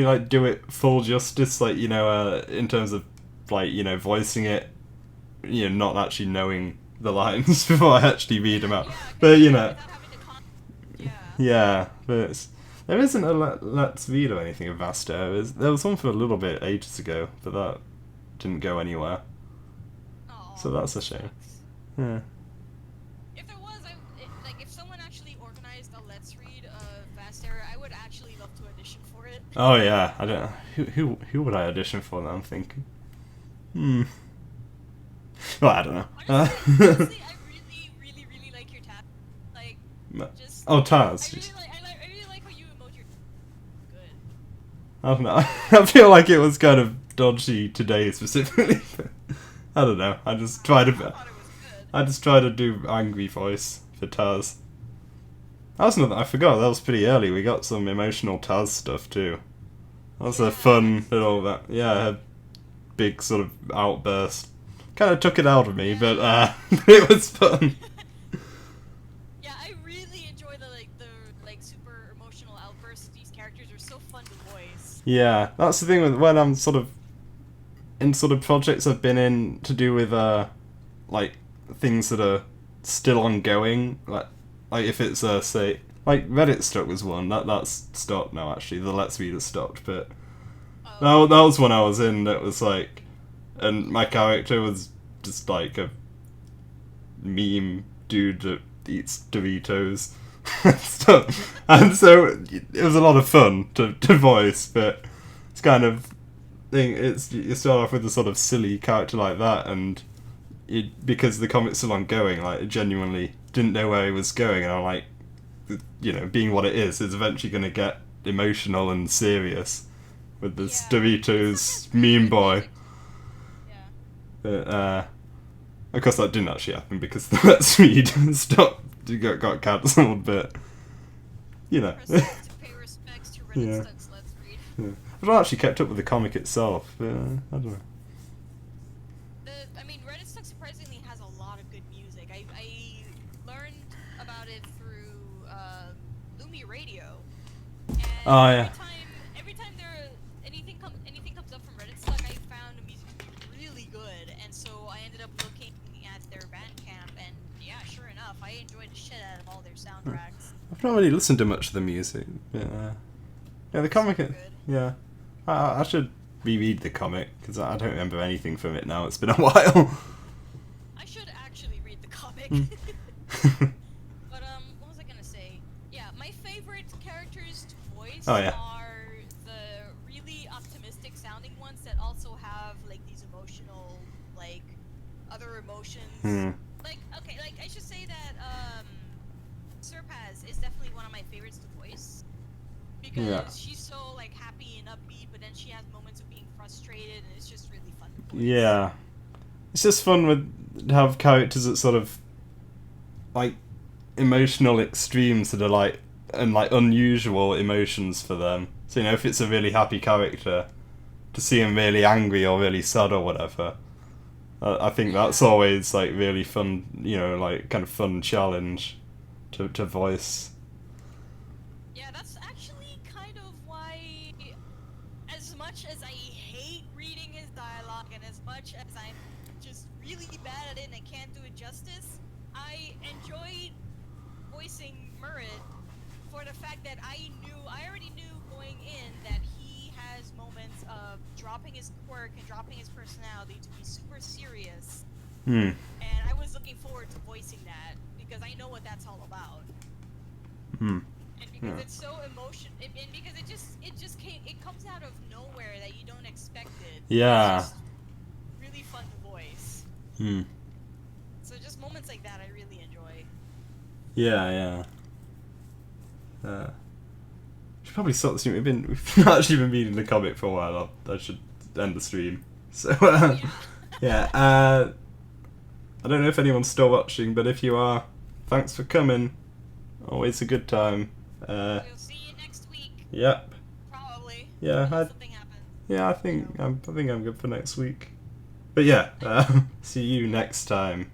like do it full justice, like in terms of like voicing it, not actually knowing the lines before I actually read them out. Yeah, But without having to yeah. yeah, but there isn't a Let's Read or anything of Vasto. There was one for a little bit ages ago, but that didn't go anywhere. Aw, So that's a that shame. sucks. Yeah. If there was, if someone actually organized a Let's Read of Vast Era, I would actually love to audition for it. Oh yeah, I don't. Who would I audition for? That I'm thinking. Well, I don't know. Honestly, I really like your tab. Like, just. Oh, Taz. I really like how you emote your. Good. I don't know. I feel like it was kind of dodgy today specifically. I don't know. I just tried I to. thought it was good. I just tried to do angry voice for Taz. That was another. I forgot. That was pretty early. We got some emotional Taz stuff too. That was a fun little. Her big sort of outburst. Kind of took it out of me, but it was fun. Yeah, I really enjoy the super emotional outbursts. These characters are so fun to voice. Yeah, that's the thing with when I'm sort of in sort of projects I've been in to do with like things that are still ongoing. Like if it's say like Reddit Stuck was one that's stopped now actually. The Let's Read has stopped, but that was one I was in that was like, and my character was just like a meme dude that eats Doritos stuff, and so it was a lot of fun to voice, but it's kind of thing. It's you start off with a sort of silly character like that, and because the comic's still ongoing, like I genuinely didn't know where he was going, and I'm like, you know, being what it is, it's eventually going to get emotional and serious with this Doritos meme boy. Yeah. But, of course, that didn't actually happen because the Let's Read stopped, got cancelled. But you know, To pay respects to Reddit Yeah. Stuck's Let's Read. yeah. I've not actually kept up with the comic itself. But, I don't know. I mean, Reddit Stuck surprisingly has a lot of good music. I learned about it through Lumi Radio. And Oh, yeah. every time anything comes up from Reddit Stuck, I found the music to be really good, and so I ended up looking at their Bandcamp, and yeah, sure enough, I enjoyed the shit out of all their soundtracks. I've not really listened to much of the music. But, yeah, the comic. Super good. Yeah, I should reread the comic because I don't remember anything from it now. It's been a while. I should actually read the comic. But what was I gonna say? Yeah, my favorite characters to voice Oh, yeah. are the really optimistic sounding ones that also have like these emotional, like other emotions. Like okay, like I should say that Serpaz is definitely one of my favorites to voice because Yeah. she's so like happy and upbeat, but then she has moments of being frustrated, and it's just really fun to voice. Yeah, it's just fun with have characters that sort of like emotional extremes that are like and like unusual emotions for them. So you know, if it's a really happy character, to see him really angry or really sad or whatever, I think that's always like really fun. You know, like kind of fun challenge to voice. Yeah, that's actually kind of why, as much as I hate reading his dialogue and as much as I'm just really bad at it and I can't do it justice, I enjoyed voicing Murray for the fact that I already knew going in that he has moments of dropping his quirk and dropping his personality to be super serious. And I was looking forward to voicing that because I know what that's all about. And because it's so and because it comes out of nowhere that you don't expect it. Yeah. It's just really fun to voice. So just moments like that I really enjoy. Yeah. Should probably start the stream. We've actually been reading the comic for a while. I should end the stream. So yeah. I don't know if anyone's still watching, but if you are, thanks for coming. Always a good time. We'll see you next week. Yep. Probably. Yeah. Unless something happens. Yeah. I think I'm good for next week. But yeah. See you next time.